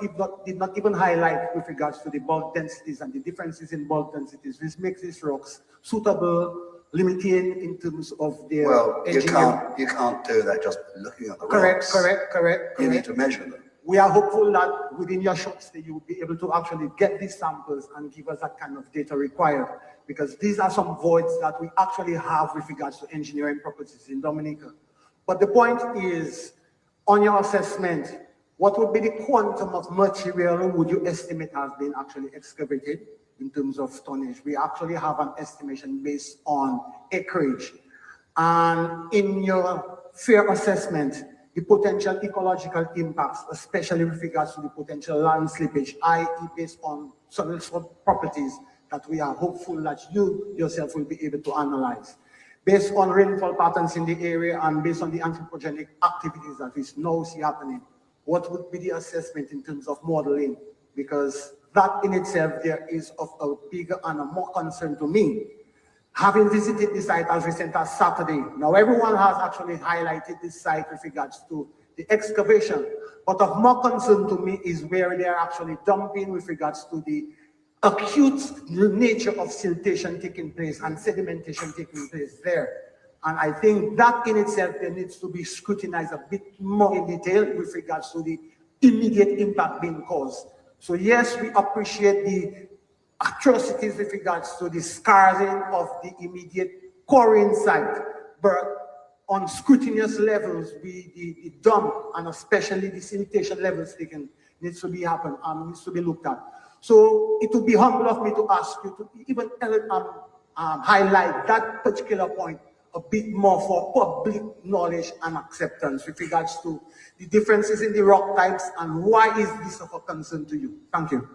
did not even highlight with regards to the bulk densities and the differences in bulk densities, which makes these rocks suitable, limiting in terms of their engineering. You can't do that just looking at the rocks. Correct. You need to measure them. We are hopeful that within your short stay, you will be able to actually get these samples and give us that kind of data required, because these are some voids that we actually have with regards to engineering properties in Dominica. But the point is, on your assessment, what would be the quantum of material would you estimate has been actually excavated in terms of tonnage? We actually have an estimation based on acreage. And in your fair assessment, the potential ecological impacts, especially with regards to the potential land slippage, i.e. based on soil properties that we are hopeful that you yourself will be able to analyze. Based on rainfall patterns in the area and based on the anthropogenic activities that we now see happening, what would be the assessment in terms of modeling? Because that in itself there is of a bigger and a more concern to me. Having visited the site as recent as Saturday, now everyone has actually highlighted this site with regards to the excavation, but of more concern to me is where they are actually dumping with regards to the acute nature of siltation taking place and sedimentation taking place there. And I think that in itself there needs to be scrutinized a bit more in detail with regards to the immediate impact being caused. So yes, we appreciate the atrocities with regards to the scarring of the immediate quarrying site, but on scrutinous levels, the dump and especially the sanitation levels taken needs to be needs to be looked at. So it would be humble of me to ask you to even highlight that particular point a bit more for public knowledge and acceptance with regards to the differences in the rock types and why is this of a concern to you? Thank you.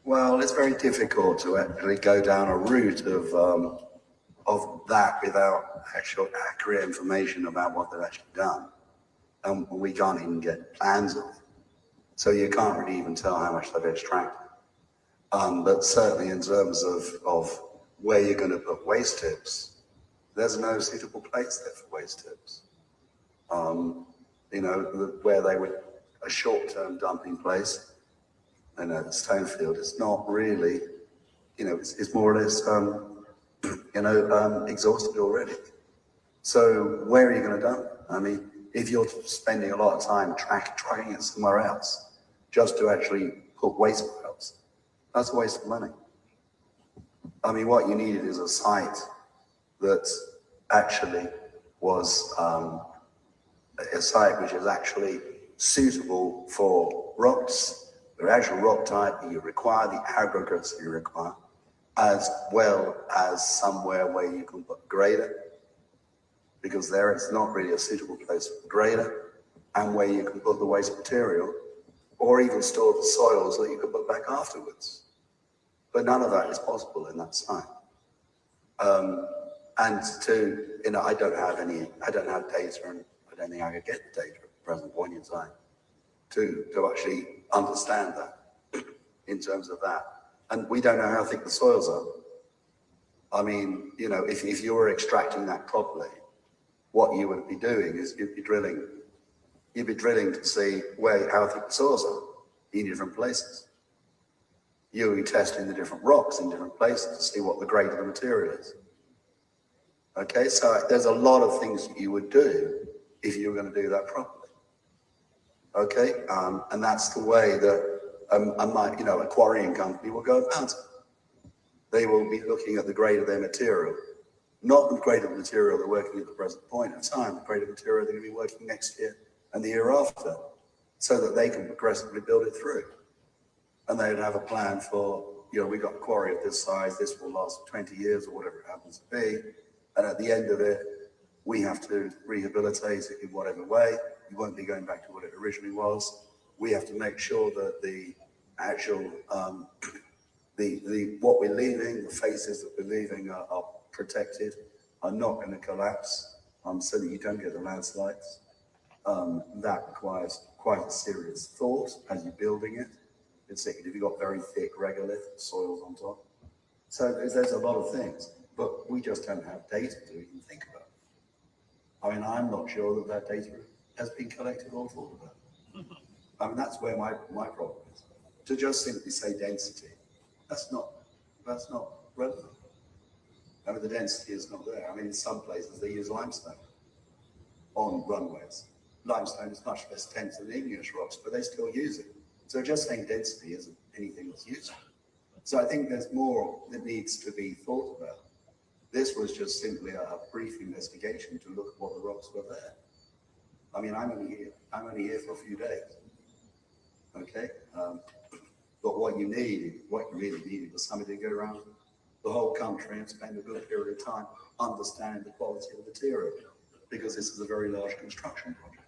Well, it's very difficult to actually go down a route of that without actual accurate information about what they've actually done. And we can't even get plans of it. So you can't really even tell how much they've extracted. But certainly in terms of where you're going to put waste tips, there's no suitable place there for waste tips. You know, where they would, a short-term dumping place, in a stone field, it's not really, you know, it's more or less, you know, exhausted already. So where are you going to dump? I mean, if you're spending a lot of time tracking it somewhere else, just to actually put waste piles, that's a waste of money. I mean, what you needed is a site that actually was a site which is actually suitable for rocks, the actual rock type you require, the aggregates you require, as well as somewhere where you can put grader, because there it's not really a suitable place for grader, and where you can put the waste material, or even store the soils that you can put back afterwards. But none of that is possible in that site. And to, you know, I don't have data, and I don't think I could get the data at the present point in time to actually understand that in terms of that. And we don't know how thick the soils are. I mean, you know, if you were extracting that properly, what you would be doing is you'd be drilling to see how thick the soils are in different places. You'll be testing the different rocks in different places to see what the grade of the material is. Okay, so there's a lot of things that you would do if you were going to do that properly. Okay, and that's the way that a quarrying company will go about it. They will be looking at the grade of their material, not the grade of the material they're working at the present point in time, the grade of material they're going to be working next year and the year after, so that they can progressively build it through. And they would have a plan for, you know, we got a quarry of this size, this will last 20 years or whatever it happens to be. And at the end of it, we have to rehabilitate it in whatever way. We won't be going back to what it originally was. We have to make sure that the actual, what we're leaving, the faces that we're leaving are protected, are not going to collapse, so that you don't get the landslides. That requires quite a serious thought as you're building it. Particularly if you've got very thick regolith soils on top. So there's a lot of things, but we just don't have data to even think about. I mean, I'm not sure that data has been collected or thought about. I mean, that's where my problem is. To just simply say density, that's not relevant. I mean, the density is not there. I mean, in some places they use limestone on runways. Limestone is much less dense than igneous rocks, but they still use it. So just saying density isn't anything that's useful. So I think there's more that needs to be thought about. This was just simply a brief investigation to look at what the rocks were there. I mean, I'm only here for a few days. Okay? But what you really needed was somebody to go around the whole country and spend a good period of time understanding the quality of the material, because this is a very large construction project.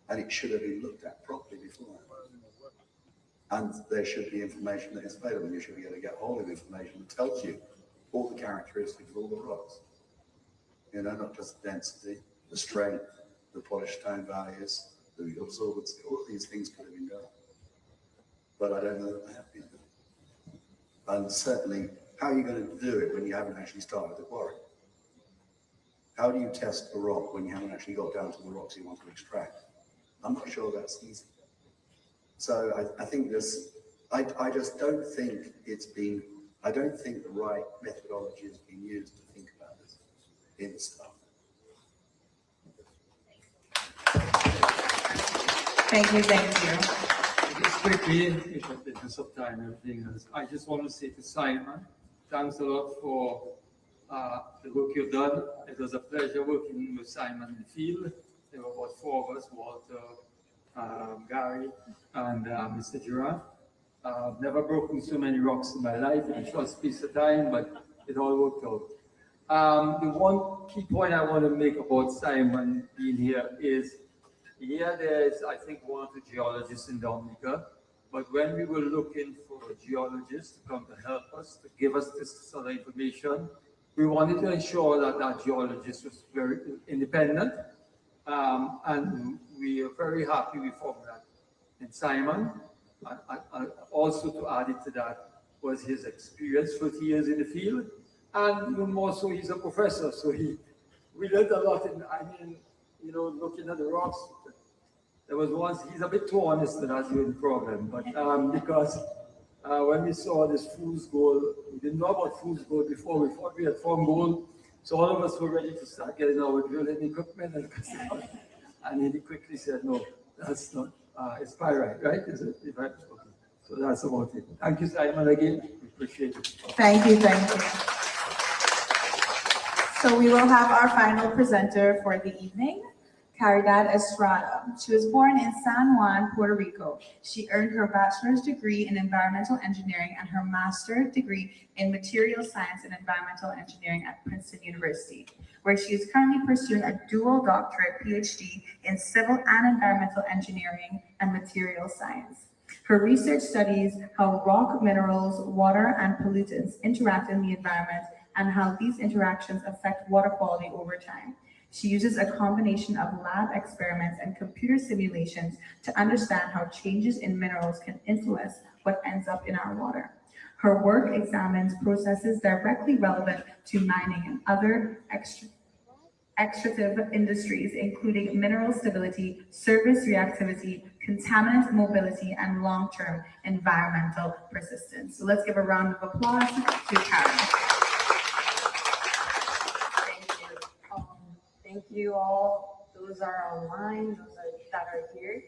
And it should have been looked at properly before. And there should be information that is available. You should be able to get all of the information that tells you all the characteristics of all the rocks. You know, not just the density, the strength, the polished stone values, the absorbency, all of these things could have been done. But I don't know that they have been done. And certainly, how are you going to do it when you haven't actually started the quarry? How do you test a rock when you haven't actually got down to the rocks you want to extract? I'm not sure that's easy. So I think this, I just don't think it's been, I don't think the right methodology has been used to think about this in stuff. Thank you, thank you. Just quickly, if I take this up time and everything else, I just want to say to Simon, thanks a lot for the work you've done. It was a pleasure working with Simon in the field. There were about 4 of us, Walter, Gary, and Mr. Girard. I've never broken so many rocks in my life in a short space of time, but it all worked out. The one key point I want to make about Simon being here is, there's, I think, 1 or 2 geologists in Dominica, but when we were looking for a geologist to come to help us, to give us this sort of information, we wanted to ensure that that geologist was very independent, and we are very happy we found that in Simon. Also to add it to that was his experience, 30 years in the field, and even more so, he's a professor, so we learned a lot in, looking at the rocks. There was once, he's a bit too honest, and that's the only problem, but because when we saw this fool's gold, we didn't know about fool's gold before, we thought we had found gold, so all of us were ready to start getting our drilling equipment, and he quickly said, no, that's not, it's pyrite, right? Is it? Okay. So that's about it. Thank you, Simon, again, we appreciate it. Thank you, thank you. So we will have our final presenter for the evening, Caridad Estrada. She was born in San Juan, Puerto Rico. She earned her bachelor's degree in environmental engineering and her master's degree in material science and environmental engineering at Princeton University, where she is currently pursuing a dual doctorate PhD in civil and environmental engineering and material science. Her research studies how rock, minerals, water, and pollutants interact in the environment and how these interactions affect water quality over time. She uses a combination of lab experiments and computer simulations to understand how changes in minerals can influence what ends up in our water. Her work examines processes directly relevant to mining and other extractive industries, including mineral stability, surface reactivity, contaminant mobility, and long-term environmental persistence. So let's give a round of applause to Karen. Thank you all. Those are online, that are here.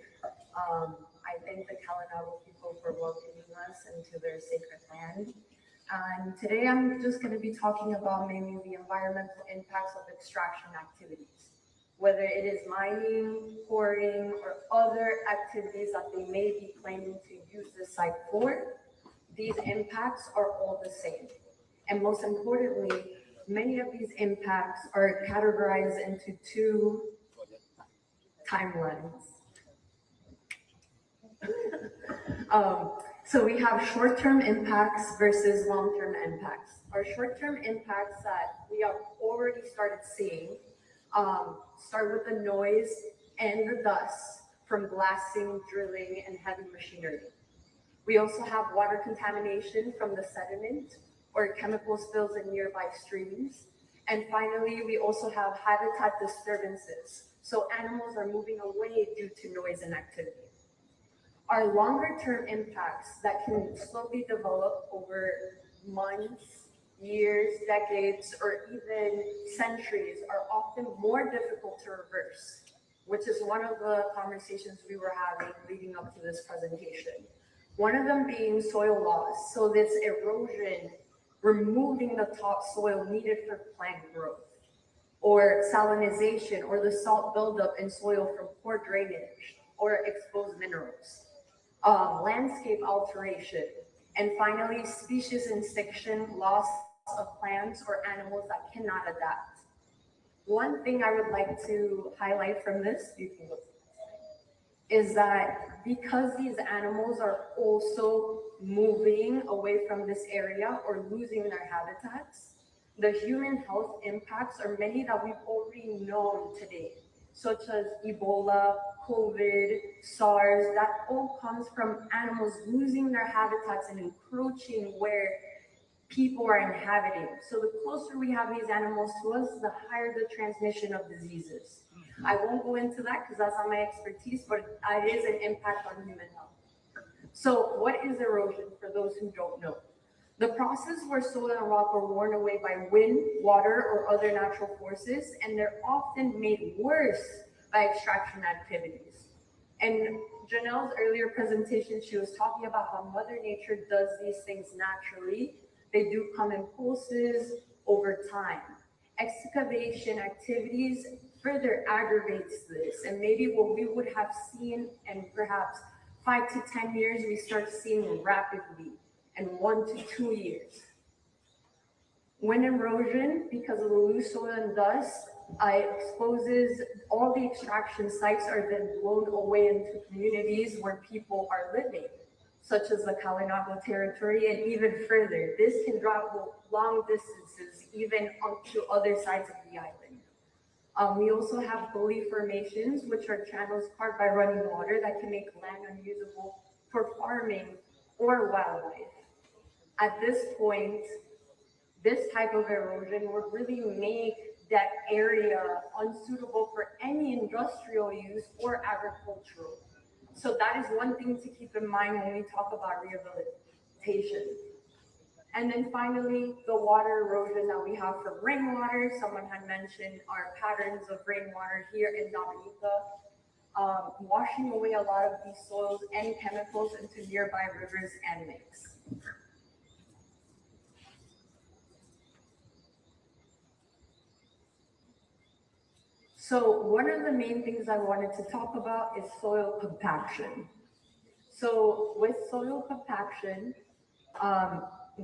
I thank the Kalinago people for welcoming us into their sacred land. And today I'm just going to be talking about mainly the environmental impacts of extraction activities. Whether it is mining, quarrying, or other activities that they may be claiming to use this site for, these impacts are all the same. And most importantly, many of these impacts are categorized into 2 timelines. So we have short-term impacts versus long-term impacts. Our short-term impacts that we have already started seeing start with the noise and the dust from blasting, drilling, and heavy machinery. We also have water contamination from the sediment or chemical spills in nearby streams. And finally, we also have habitat disturbances. So animals are moving away due to noise and activity. Our longer term impacts that can slowly develop over months, years, decades, or even centuries are often more difficult to reverse, which is one of the conversations we were having leading up to this presentation. One of them being soil loss. So this erosion, removing the topsoil needed for plant growth, or salinization, or the salt buildup in soil from poor drainage or exposed minerals, landscape alteration, and finally, species extinction, loss of plants or animals that cannot adapt. One thing I would like to highlight from this, is that because these animals are also moving away from this area or losing their habitats, the human health impacts are many that we've already known today. such as Ebola, COVID, SARS, that all comes from animals losing their habitats and encroaching where people are inhabiting. So the closer we have these animals to us, the higher the transmission of diseases. I won't go into that because that's not my expertise, but it is an impact on human health. So what is erosion for those who don't know? The process where soil and rock are worn away by wind, water, or other natural forces, and they're often made worse by extraction activities. And Janelle's earlier presentation, she was talking about how Mother Nature does these things naturally. They do come in pulses over time. Excavation activities further aggravates this, and maybe what we would have seen in perhaps 5 to 10 years, we start seeing rapidly in 1 to 2 years. Wind erosion, because of the loose soil and dust, exposes all the extraction sites are then blown away into communities where people are living, such as the Kalinago territory and even further. This can travel long distances, even onto other sides of the island. We also have gully formations, which are channels carved by running water that can make land unusable for farming or wildlife. At this point, this type of erosion would really make that area unsuitable for any industrial use or agricultural. So that is one thing to keep in mind when we talk about rehabilitation. And then finally, the water erosion that we have from rainwater. Someone had mentioned our patterns of rainwater here in Dominica, washing away a lot of these soils and chemicals into nearby rivers and lakes. So one of the main things I wanted to talk about is soil compaction. So with soil compaction,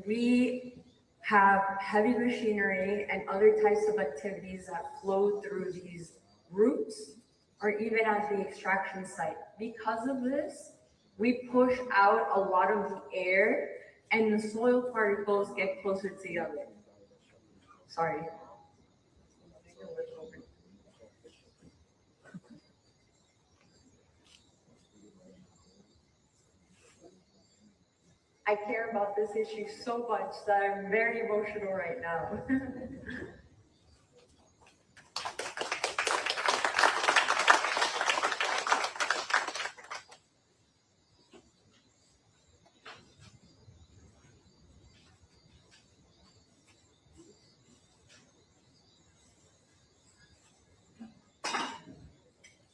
we have heavy machinery and other types of activities that flow through these roots or even at the extraction site. Because of this, we push out a lot of the air and the soil particles get closer together. Sorry. I care about this issue so much that I'm very emotional right now.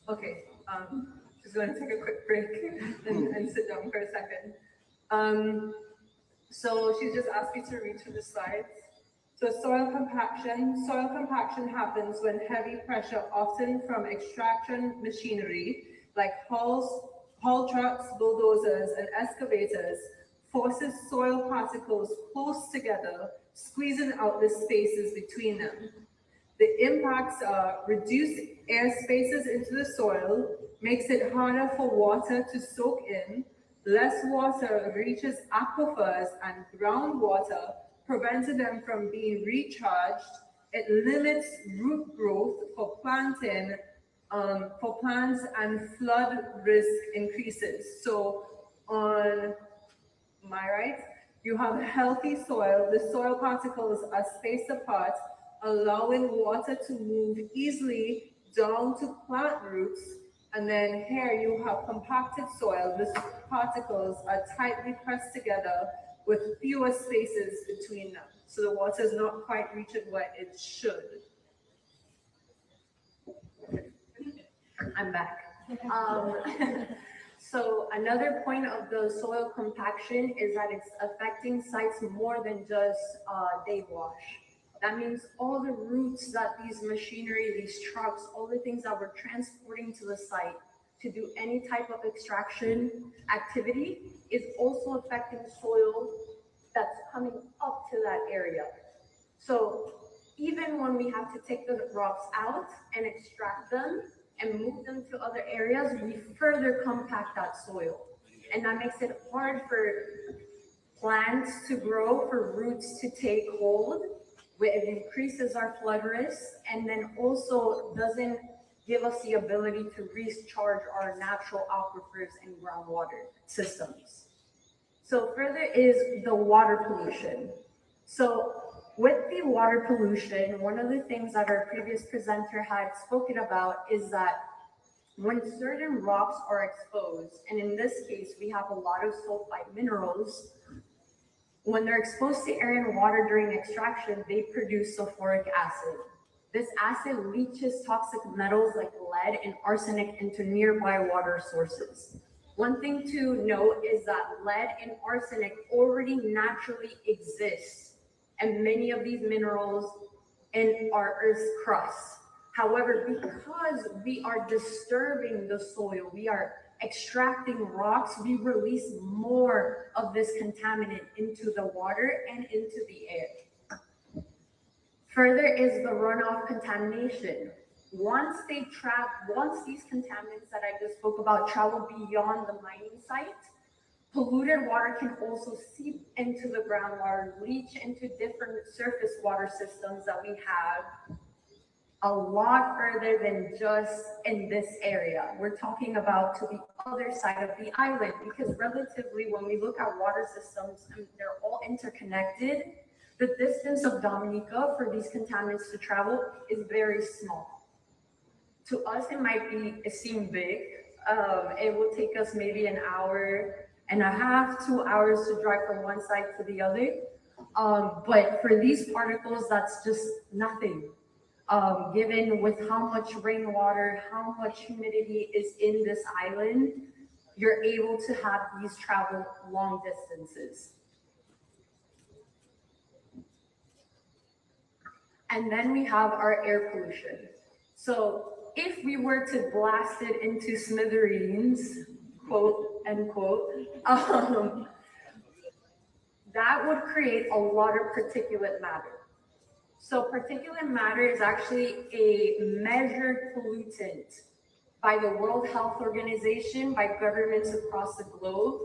Okay, just going to take a quick break and sit down for a second. So she's just asked me to read through the slides. So soil compaction happens when heavy pressure, often from extraction machinery, like haul trucks, bulldozers, and excavators, forces soil particles close together, squeezing out the spaces between them. The impacts are reduced air spaces into the soil, makes it harder for water to soak in, less water reaches aquifers and groundwater, preventing them from being recharged. It limits root growth for planting, for plants, and flood risk increases. So on my right, you have healthy soil. The soil particles are spaced apart, allowing water to move easily down to plant roots. And then here you have compacted soil. The particles are tightly pressed together with fewer spaces between them. So the water is not quite reaching where it should. I'm back. So another point of the soil compaction is that it's affecting sites more than just day wash. That means all the roots that these machinery, these trucks, all the things that we're transporting to the site to do any type of extraction activity is also affecting soil that's coming up to that area. So even when we have to take the rocks out and extract them and move them to other areas, we further compact that soil. And that makes it hard for plants to grow, for roots to take hold. It increases our flood risk, and then also doesn't give us the ability to recharge our natural aquifers and groundwater systems. So further is the water pollution. So with the water pollution, one of the things that our previous presenter had spoken about is that when certain rocks are exposed, and in this case, we have a lot of sulfide minerals, when they're exposed to air and water during extraction, they produce sulfuric acid. This acid leaches toxic metals like lead and arsenic into nearby water sources. One thing to note is that lead and arsenic already naturally exist in many of these minerals in our Earth's crust. However, because we are disturbing the soil, we are extracting rocks, we release more of this contaminant into the water and into the air. Further is the runoff contamination. Once these contaminants that I just spoke about travel beyond the mining site, polluted water can also seep into the groundwater, leach into different surface water systems that we have a lot further than just in this area. We're talking about to the other side of the island, because relatively when we look at water systems, they're all interconnected. The distance of Dominica for these contaminants to travel is very small. To us, it seem big. It will take us maybe an hour and a half, 2 hours to drive from one side to the other. But for these particles, that's just nothing. Given with how much rainwater, how much humidity is in this island, you're able to have these travel long distances. And then we have our air pollution. So if we were to blast it into smithereens, quote unquote, that would create a lot of particulate matter. So particulate matter is actually a measured pollutant by the World Health Organization, by governments across the globe,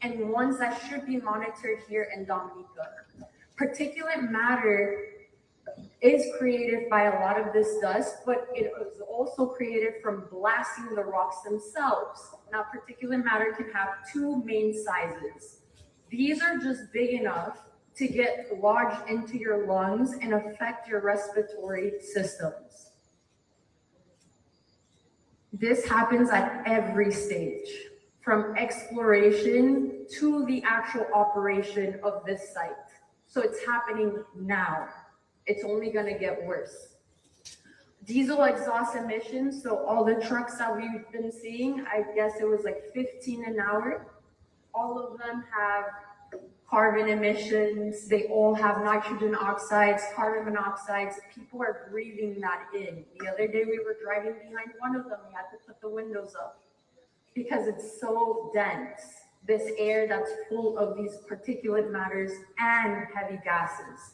and ones that should be monitored here in Dominica. Particulate matter is created by a lot of this dust, but it is also created from blasting the rocks themselves. Now, particulate matter can have two main sizes. These are just big enough to get lodged into your lungs and affect your respiratory systems. This happens at every stage, from exploration to the actual operation of this site. So it's happening now. It's only going to get worse. Diesel exhaust emissions, so all the trucks that we've been seeing, I guess it was like 15 an hour. All of them have carbon emissions. They all have nitrogen oxides, carbon monoxides. People are breathing that in. The other day we were driving behind one of them. We had to put the windows up because it's so dense. This air that's full of these particulate matters and heavy gases.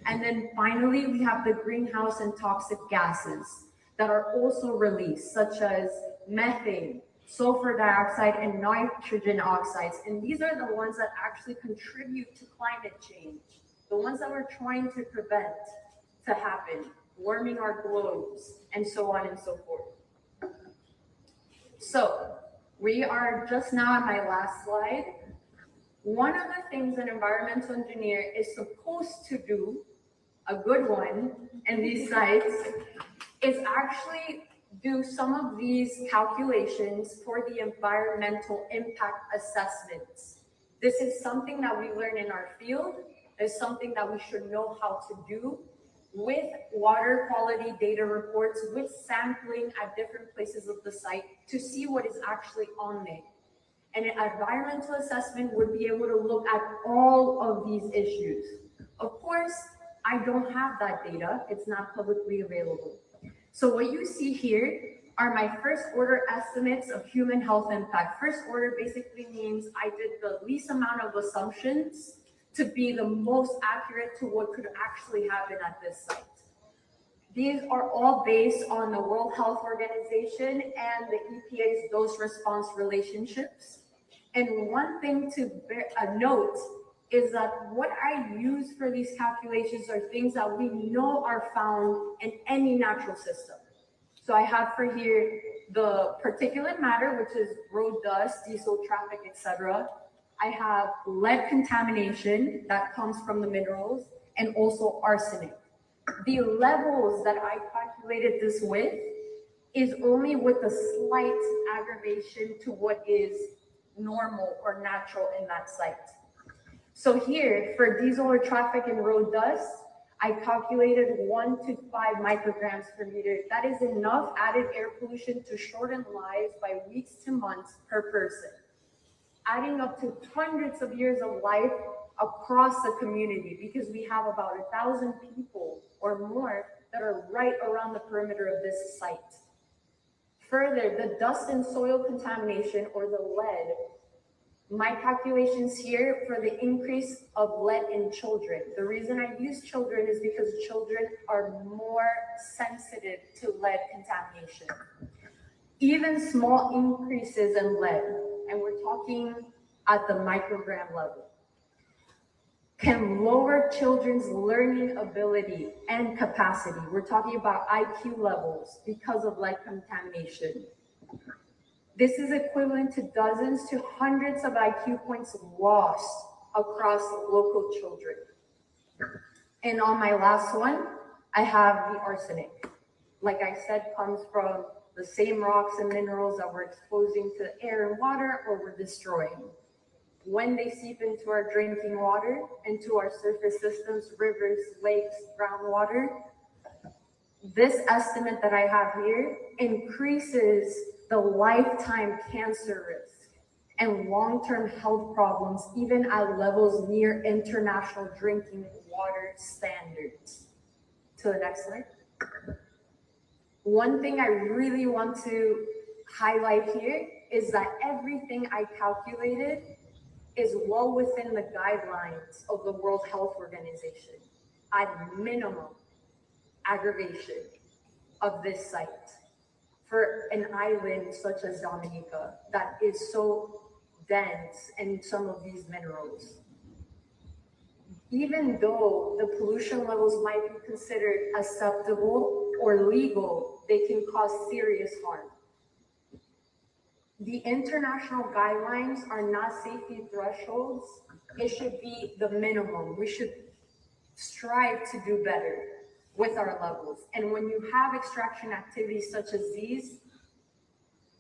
And then finally, we have the greenhouse and toxic gases that are also released, such as methane, sulfur dioxide, and nitrogen oxides. And these are the ones that actually contribute to climate change, the ones that we're trying to prevent to happen, warming our globes, and so on and so forth. So we are just now on my last slide. One of the things an environmental engineer is supposed to do, a good one, in these sites, is actually do some of these calculations for the environmental impact assessments. This is something that we learn in our field. It's something that we should know how to do with water quality data reports, with sampling at different places of the site to see what is actually on there. And an environmental assessment would be able to look at all of these issues. Of course, I don't have that data. It's not publicly available. So what you see here are my first order estimates of human health impact. First order basically means I did the least amount of assumptions to be the most accurate to what could actually happen at this site. These are all based on the World Health Organization and the EPA's dose response relationships. And one thing to note is that what I use for these calculations are things that we know are found in any natural system. So I have for here the particulate matter, which is road dust, diesel traffic, etc. I have lead contamination that comes from the minerals, and also arsenic. The levels that I calculated this with is only with a slight aggravation to what is normal or natural in that site. So here, for diesel or traffic and road dust, I calculated 1 to 5 micrograms per meter. That is enough added air pollution to shorten lives by weeks to months per person, adding up to hundreds of years of life across the community, because we have about 1,000 people or more that are right around the perimeter of this site. Further, the dust and soil contamination, or the lead, my calculations here for the increase of lead in children. The reason I use children is because children are more sensitive to lead contamination. Even small increases in lead, and we're talking at the microgram level, can lower children's learning ability and capacity. We're talking about IQ levels because of lead contamination. This is equivalent to dozens to hundreds of IQ points lost across local children. And on my last one, I have the arsenic. Like I said, comes from the same rocks and minerals that we're exposing to air and water or we're destroying. When they seep into our drinking water, into our surface systems, rivers, lakes, groundwater, this estimate that I have here increases the lifetime cancer risk and long-term health problems, even at levels near international drinking water standards. To the next slide. One thing I really want to highlight here is that everything I calculated is well within the guidelines of the World Health Organization, at minimum aggravation of this site for an island such as Dominica that is so dense in some of these minerals. Even though the pollution levels might be considered acceptable or legal, they can cause serious harm. The international guidelines are not safety thresholds. It should be the minimum. We should strive to do better with our levels. And when you have extraction activities such as these,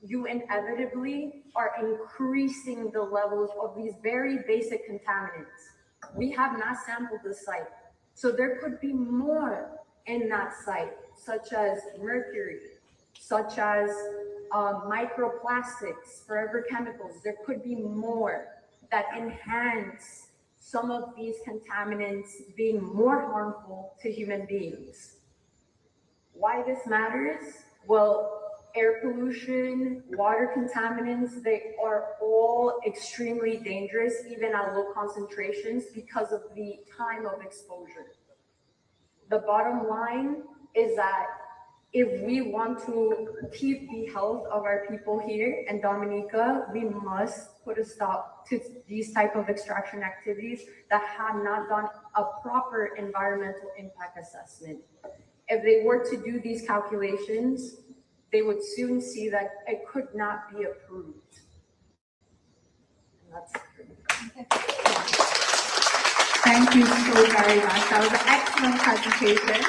you inevitably are increasing the levels of these very basic contaminants. We have not sampled the site, so there could be more in that site, such as mercury, such as microplastics, forever chemicals. There could be more that enhance some of these contaminants being more harmful to human beings. Why this matters? Well, air pollution, water contaminants, they are all extremely dangerous, even at low concentrations, because of the time of exposure. The bottom line is that if we want to keep the health of our people here in Dominica, we must put a stop to these type of extraction activities that have not done a proper environmental impact assessment. If they were to do these calculations, they would soon see that it could not be approved. And that's it. Thank you so very much. That was an excellent presentation.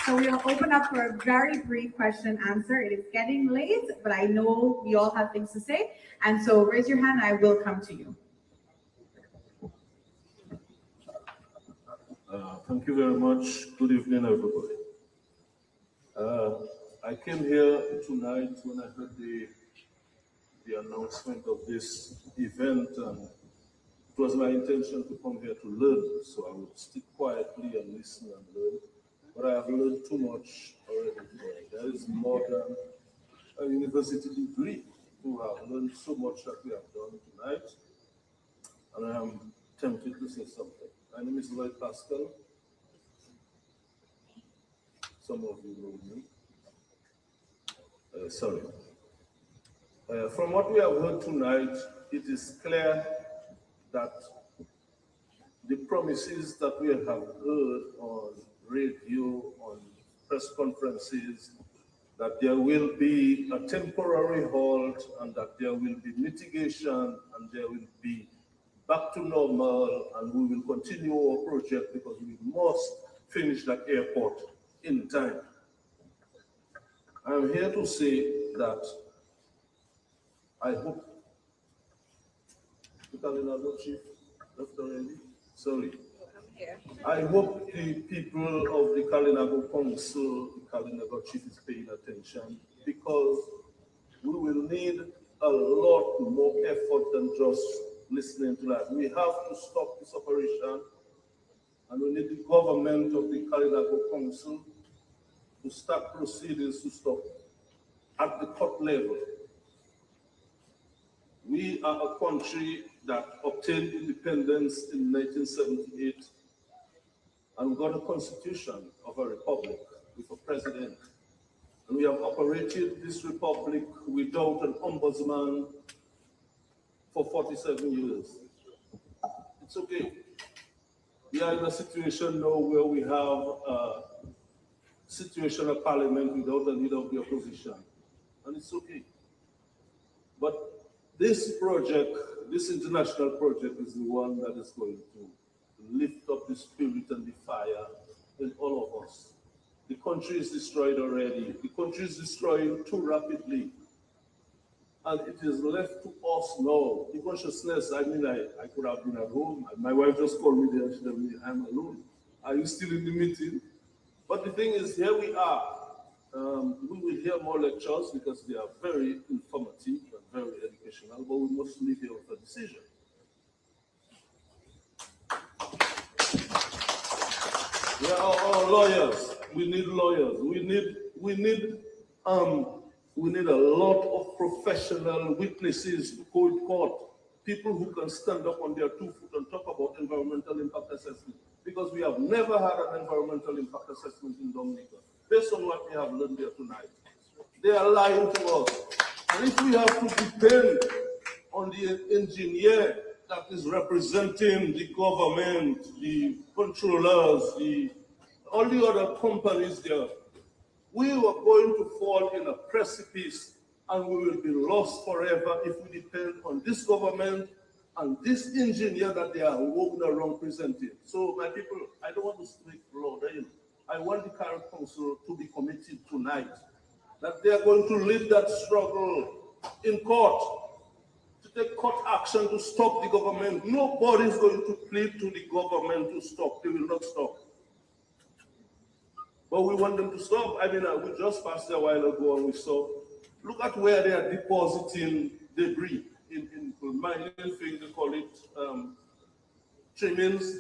So we'll open up for a very brief question and answer. It is getting late, but I know we all have things to say. And so raise your hand, I will come to you. Thank you very much. Good evening, everybody. I came here tonight when I heard the announcement of this event, and it was my intention to come here to learn, so I would sit quietly and listen and learn. But I have learned too much already today. There is more than a university degree to have learned so much that we have done tonight, and I am tempted to say something. My name is Lloyd Pascal. Some of you know me. From what we have heard tonight, it is clear that the promises that we have heard on radio, on press conferences, that there will be a temporary halt and that there will be mitigation and there will be back to normal, and we will continue our project because we must finish that airport in time. I'm here to say that I hope the Kalinago chief left already. Sorry. I hope the people of the Kalinago Council, the Kalinago chief is paying attention, because we will need a lot more effort than just listening to that. We have to stop this operation, and we need the government of the Kalinago Council to start proceedings to stop at the court level. We are a country that obtained independence in 1978, and we got a constitution of a republic with a president. And we have operated this republic without an ombudsman for 47 years. It's okay. We are in a situation now where we have a situation of parliament without the leader of the opposition, and it's okay. But this project, this international project, is the one that is going to lift up the spirit and the fire in all of us. The country is destroyed already. The country is destroying too rapidly. And it is left to us now. The consciousness, I mean, I could have been at home. My wife just called me there and she told me, I'm alone. Are you still in the meeting? But the thing is, here we are. We will hear more lectures because they are very informative and very educational, but we must leave here with a decision. We are all lawyers. We need lawyers. We need a lot of professional witnesses to go in court. People who can stand up on their 2 feet and talk about environmental impact assessment. Because we have never had an environmental impact assessment in Dominica. Based on what we have learned here tonight. They are lying to us. And if we have to depend on the engineer that is representing the government, the controllers, all the other companies there, we are going to fall in a precipice and we will be lost forever if we depend on this government and this engineer that they are walking around presenting. So my people, I don't want to speak louder. I want the current council to be committed tonight that they are going to lead that struggle in court, to take court action to stop the government. Nobody is going to plead to the government to stop. They will not stop. But we want them to stop. I mean, we just passed a while ago and we saw, look at where they are depositing debris. In mining thing, they call it trimmings.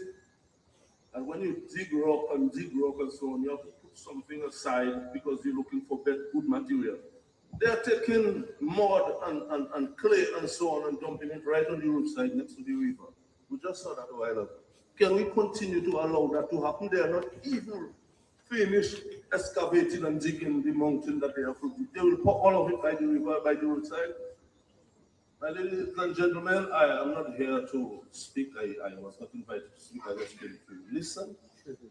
And when you dig rock and so on, you have to put something aside because you're looking for good material. They are taking mud and clay and so on and dumping it right on the roadside next to the river. We just saw that a while ago. Can we continue to allow that to happen? They are not even finished excavating and digging the mountain that they have to dig. They will put all of it by the river, by the roadside. My ladies and gentlemen, I am not here to speak. I was not invited to speak. I was here to listen.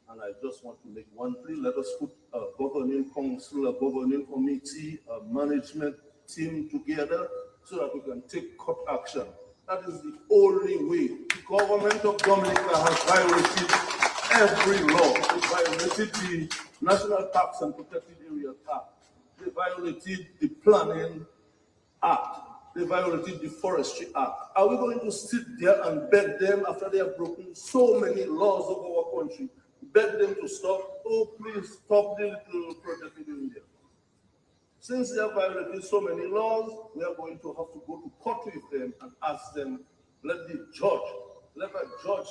And I just want to make one plea. Let us put a governing council, a governing committee, a management team together so that we can take court action. That is the only way. The government of Dominica has violated every law. They violated the National Parks and Protected Areas Act. They violated the Planning Act. They violated the Forestry Act. Are we going to sit there and beg them after they have broken so many laws of our country? Beg them to stop? Oh, please stop the little project in India. Since they have violated so many laws, we are going to have to go to court with them and ask them, let a judge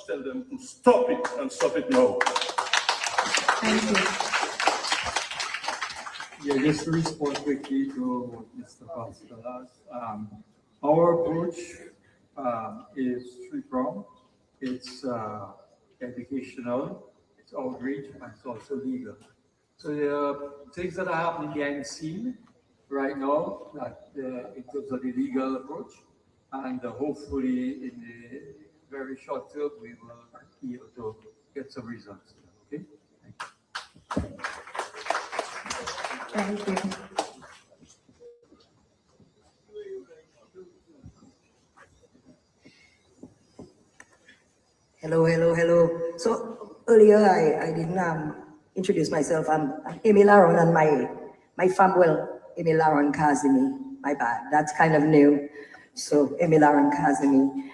tell them to stop it and stop it now. Thank you. Yeah, just to respond quickly to what Mr. Pastor asked. Our approach is three-pronged. It's educational, it's outreach, and it's also legal. So there are things that are happening behind the scene right now that in terms of the legal approach, and hopefully in the very short term we will be able to get some results. Okay? Thank you. Hello, hello, hello. So earlier I didn't introduce myself. I'm Amy Laron and my fam, well, Amy Laron Kazimi. My bad. That's kind of new. So Amy Laron Kazimi.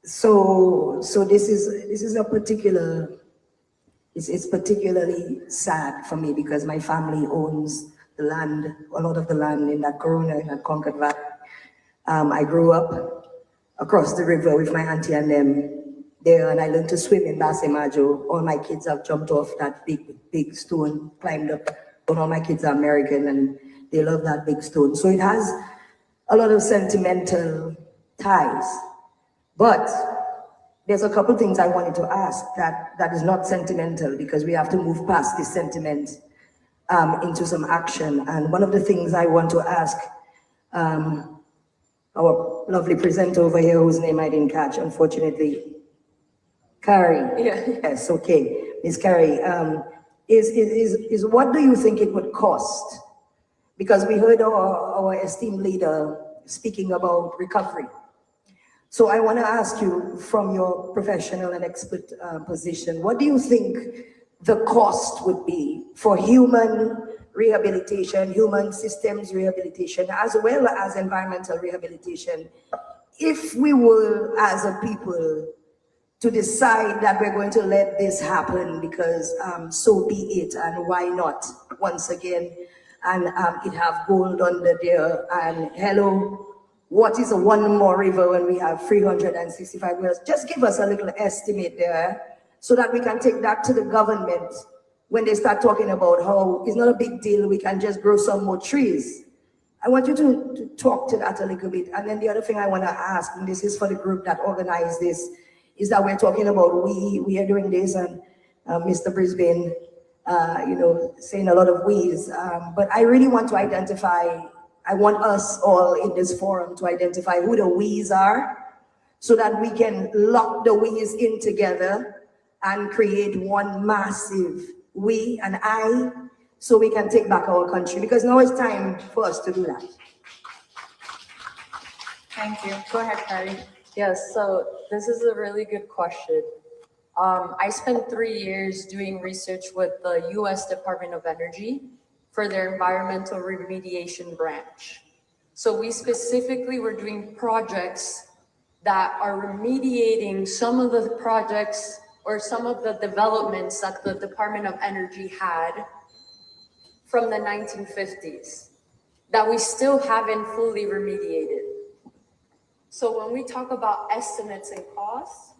So this is a particular. It's particularly sad for me because my family owns the land, a lot of the land in that Corona, in that Concord Valley. I grew up across the river with my auntie and them there, and I learned to swim in Basemajo. All my kids have jumped off that big stone, climbed up. But all my kids are American and they love that big stone. So it has a lot of sentimental ties. But there's a couple things I wanted to ask that is not sentimental, because we have to move past this sentiment into some action. And one of the things I want to ask our lovely presenter over here, whose name I didn't catch, unfortunately, Carrie. Yeah. Yes, okay. Miss Carrie, is what do you think it would cost? Because we heard our esteemed leader speaking about recovery. So I want to ask you, from your professional and expert position, what do you think the cost would be for human rehabilitation, human systems rehabilitation, as well as environmental rehabilitation, if we were, as a people, to decide that we're going to let this happen, because so be it, and why not, once again, and it have gold under there, and hello, what is one more river when we have 365 wells? Just give us a little estimate there so that we can take that to the government when they start talking about how it's not a big deal, we can just grow some more trees. I want you to talk to that a little bit. And then the other thing I want to ask, and this is for the group that organized this, is that we're talking about we are doing this, and Mr. Brisbane, saying a lot of we's. But I really want to identify, I want us all in this forum to identify who the we's are, so that we can lock the we's in together and create one massive we and I, so we can take back our country, because now it's time for us to do that. Thank you. Go ahead, Carrie. Yes, so this is a really good question. I spent 3 years doing research with the US Department of Energy for their environmental remediation branch. So we specifically were doing projects that are remediating some of the projects or some of the developments that the Department of Energy had from the 1950s that we still haven't fully remediated. So when we talk about estimates and costs,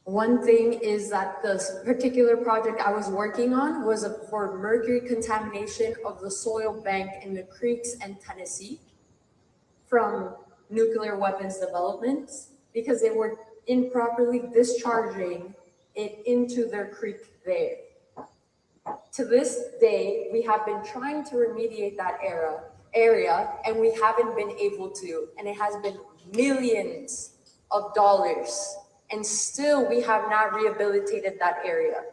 one thing is that this particular project I was working on was for mercury contamination of the soil bank in the creeks in Tennessee from nuclear weapons developments, because they were improperly discharging it into their creek there. To this day, we have been trying to remediate that area, and we haven't been able to, and it has been millions of dollars, and still we have not rehabilitated that area.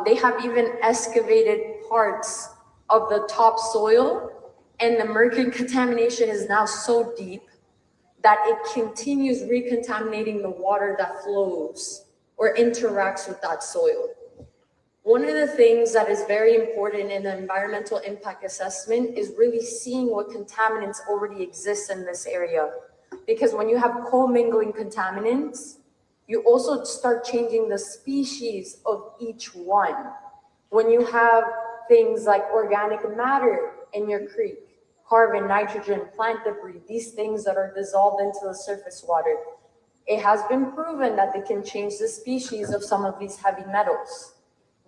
They have even excavated parts of the topsoil, and the mercury contamination is now so deep that it continues recontaminating the water that flows or interacts with that soil. One of the things that is very important in the environmental impact assessment is really seeing what contaminants already exist in this area. Because when you have co-mingling contaminants, you also start changing the species of each one. When you have things like organic matter in your creek, carbon, nitrogen, plant debris, these things that are dissolved into the surface water, it has been proven that they can change the species of some of these heavy metals.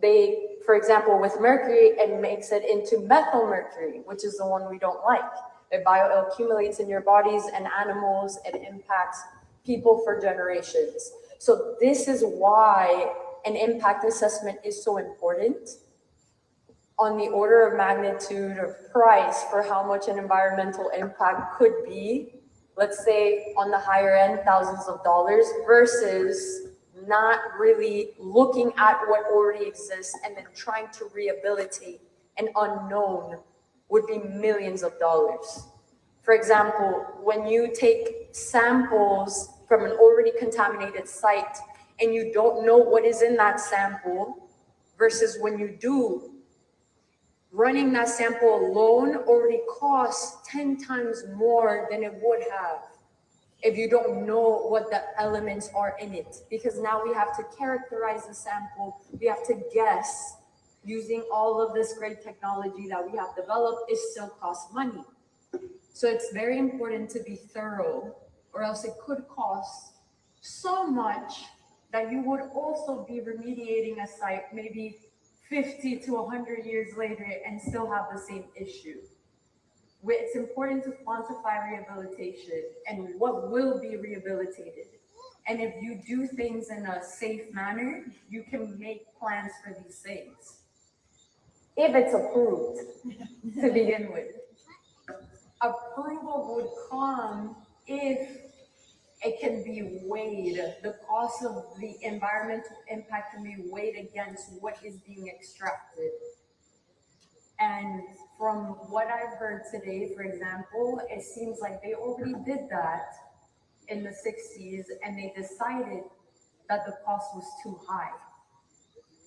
They, for example, with mercury, it makes it into methyl mercury, which is the one we don't like. It bioaccumulates in your bodies and animals. It impacts people for generations. So this is why an impact assessment is so important. On the order of magnitude or price for how much an environmental impact could be, let's say on the higher end, thousands of dollars, versus not really looking at what already exists and then trying to rehabilitate an unknown would be millions of dollars. For example, when you take samples from an already contaminated site and you don't know what is in that sample versus when you do, running that sample alone already costs 10 times more than it would have if you don't know what the elements are in it. Because now we have to characterize the sample, we have to guess using all of this great technology that we have developed. It still costs money. So it's very important to be thorough, or else it could cost so much that you would also be remediating a site maybe 50 to 100 years later and still have the same issue. It's important to quantify rehabilitation and what will be rehabilitated. And if you do things in a safe manner, you can make plans for these things. If it's approved to begin with. Approval would come if it can be weighed. The cost of the environmental impact can be weighed against what is being extracted. And from what I've heard today, for example, it seems like they already did that in the 60s and they decided that the cost was too high.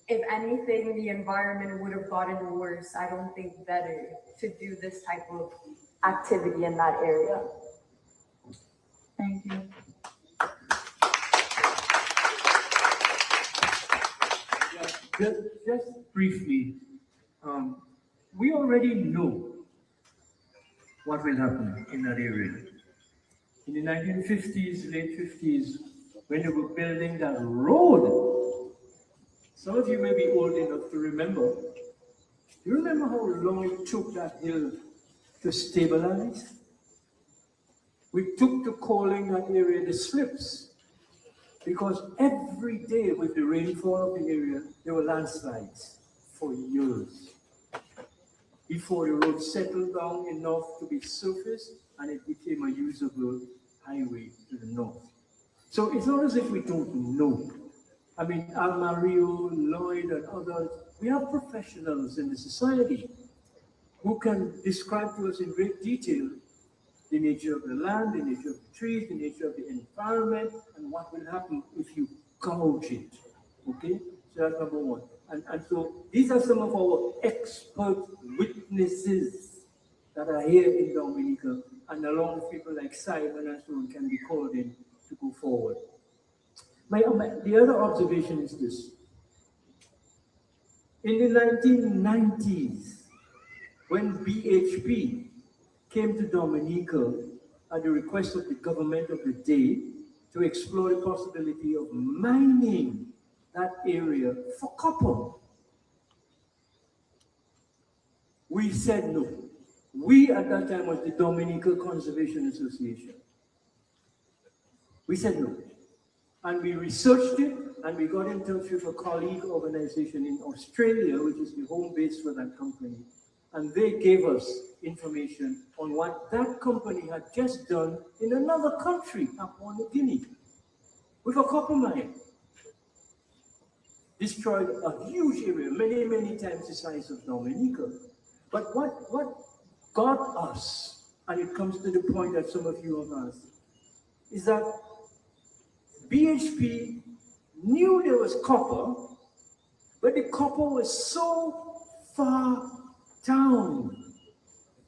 If anything, the environment would have gotten worse. I don't think better to do this type of activity in that area. Thank you. Just briefly, we already know what will happen in that area. In the 1950s, late 50s, when they were building that road, some of you may be old enough to remember. Do you remember how long it took that hill to stabilize? We took to calling that area the slips, because every day with the rainfall of the area, there were landslides for years before the road settled down enough to be surfaced and it became a usable highway to the north. So it's not as if we don't know. I mean, Almario, Lloyd, and others, we have professionals in the society who can describe to us in great detail the nature of the land, the nature of the trees, the nature of the environment, and what will happen if you gouge it. Okay? So that's number one. And so these are some of our expert witnesses that are here in Dominica, and along with people like Simon and so on can be called in to go forward. The other observation is this. In the 1990s, when BHP came to Dominica at the request of the government of the day to explore the possibility of mining that area for copper, we said no. We at that time was the Dominica Conservation Association. We said no. And we researched it, and we got in touch with a colleague organization in Australia, which is the home base for that company. And they gave us information on what that company had just done in another country, Papua New Guinea, with a copper mine. Destroyed a huge area, many, many times the size of Dominica. But what got us, and it comes to the point that some of you have asked, is that BHP knew there was copper, but the copper was so far down.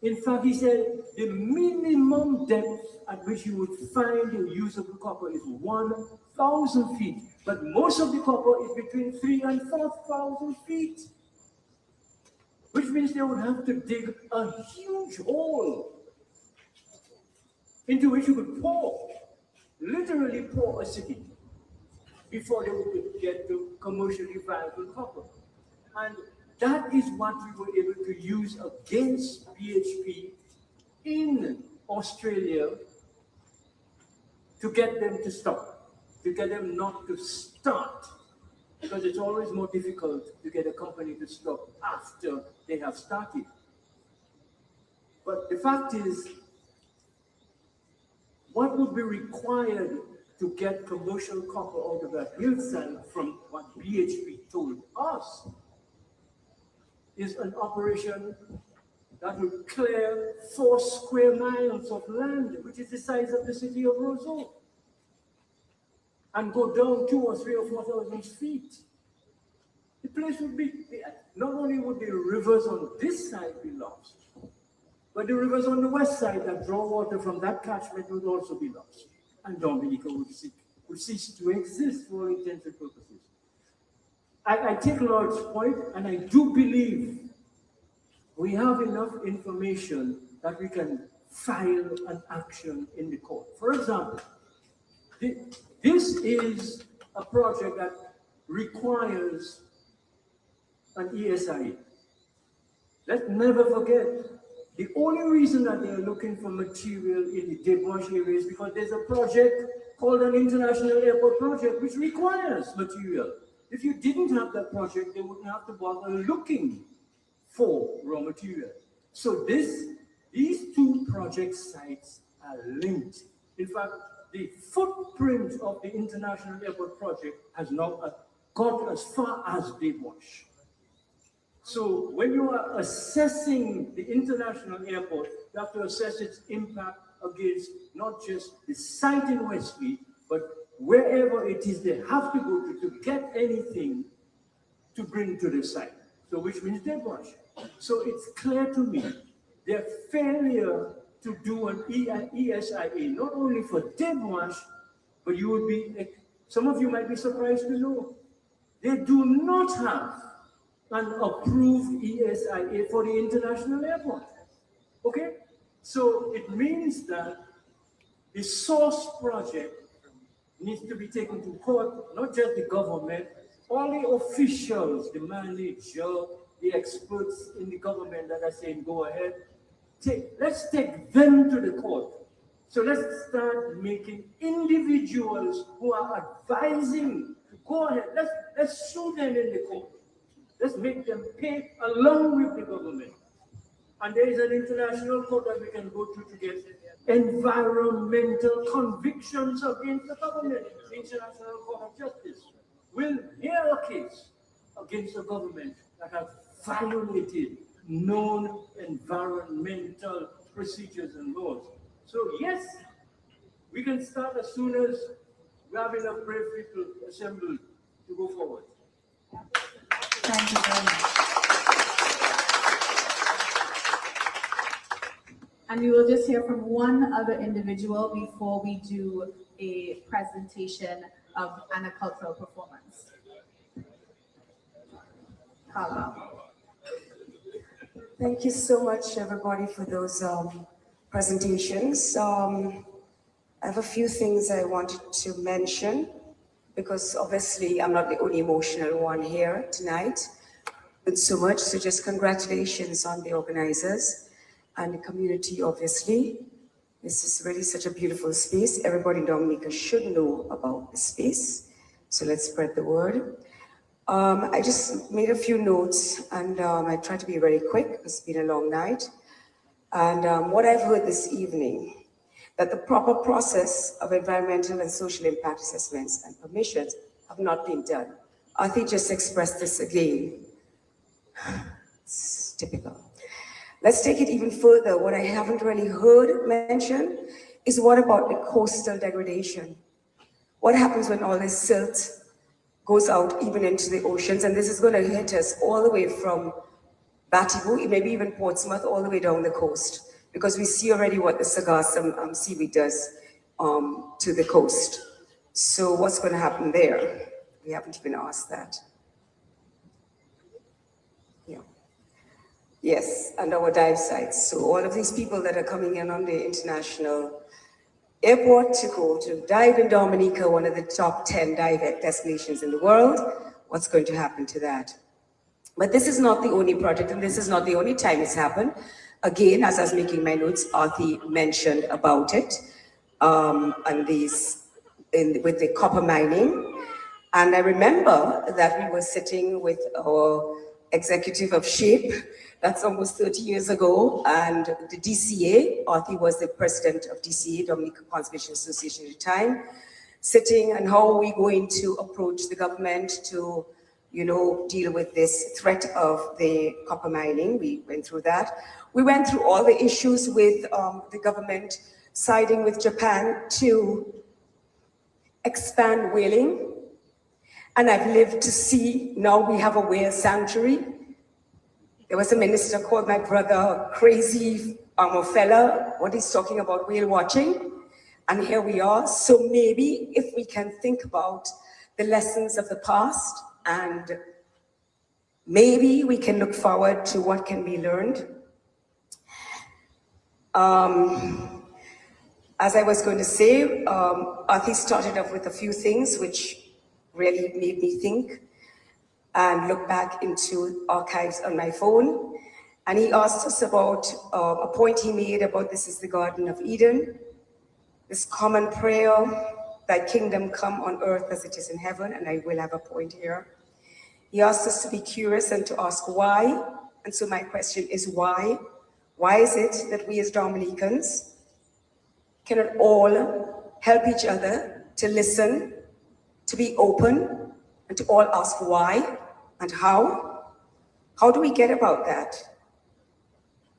In fact, he said the minimum depth at which you would find a usable copper is 1,000 feet, but most of the copper is between 3,000 and 4,000 feet, which means they would have to dig a huge hole into which you could pour, literally pour a city before they would get to commercially viable copper. And that is what we were able to use against BHP in Australia to get them to stop, to get them not to start, because it's always more difficult to get a company to stop after they have started. But the fact is, what would be required to get commercial copper out of that hillside from what BHP told us is an operation that will clear 4 square miles of land, which is the size of the city of Roseau. and go down 2,000 or 3,000 or 4,000 feet, the place would be, not only would the rivers on this side be lost, but the rivers on the west side that draw water from that catchment would also be lost. And Dominica would cease to exist for all intents and purposes. I take Lord's point, and I do believe we have enough information that we can file an action in the court. For example, this is a project that requires an ESIA. Let's never forget, the only reason that they're looking for material in the Debauch area is because there's a project called an international airport project which requires material. If you didn't have that project, they wouldn't have to bother looking for raw material. So these two project sites are linked. In fact, the footprint of the international airport project has now got as far as Debauch. So when you are assessing the international airport, you have to assess its impact against not just the site in Westmead, but wherever it is they have to go to get anything to bring to the site. So which means Debauch. So it's clear to me their failure to do an ESIA, not only for Debauch, but you would be, some of you might be surprised to know, they do not have an approved ESIA for the international airport. Okay? So it means that the source project needs to be taken to court, not just the government, all the officials, the manager, the experts in the government that are saying, go ahead, let's take them to the court. So let's start making individuals who are advising to go ahead, let's sue them in the court. Let's make them pay along with the government. And there is an international court that we can go to get environmental convictions against the government. The International Court of Justice will hear a case against the government that has violated known environmental procedures and laws. So yes, we can start as soon as we have enough brave people assembled to go forward. Thank you very much. And we will just hear from one other individual before we do a presentation and a cultural performance. Carla. Thank you so much, everybody, for those presentations. I have a few things I wanted to mention, because obviously I'm not the only emotional one here tonight. But so much, so just congratulations on the organizers and the community, obviously. This is really such a beautiful space. Everybody in Dominica should know about the space. So let's spread the word. I just made a few notes, and I tried to be very quick. It's been a long night. And what I've heard this evening, that the proper process of environmental and social impact assessments and permissions have not been done. Arthur just expressed this again. It's typical. Let's take it even further. What I haven't really heard mentioned is what about the coastal degradation? What happens when all this silt goes out even into the oceans? And this is going to hit us all the way from Batibu, maybe even Portsmouth, all the way down the coast, because we see already what the sargassum seaweed does to the coast. So what's going to happen there? We haven't even asked that. Yeah. Yes, and our dive sites. So all of these people that are coming in on the international airport to go to dive in Dominica, one of the top 10 dive destinations in the world, what's going to happen to that? But this is not the only project, and this is not the only time it's happened. Again, as I was making my notes, Arthur mentioned about it, and with the copper mining. And I remember that we were sitting with our executive of SHAPE, that's almost 30 years ago, and the DCA, Arthur was the president of DCA, Dominica Conservation Association at the time, sitting and how are we going to approach the government to, you know, deal with this threat of the copper mining. We went through that. We went through all the issues with the government siding with Japan to expand whaling. And I've lived to see, now we have a whale sanctuary. There was a minister called my brother, crazy fella, what he's talking about whale watching. And here we are. So maybe if we can think about the lessons of the past, and maybe we can look forward to what can be learned. As I was going to say, Arthi started off with a few things which really made me think and look back into archives on my phone. And he asked us about a point he made about this is the Garden of Eden, this common prayer, thy kingdom come on earth as it is in heaven, and I will have a point here. He asked us to be curious and to ask why. And so my question is why? Why is it that we as Dominicans cannot all help each other to listen, to be open, and to all ask why and how? How do we get about that?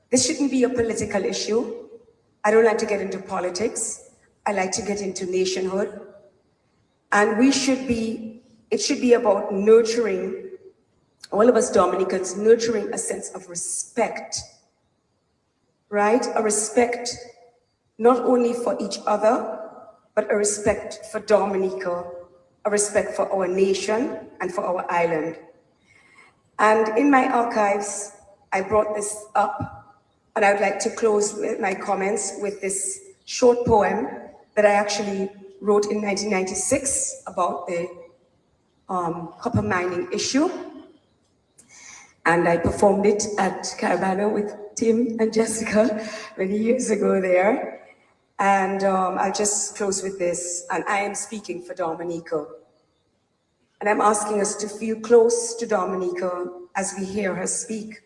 This shouldn't be a political issue. I don't like to get into politics. I like to get into nationhood. And it should be about nurturing, all of us Dominicans, nurturing a sense of respect, right? A respect not only for each other, but a respect for Dominica, a respect for our nation and for our island. And in my archives, I brought this up, and I would like to close with my comments with this short poem that I actually wrote in 1996 about the copper mining issue. And I performed it at Caravana with Tim and Jessica many years ago there. And I'll just close with this. And I am speaking for Dominica. And I'm asking us to feel close to Dominica as we hear her speak.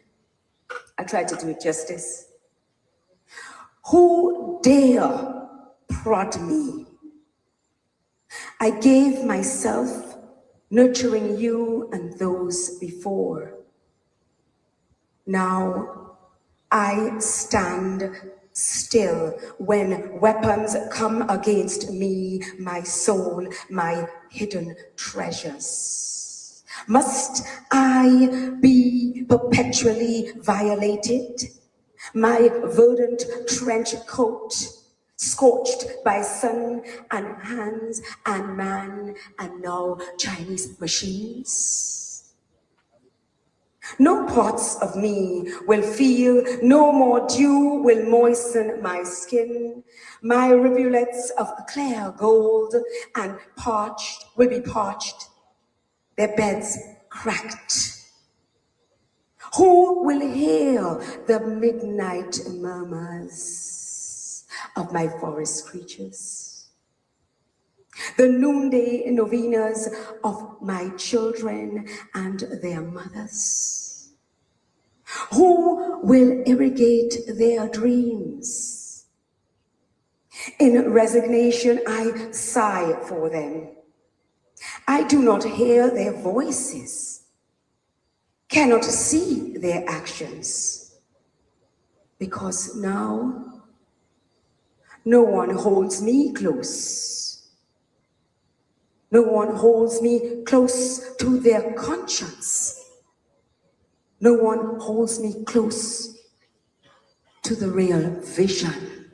I'll try to do it justice. Who dare prod me? I gave myself, nurturing you and those before. Now I stand still when weapons come against me, my soul, my hidden treasures. Must I be perpetually violated? My verdant trench coat, scorched by sun and hands and man and now Chinese machines. No parts of me will feel, no more dew will moisten my skin. My rivulets of clear gold and parched will be parched, their beds cracked. Who will hear the midnight murmurs of my forest creatures? The noonday novenas of my children and their mothers? Who will irrigate their dreams? In resignation, I sigh for them. I do not hear their voices, cannot see their actions, because now no one holds me close. No one holds me close to their conscience. No one holds me close to the real vision.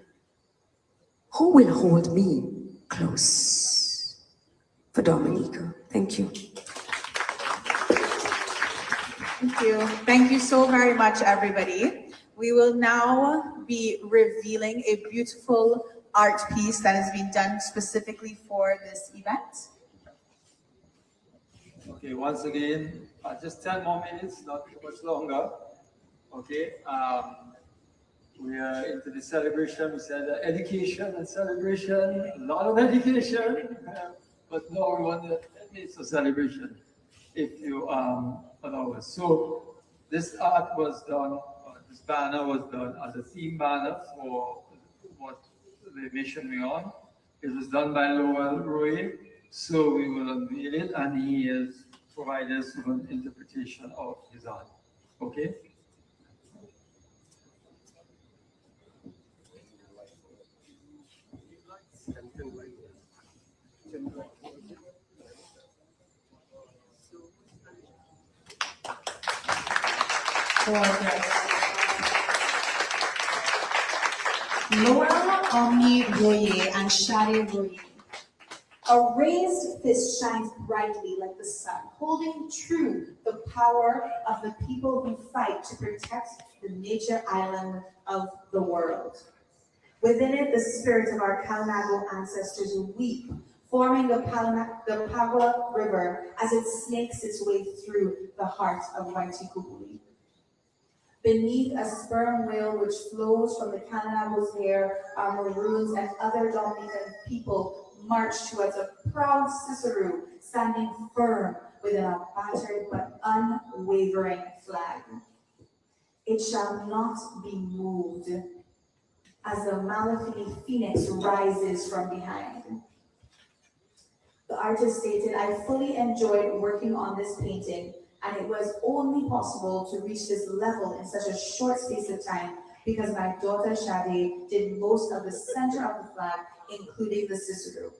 Who will hold me close? For Dominica. Thank you. Thank you. Thank you so very much, everybody. We will now be revealing a beautiful art piece that has been done specifically for this event. Okay, once again, just 10 more minutes, not too much longer. Okay, we are into the celebration. We said education and celebration, a lot of education, but no, we want to it's a celebration if you allow us. So this art was done, this banner was done as a theme banner for what the mission we're on. It was done by Lowell Roy, so we will unveil it, and he is providing us with an interpretation of his art. Okay? Gorgeous. Laurel Omni Royer and Shade Royer. A raised fist shines brightly like the sun, holding true the power of the people who fight to protect the nature island of the world. Within it, the spirits of our Kalinago ancestors weep, forming the Pagua River as it snakes its way through the heart of Waitikupuli. Beneath a sperm whale which flows from the Kalinago's hair, our Maroons and other Dominican people march towards a proud Cicero standing firm within a battered but unwavering flag. It shall not be moved as the Malafini phoenix rises from behind. The artist stated, I fully enjoyed working on this painting, and it was only possible to reach this level in such a short space of time because my daughter Shade did most of the center of the flag, including the Cicero.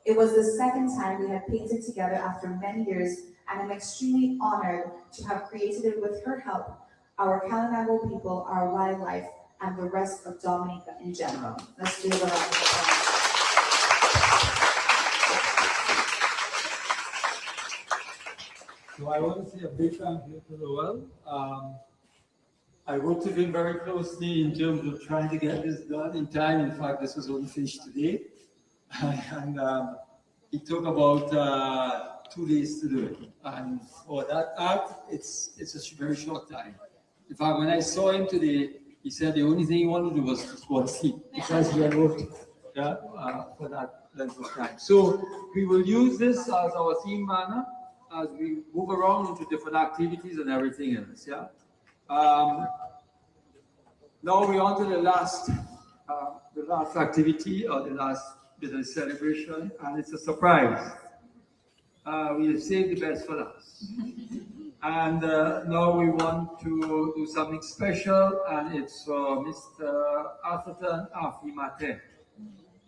It was the second time we had painted together after many years, and I'm extremely honored to have created it with her help, our Kalinago people, our wildlife, and the rest of Dominica in general. Let's do the round of applause. So I want to say a big thank you to Noel. I worked with him very closely in terms of trying to get this done in time. In fact, this was only finished today. And it took about 2 days to do it. And for that art, it's a very short time. In fact, when I saw him today, he said the only thing he wanted to do was just go to sleep because he had worked for that length of time. So we will use this as our theme banner as we move around into different activities and everything else. Yeah. Now we're on to the last activity or the last business celebration, and it's a surprise. We have saved the best for last. And now we want to do something special, and it's for Mr. Atherton Afimate.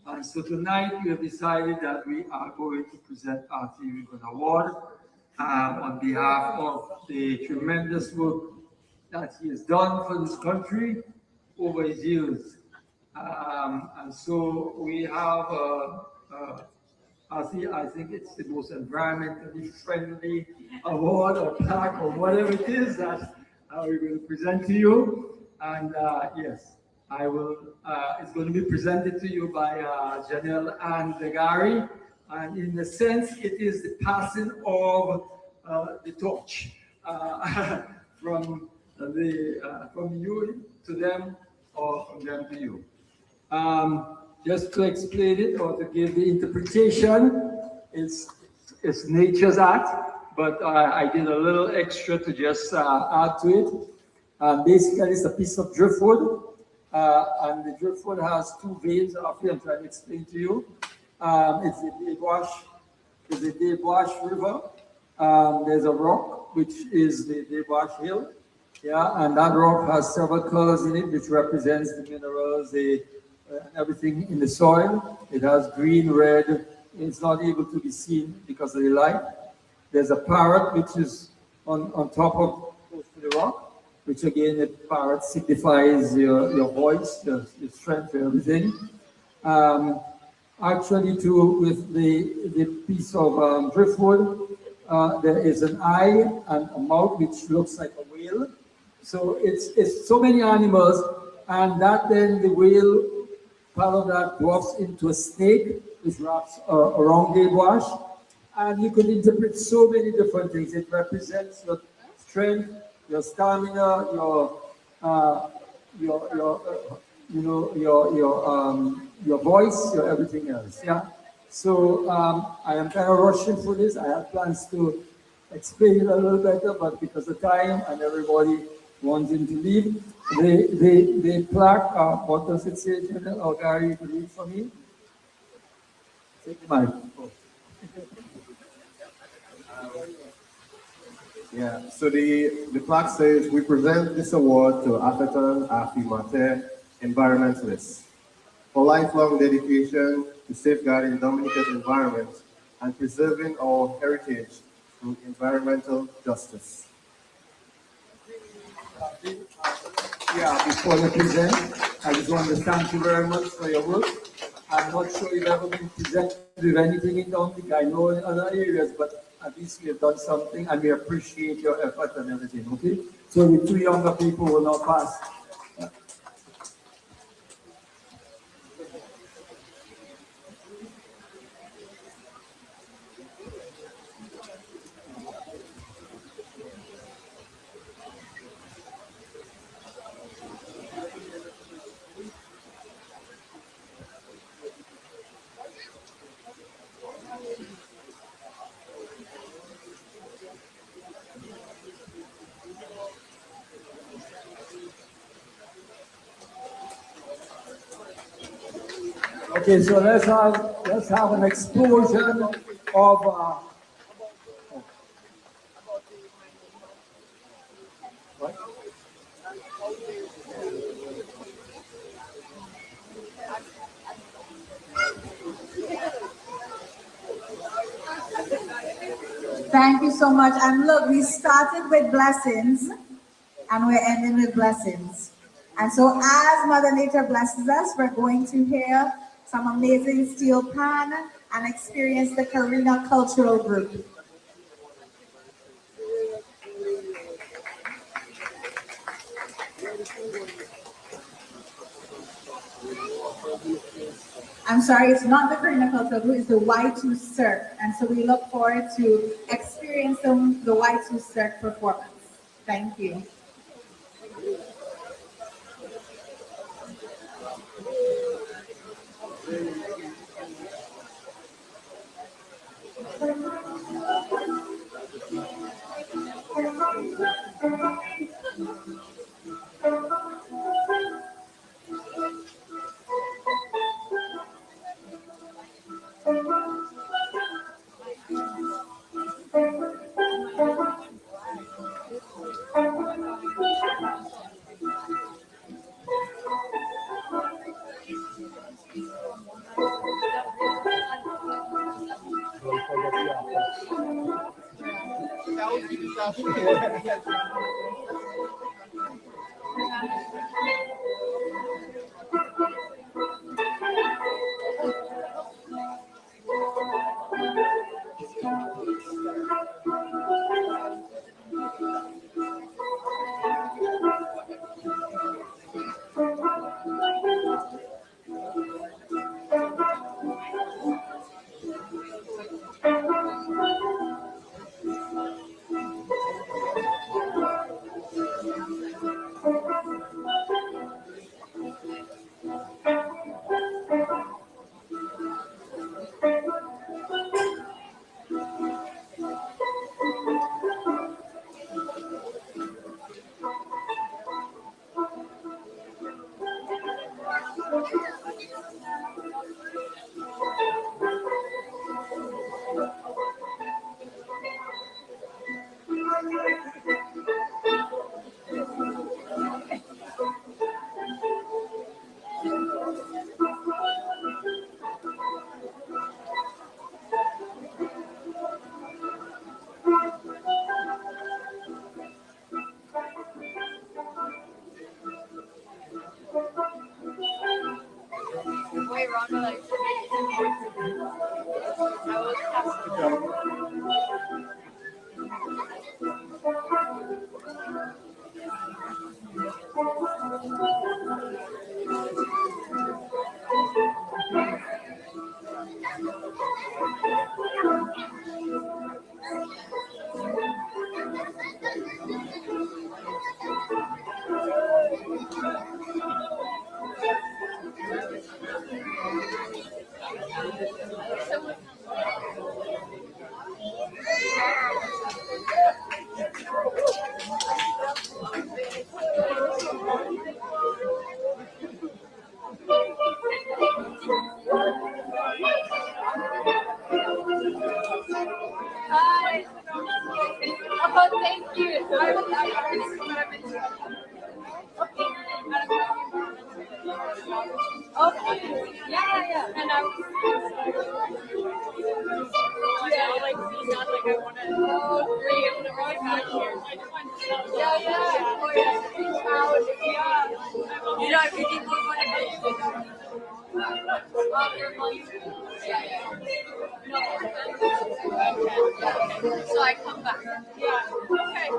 And so tonight we have decided that we are going to present Arthur with an award on behalf of the tremendous work that he has done for this country over his years. And so we have, I think it's the most environmentally friendly award or plaque or whatever it is that we're going to present to you. And yes, I will, it's going to be presented to you by Janelle Ann Degari. And in a sense, it is the passing of the torch from you to them or from them to you. Just to explain it or to give the interpretation, it's nature's art, but I did a little extra to just add to it. Basically, it's a piece of driftwood, and the driftwood has 2 veins. After I'm trying to explain to you, it's the Dave Wash River. There's a rock which is the Dave Wash Hill, yeah, and that rock has several colors in it, which represents the minerals, everything in the soil. It has green, red. It's not able to be seen because of the light. There's a parrot which is on top of close to the rock, which again, the parrot signifies your voice, your strength, everything. Actually, too, with the piece of driftwood, there is an eye and a mouth which looks like a whale. So it's so many animals, and that then the whale, part of that dwarfs into a snake, which wraps around Dave Wash. And you can interpret so many different things. It represents your strength, your stamina, your voice, your everything else. Yeah. So I am kind of rushing through this. I have plans to explain it a little better, but because of time and everybody wanting to leave, the plaque. What does it say, Janelle or Gary? You can read for me. Take the mic. Yeah, so the plaque says, we present this award to Atherton Afimate, environmentalists, for lifelong dedication to safeguarding Dominica's environment and preserving our heritage through environmental justice. Yeah, before you present, I just want to thank you very much for your work. I'm not sure you've ever been presented with anything in Dominica. I know in other areas, but at least you've done something, and we appreciate your effort and everything, okay? So the two younger people will now pass. Okay, so let's have an explosion of what? Thank you so much. And look, we started with blessings and we're ending with blessings. And so as Mother Nature blesses us, we're going to hear some amazing steel pan and experience the Karina Cultural Group. I'm sorry, it's not the Karina Cultural Group, it's the Y2 Cirque. And so we look forward to experiencing the Y2 Cirque performance. Thank you. Hi. Oh, thank you. I already commented. Okay. Yeah. And I was. Yeah, like. not like I want to agree with the right back here. Yeah, yeah. Oh, yeah. Reach out. Yeah. You know, if you need more money, yeah, yeah. No, okay. So I come back. Yeah. Okay.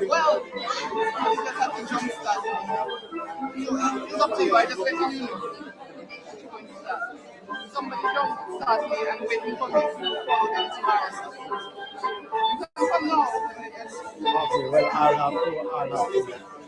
Well, just have to jump start. So it's up to you. I just let you know. Somebody jump start me and waiting for me to follow them tomorrow. You can come now. Okay, well, I'll have to.